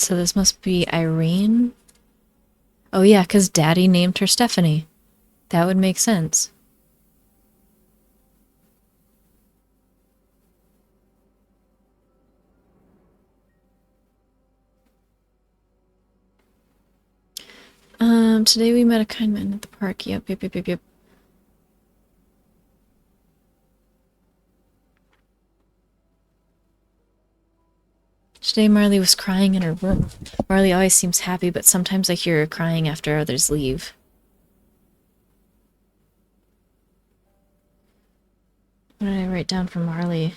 So this must be Irene. Oh yeah, because Daddy named her Stephanie. That would make sense. Today we met a kind man at the park. Yep. Today Marley was crying in her room. Marley always seems happy, but sometimes I hear her crying after others leave. What did I write down for Marley?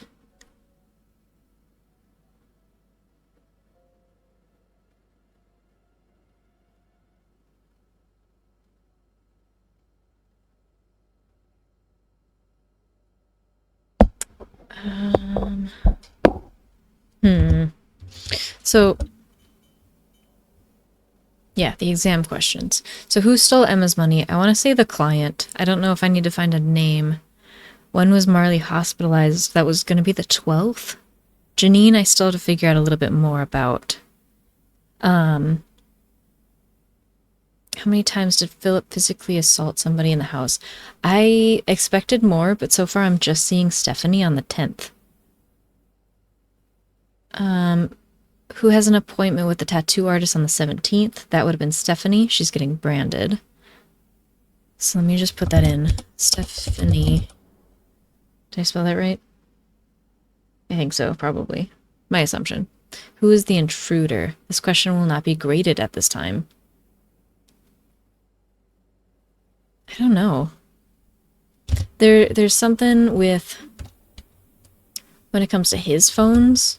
Um, So, yeah, the exam questions. So who stole Emma's money? I want to say the client. I don't know if I need to find a name. When was Marley hospitalized? That was going to be the 12th? Janine, I still have to figure out a little bit more about. How many times did Philip physically assault somebody in the house? I expected more, but so far I'm just seeing Stephanie on the 10th. Who has an appointment with the tattoo artist on the 17th? That would have been Stephanie. She's getting branded. So let me just put that in. Stephanie. Did I spell that right? I think so, probably. My assumption. Who is the intruder? This question will not be graded at this time. I don't know. There's something with when it comes to his phones.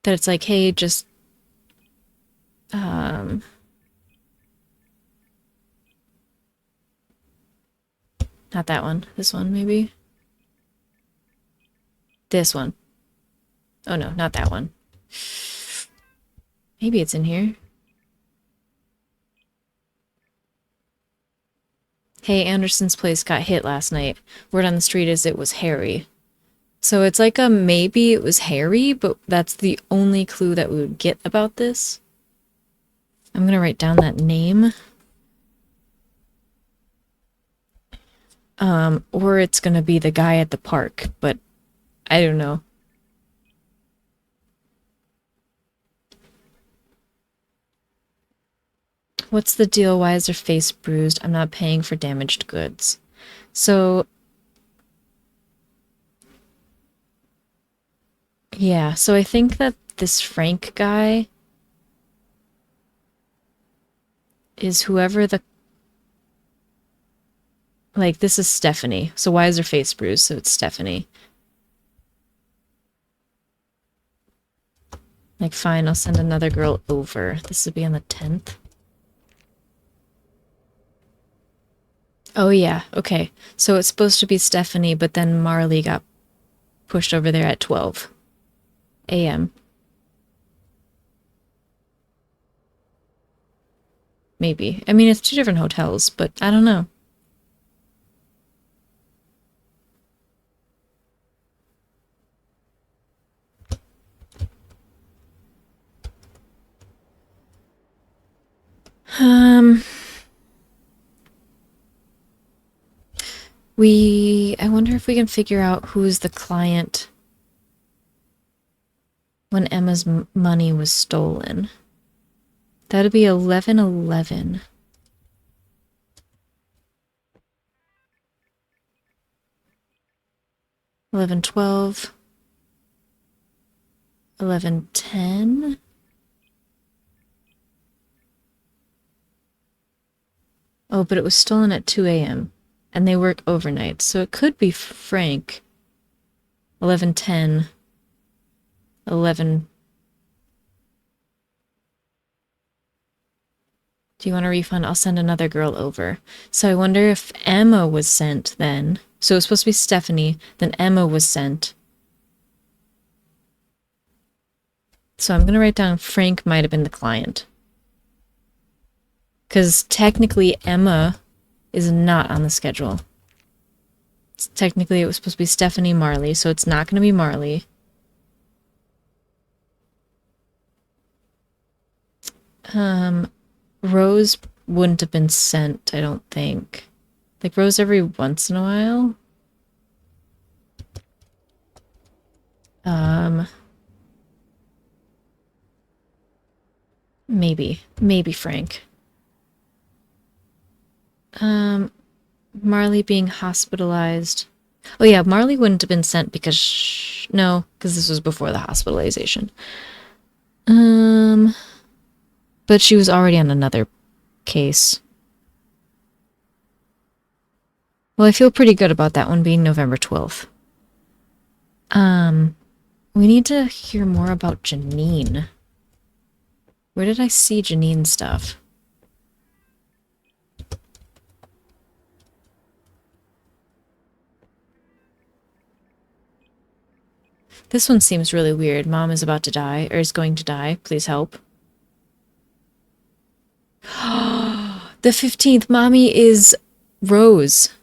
That it's like, hey, just not that one. This one, maybe? This one. Oh no, not that one. Maybe it's in here. Hey, Anderson's place got hit last night. Word on the street is it was Harry. So it's like a maybe it was Harry, but that's the only clue that we would get about this. I'm gonna write down that name. Or it's gonna be the guy at the park, but I don't know. What's the deal? Why is her face bruised? I'm not paying for damaged goods. So, yeah, so I think that this Frank guy is whoever the... Like, this is Stephanie. So why is her face bruised? So it's Stephanie. Like, fine, I'll send another girl over. This would be on the 10th. Oh, yeah, okay. So it's supposed to be Stephanie, but then Marley got pushed over there at 12 a.m. Maybe. I mean, it's two different hotels, but I don't know. I wonder if we can figure out who's the client when Emma's money was stolen. That'd be 11/11. 11/12. 11/10. Oh, but it was stolen at 2 a.m. and they work overnight, so it could be Frank. 11/10. 11. Do you want a refund? I'll send another girl over. So I wonder if Emma was sent then. So it was supposed to be Stephanie, then Emma was sent. So I'm going to write down Frank might have been the client. Because technically Emma is not on the schedule. technically it was supposed to be Stephanie Marley, so it's not going to be Marley. Rose wouldn't have been sent, I don't think. Like Rose every once in a while. Maybe Frank. Marley being hospitalized. Oh yeah, Marley wouldn't have been sent because no, because this was before the hospitalization. But she was already on another case. Well, I feel pretty good about that one being November 12th. We need to hear more about Janine. Where did I see Janine stuff? This one seems really weird. Mom is about to die, or is going to die. Please help. The 15th. Mommy is Rose.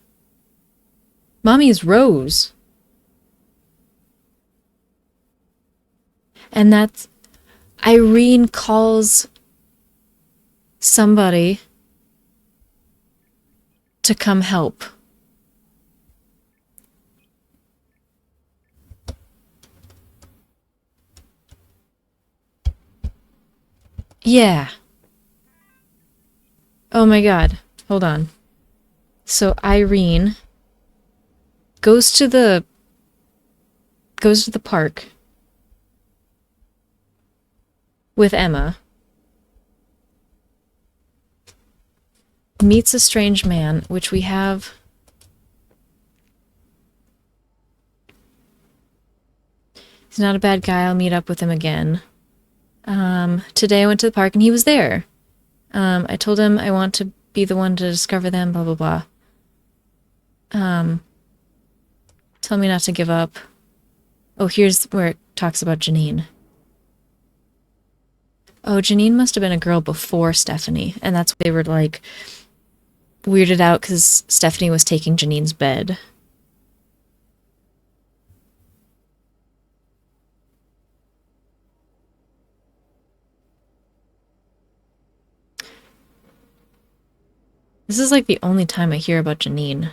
Mommy is Rose. And that's... Irene calls somebody to come help. Yeah. Oh my god. Hold on. So Irene goes to the park with Emma, meets a strange man, which we have. He's not a bad guy. I'll meet up with him again. Today I went to the park and he was there. I told him I want to be the one to discover them, blah, blah, blah. Tell me not to give up. Oh, here's where it talks about Janine. Oh, Janine must have been a girl before Stephanie, and that's why they were, like, weirded out because Stephanie was taking Janine's bed. This is, like, the only time I hear about Janine.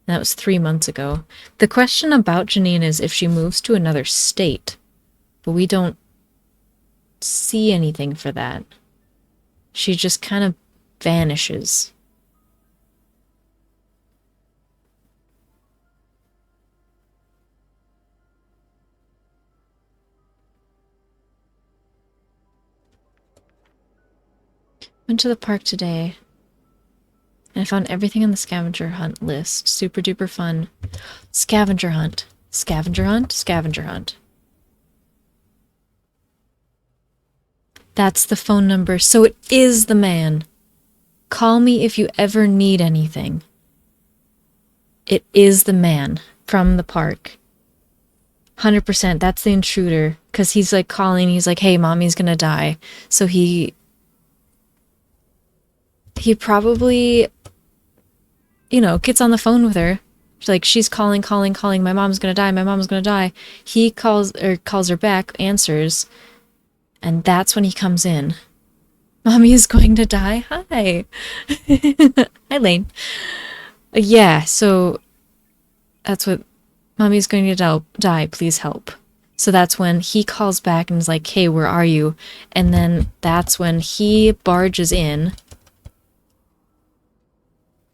That was 3 months ago. The question about Janine is if she moves to another state, but we don't see anything for that. She just kind of vanishes. Went to the park today, and I found everything on the scavenger hunt list. Super duper fun. Scavenger hunt. Scavenger hunt. Scavenger hunt. That's the phone number. So it is the man. Call me if you ever need anything. It is the man from the park. 100%. That's the intruder. Because he's like calling. He's like, hey, mommy's gonna die. So he probably, you know, gets on the phone with her. She's calling. My mom's gonna die. He calls her back, answers. And that's when he comes in. Mommy is going to die? Hi. Hi, Lane. Yeah, so that's what... Mommy's going to die. Please help. So that's when he calls back and is like, hey, where are you? And then that's when he barges in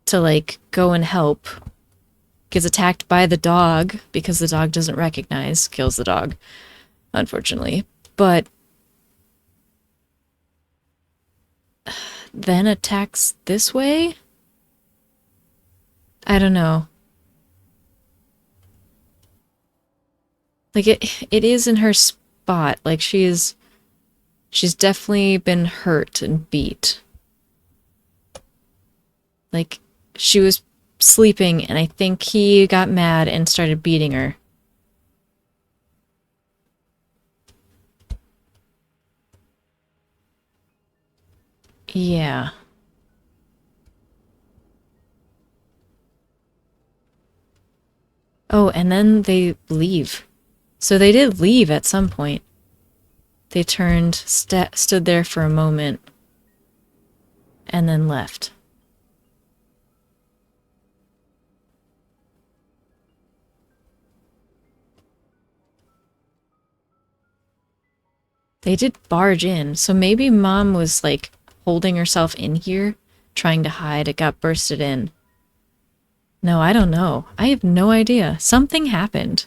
to, like, go and help. Gets attacked by the dog because the dog doesn't recognize. Kills the dog, unfortunately. But... then attacks this way? I don't know. Like, it is in her spot. Like, she's definitely been hurt and beat. Like, she was sleeping, and I think he got mad and started beating her. Yeah. Oh, and then they leave. So they did leave at some point. They turned, stood there for a moment, and then left. They did barge in, so maybe Mom was like holding herself in here, trying to hide. It got bursted in. No, I don't know. I have no idea. Something happened.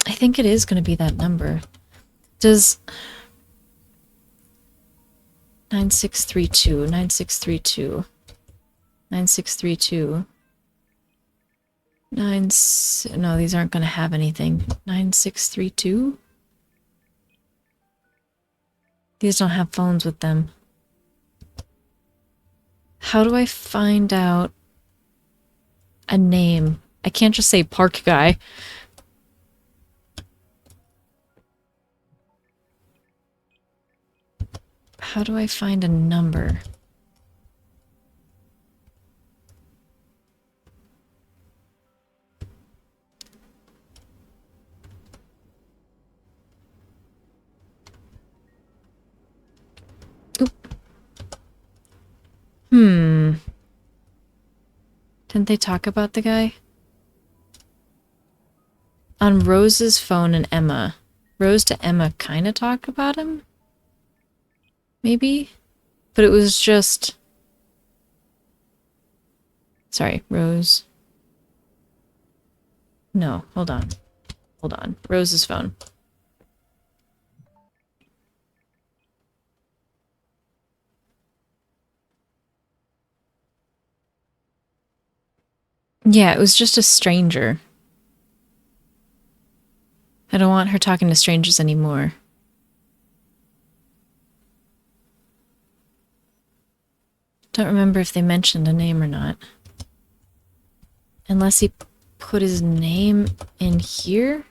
I think it is going to be that number. Does 9632, 9632, 9632, no, these aren't going to have anything. 9632? These don't have phones with them. How do I find out a name? I can't just say park guy. How do I find a number? Oop. Didn't they talk about the guy? On Rose's phone and Emma. Rose to Emma kind of talk about him? Maybe? But it was just... Sorry, Rose. No, hold on. Hold on. Rose's phone. Yeah, it was just a stranger. I don't want her talking to strangers anymore. Don't remember if they mentioned a name or not. Unless he put his name in here?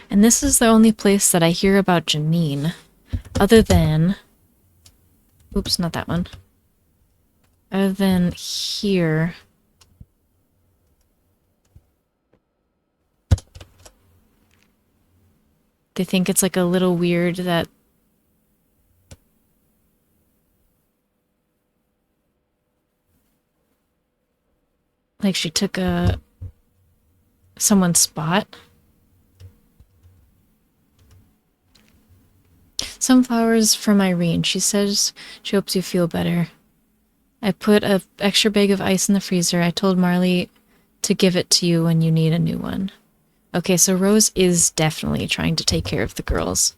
And this is the only place that I hear about Janine. Other than... Oops, not that one. Other than here... They think it's like a little weird that... Like she took someone's spot. Some flowers from Irene. She says she hopes you feel better. I put an extra bag of ice in the freezer. I told Marley to give it to you when you need a new one. Okay, so Rose is definitely trying to take care of the girls.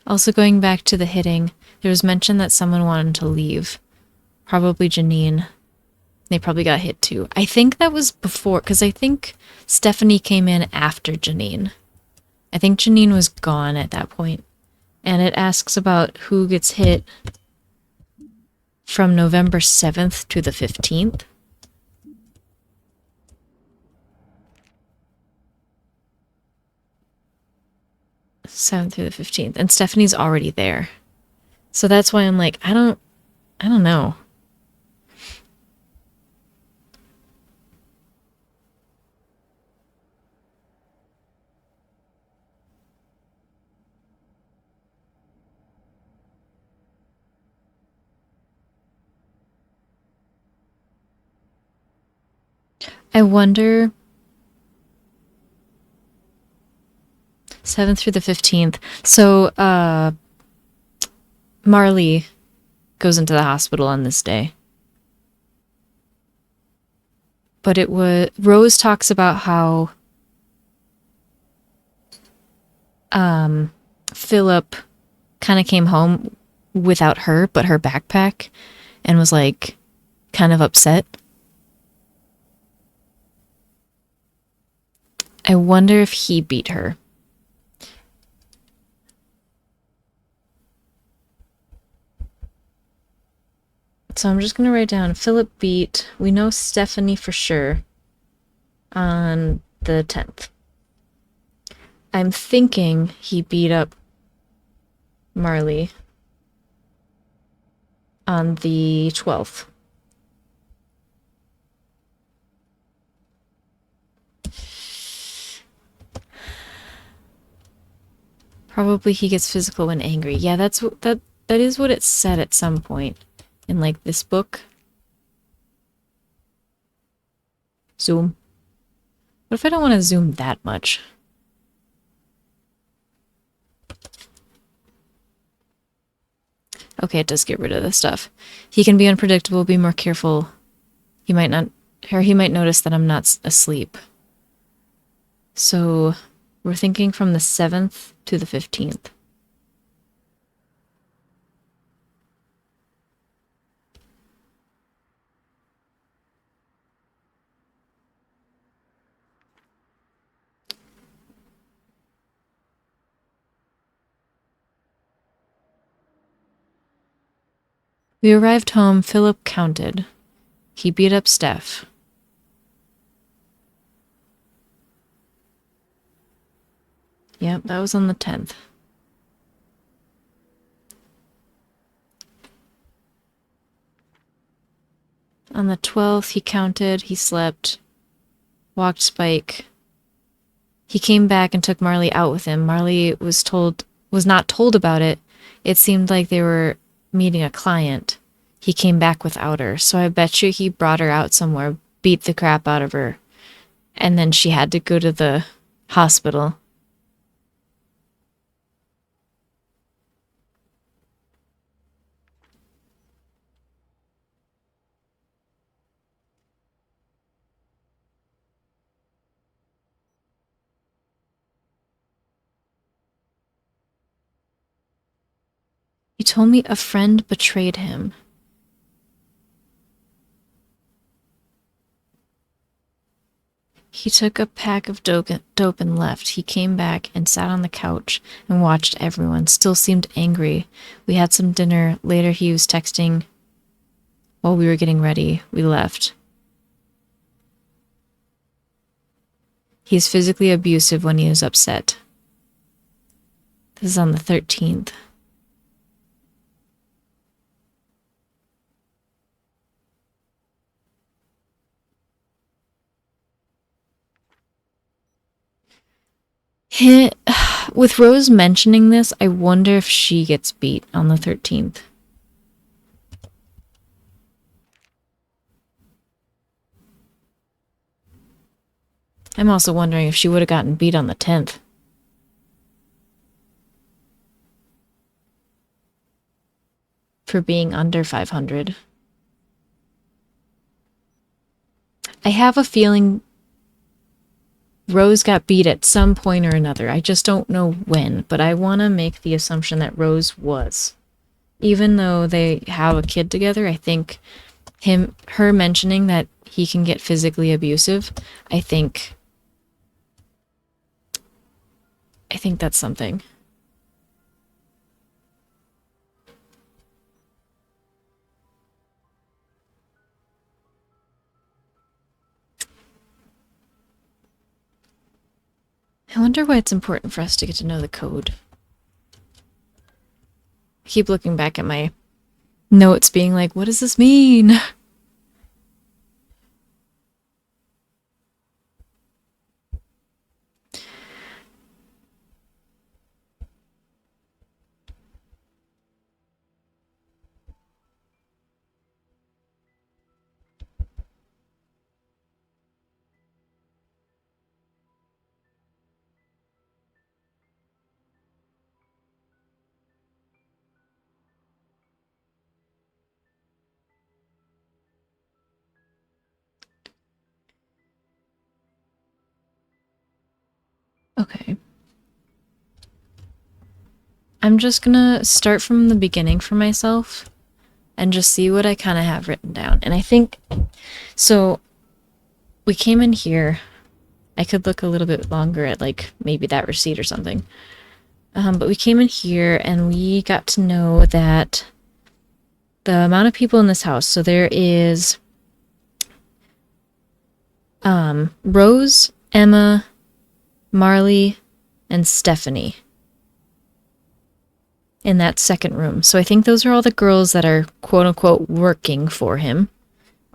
Also going back to the hitting, there was mention that someone wanted to leave. Probably Janine. They probably got hit too. I think that was before, because I think Stephanie came in after Janine. I think Janine was gone at that point. And it asks about who gets hit from November 7th to the 15th. Seventh through the 15th. And Stephanie's already there. So that's why I'm like, I don't know. I wonder... 7th through the 15th. So, Marley goes into the hospital on this day. But it was Rose talks about how Philip kind of came home without her, but her backpack, and was like kind of upset. I wonder if he beat her. So I'm just going to write down Philip beat. We know Stephanie for sure on the 10th. I'm thinking he beat up Marley on the 12th. Probably he gets physical when angry. Yeah, that is what it said at some point in like this book. Zoom. What if I don't want to zoom that much? Okay, it does get rid of the stuff. He can be unpredictable, be more careful. He might notice that I'm not asleep. So we're thinking from the 7th to the 15th. We arrived home. Philip counted. He beat up Steph. Yep, that was on the 10th. On the 12th, he counted, he slept, walked Spike. He came back and took Marley out with him. Marley was not told about it. It seemed like they were meeting a client. He came back without her, so I bet you he brought her out somewhere, beat the crap out of her, and then she had to go to the hospital. He told me a friend betrayed him. He took a pack of dope and left. He came back and sat on the couch and watched everyone. Still seemed angry. We had some dinner. Later he was texting while we were getting ready. We left. He's physically abusive when he is upset. This is on the 13th. With Rose mentioning this, I wonder if she gets beat on the 13th. I'm also wondering if she would have gotten beat on the 10th. For being under 500. I have a feeling Rose got beat at some point or another. I just don't know when, but I want to make the assumption that Rose was. Even though they have a kid together, I think her mentioning that he can get physically abusive, I think that's something. I wonder why it's important for us to get to know the code. I keep looking back at my notes being like, what does this mean? Okay. I'm just gonna start from the beginning for myself and just see what I kind of have written down. And I think, so we came in here. I could look a little bit longer at like maybe that receipt or something. But we came in here and we got to know that the amount of people in this house. So there is Rose, Emma, Marley, and Stephanie in that second room. So I think those are all the girls that are quote unquote working for him,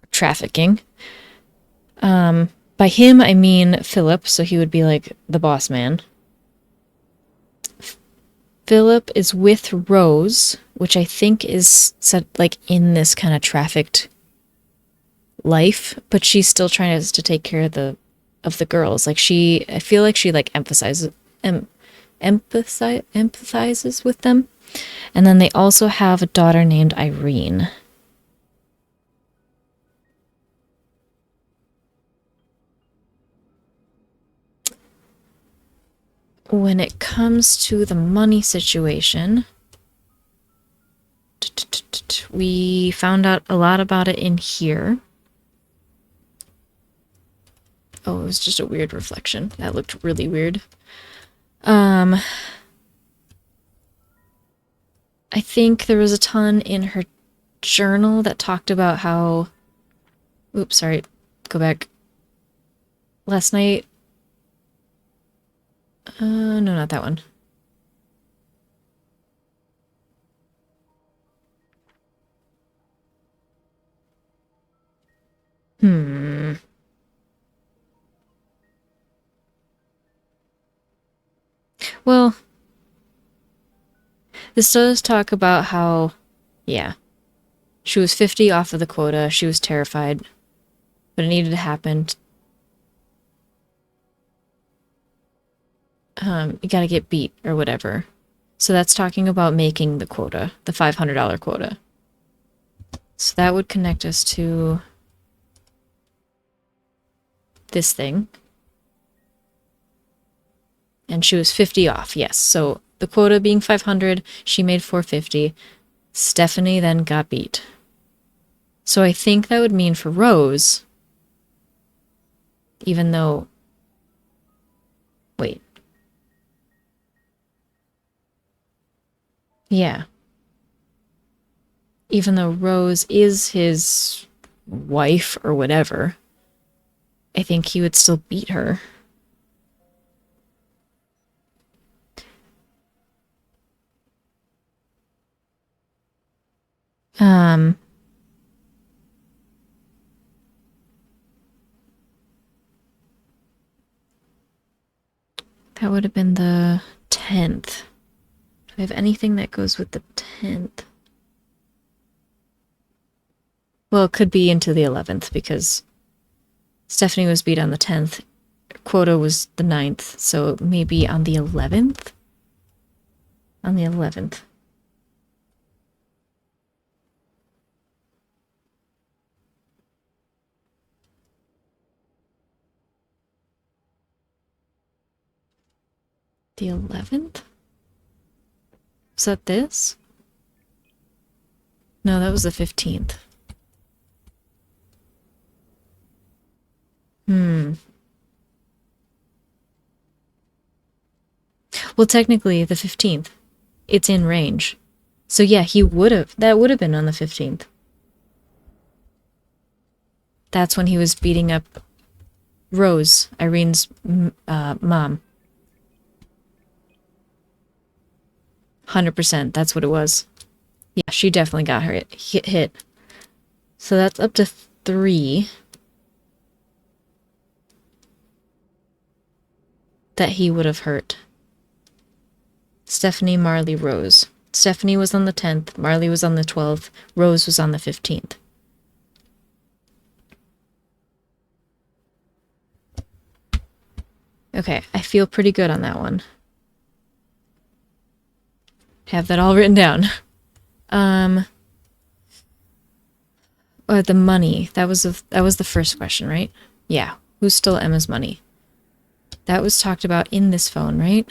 or trafficking. By him, I mean Philip, so he would be like the boss man. Philip is with Rose, which I think is set like in this kind of trafficked life, but she's still trying to take care of the girls. Like I feel like she like empathizes with them. And then they also have a daughter named Irene. When it comes to the money situation, we found out a lot about it in here. Oh, it was just a weird reflection. That looked really weird. I think there was a ton in her journal that talked about how... Oops, sorry. Go back. Last night... no, not that one. Well, this does talk about how, yeah, she was 50 off of the quota. She was terrified, but it needed to happen. You gotta get beat or whatever. So that's talking about making the quota, the $500 quota. So that would connect us to this thing. And she was 50 off, yes. So the quota being 500, she made 450. Stephanie then got beat. So I think that would mean for Rose, even though... Wait. Yeah. Even though Rose is his wife or whatever, I think he would still beat her. That would have been the 10th. Do I have anything that goes with the 10th? Well, it could be into the 11th because Stephanie was beat on the 10th. Quota was the 9th, so maybe on the 11th? On the 11th. The 11th? Is that this? No, that was the 15th. Well, technically, the 15th. It's in range. So yeah, that would have been on the 15th. That's when he was beating up Rose, Irene's mom. 100%, that's what it was. Yeah, she definitely got her hit. So that's up to 3 that he would have hurt. Stephanie, Marley, Rose. Stephanie was on the 10th, Marley was on the 12th, Rose was on the 15th. Okay, I feel pretty good on that one. Have that all written down. The money. That was the first question, right? Yeah. Who stole Emma's money? That was talked about in this phone, right?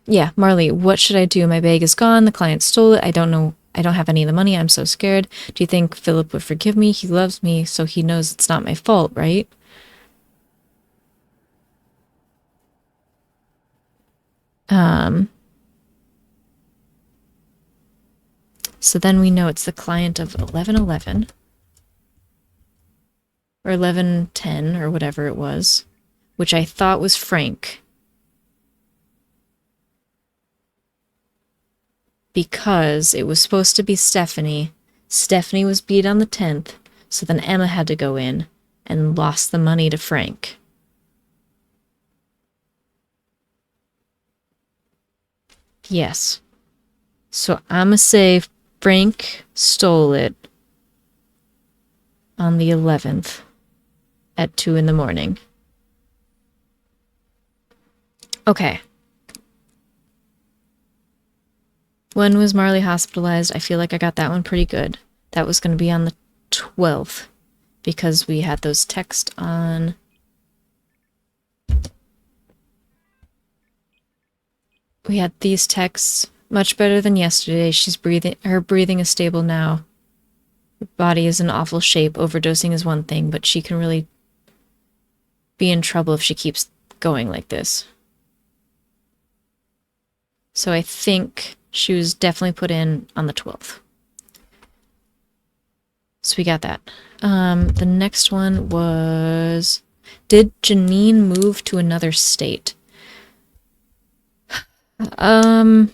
Yeah, Marley, what should I do? My bag is gone. The client stole it. I don't know. I don't have any of the money. I'm so scared. Do you think Philip would forgive me? He loves me, so he knows it's not my fault, right? So then we know it's the client of 1111 or 1110 or whatever it was, which I thought was Frank. Because it was supposed to be Stephanie. Stephanie was beat on the 10th, so then Emma had to go in and lost the money to Frank. Yes. So I'ma say Frank stole it on the 11th at 2 in the morning. Okay. When was Marley hospitalized? I feel like I got that one pretty good. That was going to be on the 12th because we had those texts on... We had these texts much better than yesterday. Her breathing is stable now. Her body is in awful shape. Overdosing is one thing, but she can really be in trouble if she keeps going like this. So I think she was definitely put in on the 12th. So we got that. The next one was, did Janine move to another state? The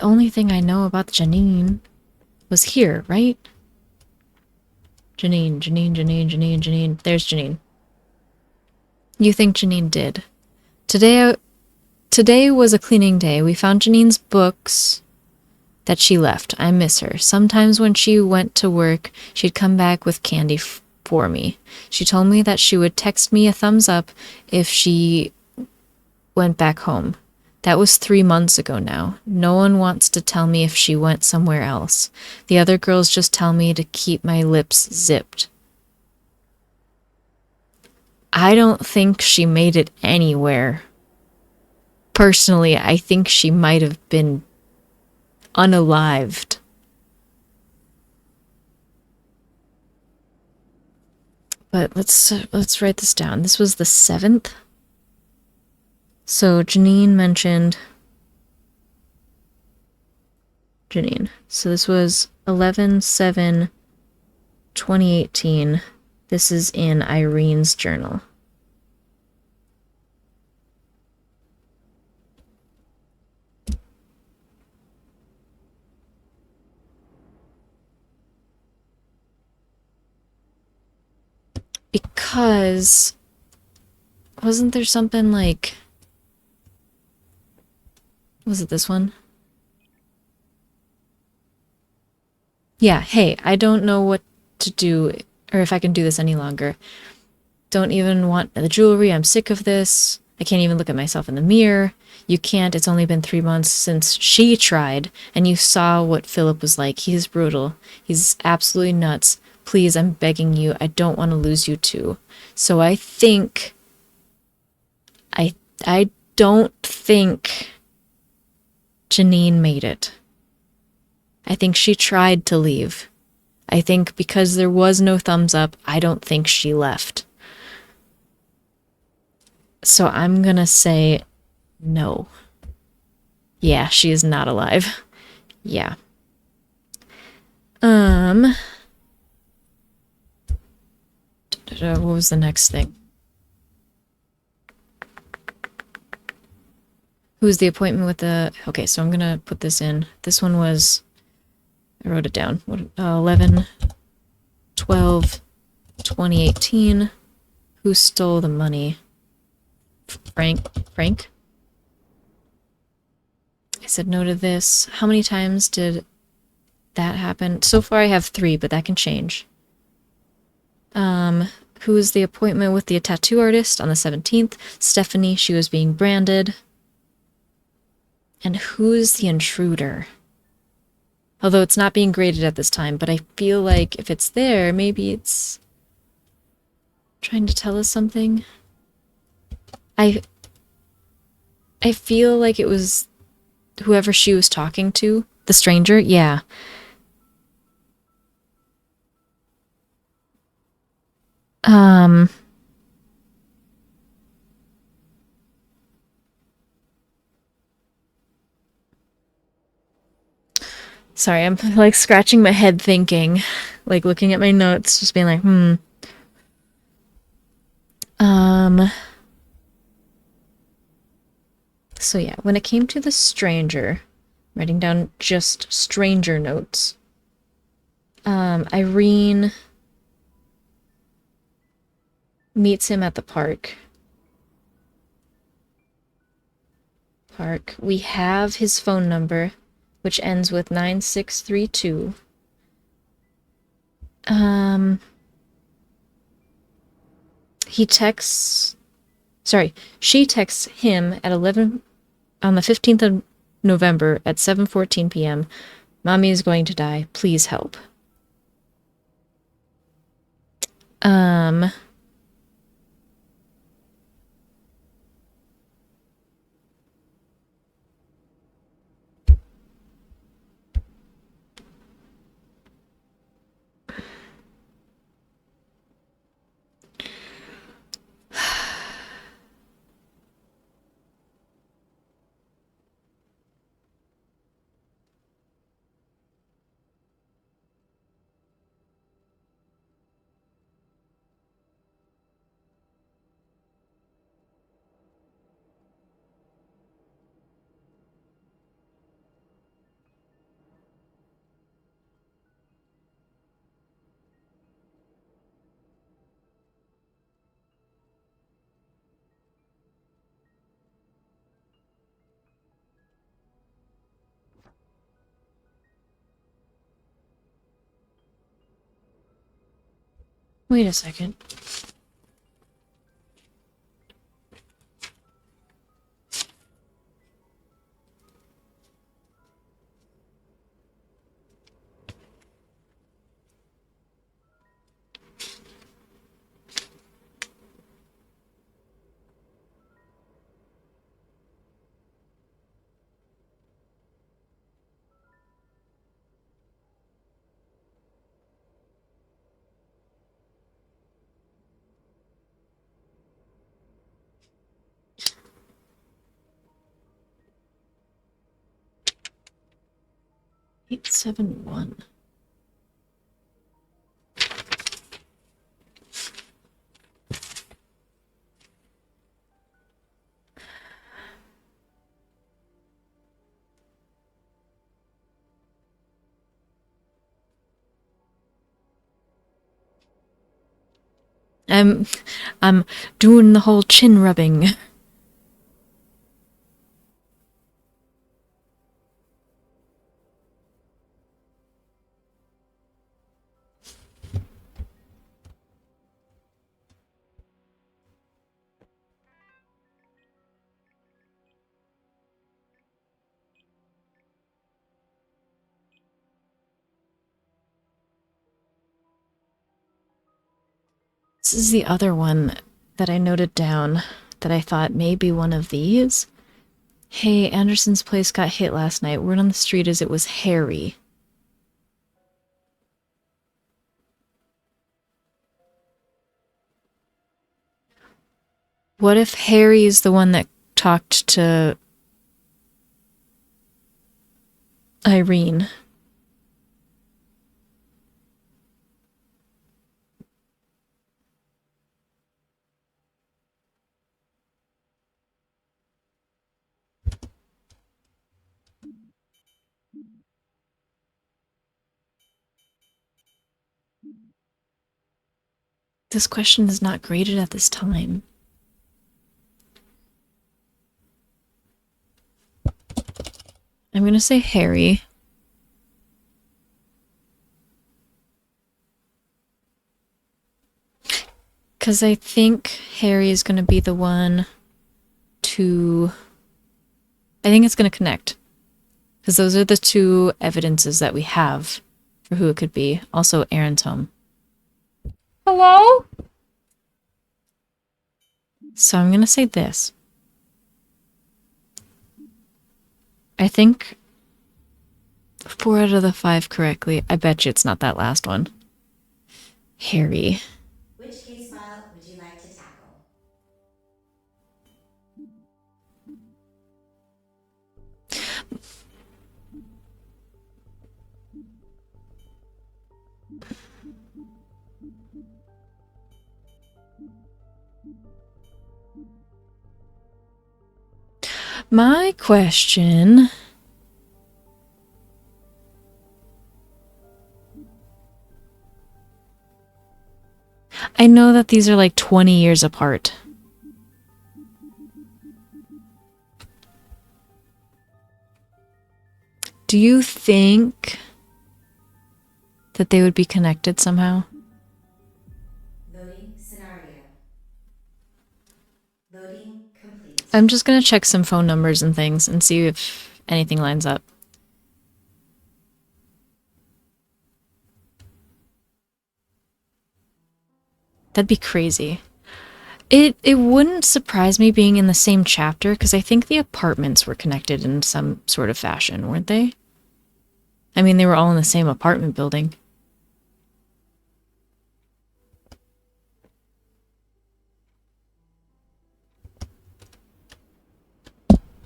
only thing I know about Janine was here, right? Janine. There's Janine. You think Janine did. Today was a cleaning day. We found Janine's books that she left. I miss her. Sometimes when she went to work, she'd come back with candy for me. She told me that she would text me a thumbs up if she went back home. That was 3 months ago now. No one wants to tell me if she went somewhere else. The other girls just tell me to keep my lips zipped. I don't think she made it anywhere. Personally, I think she might have been unalived. But let's write this down. This was the 7th. So Janine mentioned Janine. So this was 11/7/2018. This is in Irene's journal. Because wasn't there something like, was it this one? Yeah, hey, I don't know what to do or if I can do this any longer. Don't even want the jewelry. I'm sick of this. I can't even look at myself in the mirror. You can't. It's only been 3 months since she tried, and you saw what Philip was like. He's brutal. He's absolutely nuts. Please, I'm begging you. I don't want to lose you too. So I think... I don't think Janine made it. I think she tried to leave. I think because there was no thumbs up, I don't think she left. So I'm gonna say no. Yeah, she is not alive. Yeah. What was the next thing? Who's the appointment with the... Okay, so I'm gonna put this in. This one was... I wrote it down. 11/12/2018. Who stole the money? Frank? I said no to this. How many times did that happen? So far I have 3, but that can change. Who is the appointment with the tattoo artist on the 17th? Stephanie, she was being branded. And who's the intruder? Although it's not being graded at this time, but I feel like if it's there, maybe it's trying to tell us something. I feel like it was whoever she was talking to. The stranger? Yeah. Sorry, I'm like scratching my head thinking, like looking at my notes, just being like, So yeah, when it came to the stranger, writing down just stranger notes. Irene meets him at the park. We have his phone number, which ends with 9632. She texts him at 11 on the 15th of November at 7:14 p.m. Mommy is going to die. Please help. Wait a second. Eight, 7, 1. I'm doing the whole chin rubbing. This is the other one that I noted down that I thought maybe one of these. Hey, Anderson's place got hit last night. Word on the street is it was Harry. What if Harry is the one that talked to Irene? This question is not graded at this time. I'm gonna say Harry. Because I think Harry is going to be the one to... I think it's going to connect. Because those are the two evidences that we have for who it could be. Also, Aaron's home. Hello? So I'm going to say this. I think 4 out of the 5 correctly. I bet you it's not that last one. Harry. Which case file would you like to tackle? My question... I know that these are like 20 years apart. Do you think that they would be connected somehow? Loading scenario. Loading complete. I'm just gonna check some phone numbers and things and see if anything lines up. That'd be crazy. It wouldn't surprise me being in the same chapter because I think the apartments were connected in some sort of fashion, weren't they? I mean, they were all in the same apartment building.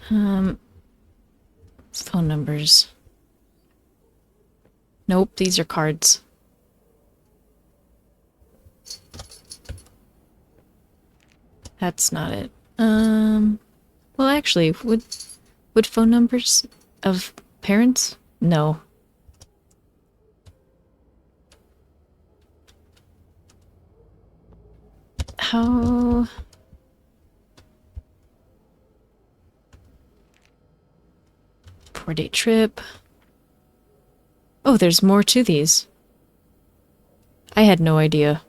Phone numbers. Nope, these are cards. That's not it. Well, actually, would phone numbers of parents? No. How... 4-day trip. Oh, there's more to these. I had no idea.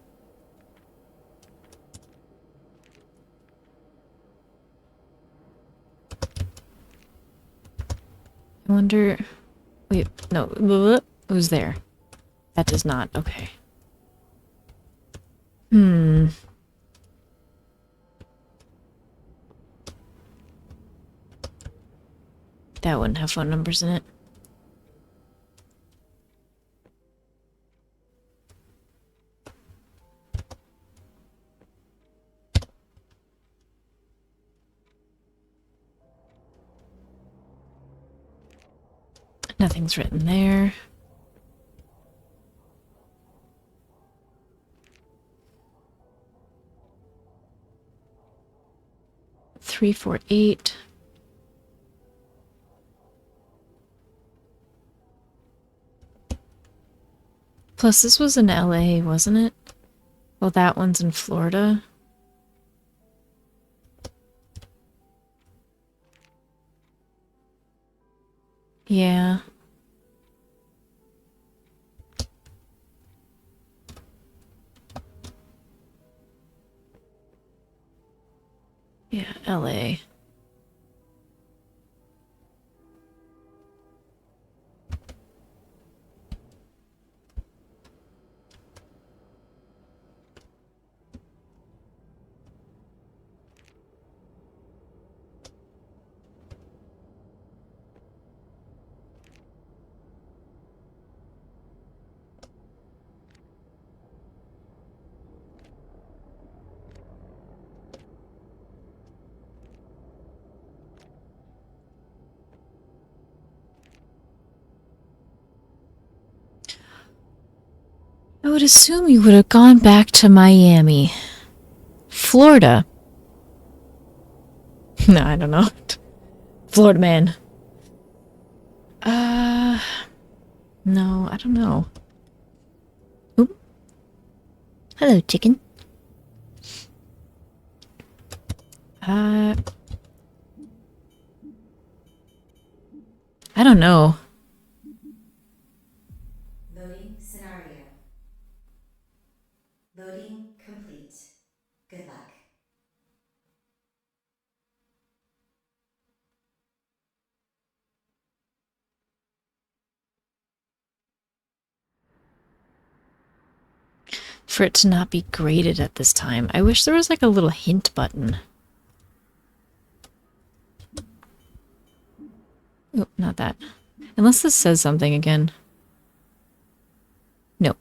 I wonder... Wait, no. Who's there? That does not. Okay. That wouldn't have phone numbers in it. Nothing's written there. Three, 4, 8. Plus, this was in LA, wasn't it? Well, that one's in Florida. Yeah. Yeah, LA. I would assume you would have gone back to Miami. Florida. No, I don't know. Florida man. No, I don't know. Oop. Hello, chicken. I don't know. Loading scenario. Loading complete. for it to not be graded at this time. I wish there was like a little hint button. Oh, not that. Unless this says something again. No.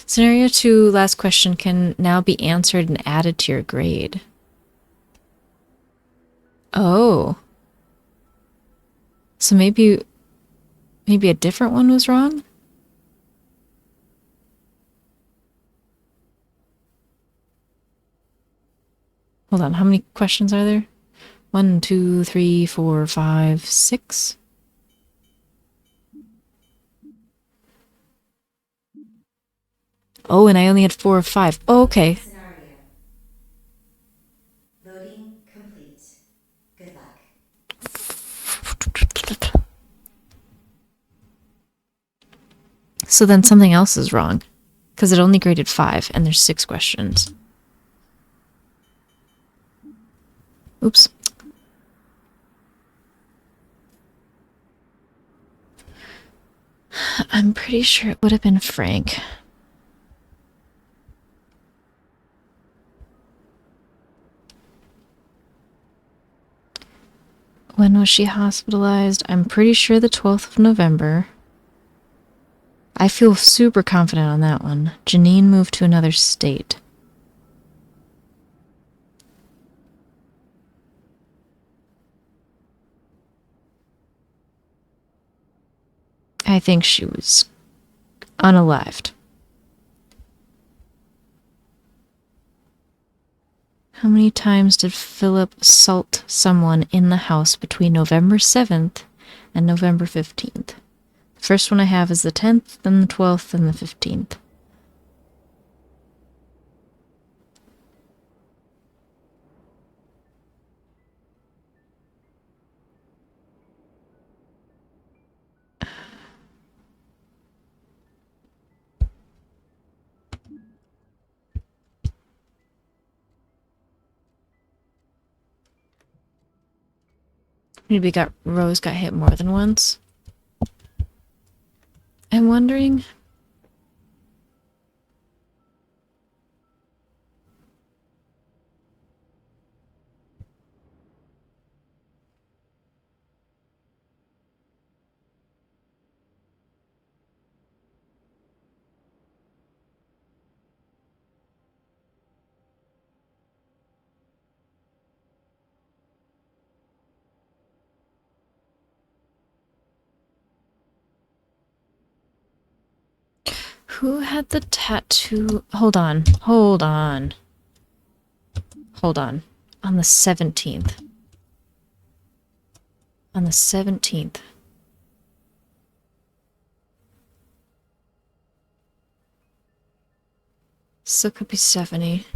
Scenario 2, last question, can now be answered and added to your grade. Oh. So maybe a different one was wrong? Hold on, how many questions are there? 1, 2, 3, 4, 5, 6? Oh, and I only had 4 of 5. Oh, okay. Scenario. Loading complete. Good luck. So then something else is wrong. Because it only graded 5, and there's 6 questions. Oops. I'm pretty sure it would have been Frank. When was she hospitalized? I'm pretty sure the 12th of November. I feel super confident on that one. Janine moved to another state. I think she was unalived. How many times did Philip assault someone in the house between November 7th and November 15th? The first one I have is the 10th, then the 12th, and the 15th. Maybe Rose got hit more than once. I'm wondering. Who had the tattoo? Hold on. On the 17th. On the 17th. So it could be Stephanie.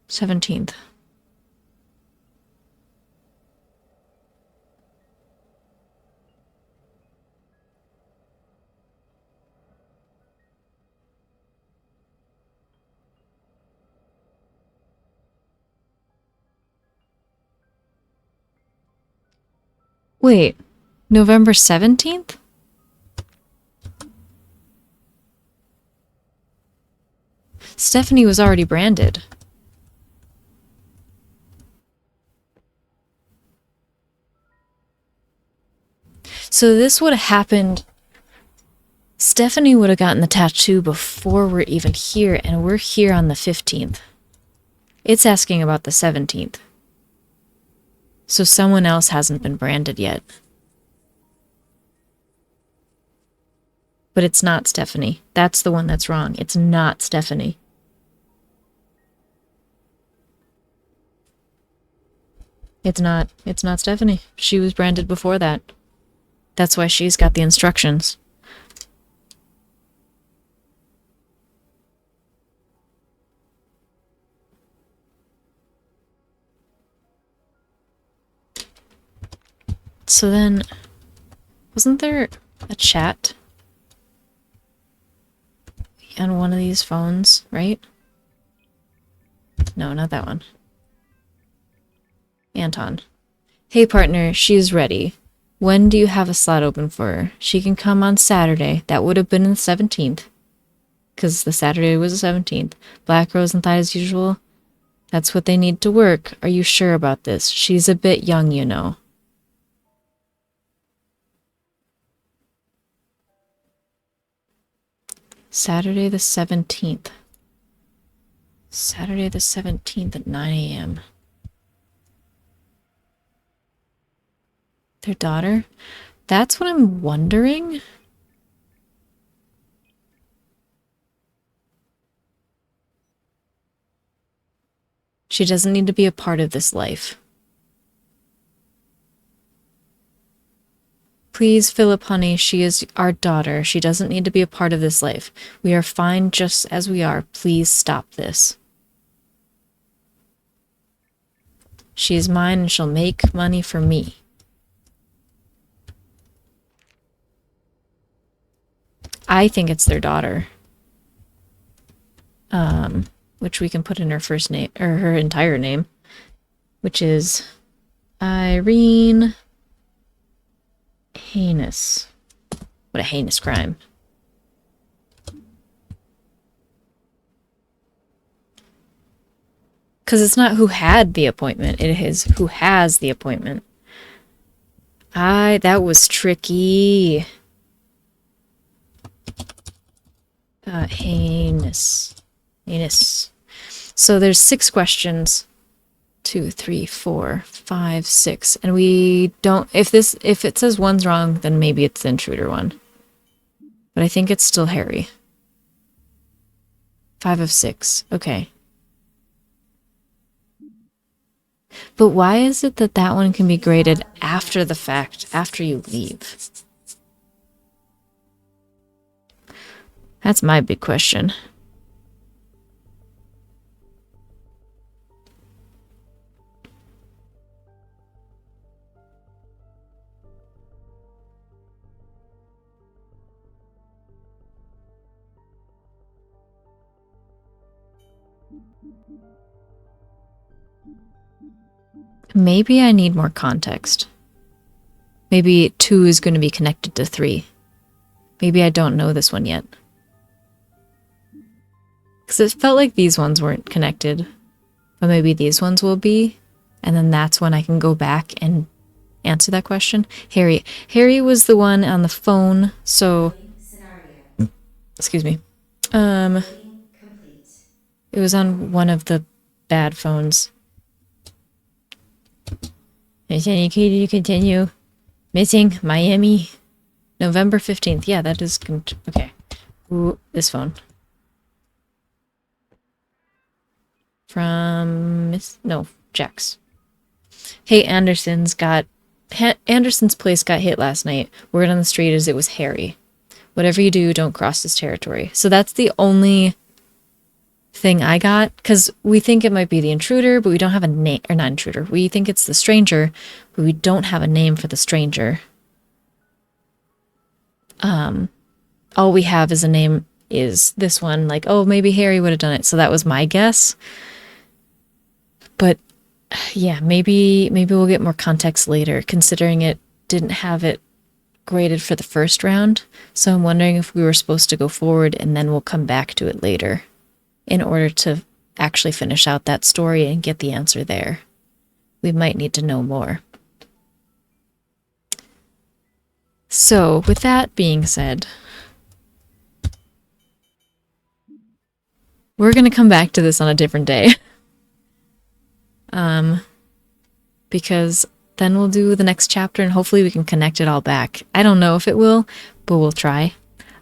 17th. Wait, November 17th? Stephanie was already branded. So this would have happened. Stephanie would have gotten the tattoo before we're even here, and we're here on the 15th. It's asking about the 17th. So someone else hasn't been branded yet. But it's not Stephanie. That's the one that's wrong. It's not Stephanie. It's not Stephanie. She was branded before that. That's why she's got the instructions. So then, wasn't there a chat on one of these phones, right? No, not that one. Anton. Hey partner, she is ready. When do you have a slot open for her? She can come on Saturday. That would have been the 17th. Because the Saturday was the 17th. Black Rose and Thigh as usual. That's what they need to work. Are you sure about this? She's a bit young, you know. Saturday the 17th. Saturday the 17th at 9 a.m. Their daughter? That's what I'm wondering. She doesn't need to be a part of this life. Please, Philip, honey, she is our daughter. She doesn't need to be a part of this life. We are fine just as we are. Please stop this. She is mine and she'll make money for me. I think it's their daughter. Which we can put in her first name, or her entire name, which is Irene Heinous. What a heinous crime. Because it's not who had the appointment, it is who has the appointment. That was tricky. Heinous. So there's 6 questions. 2, 3, 4, 5, 6. And we don't, if it says one's wrong, then maybe it's the intruder one. But I think it's still Harry. 5 of 6. Okay. But why is it that that one can be graded after the fact, after you leave? That's my big question. Maybe I need more context. Maybe 2 is going to be connected to 3. Maybe I don't know this one yet. Because it felt like these ones weren't connected. But maybe these ones will be. And then that's when I can go back and answer that question. Harry. Harry was the one on the phone, so... Excuse me. It was on one of the bad phones. You continue. Missing Miami. November 15th. Yeah, that is... Okay. Ooh, this phone. From... No, Jack's. Hey, Anderson's place got hit last night. Word on the street is it was Harry. Whatever you do, don't cross his territory. So that's the only thing I got, because we think it might be the intruder, but we don't have a name, or not intruder. We think it's the stranger, but we don't have a name for the stranger. All we have as a name is this one, like, oh, maybe Harry would have done it. So that was my guess. But yeah, maybe we'll get more context later, considering it didn't have it graded for the first round. So I'm wondering if we were supposed to go forward and then we'll come back to it later in order to actually finish out that story and get the answer there. We might need to know more. So with that being said, we're going to come back to this on a different day. Because then we'll do the next chapter and hopefully we can connect it all back. I don't know if it will, but we'll try.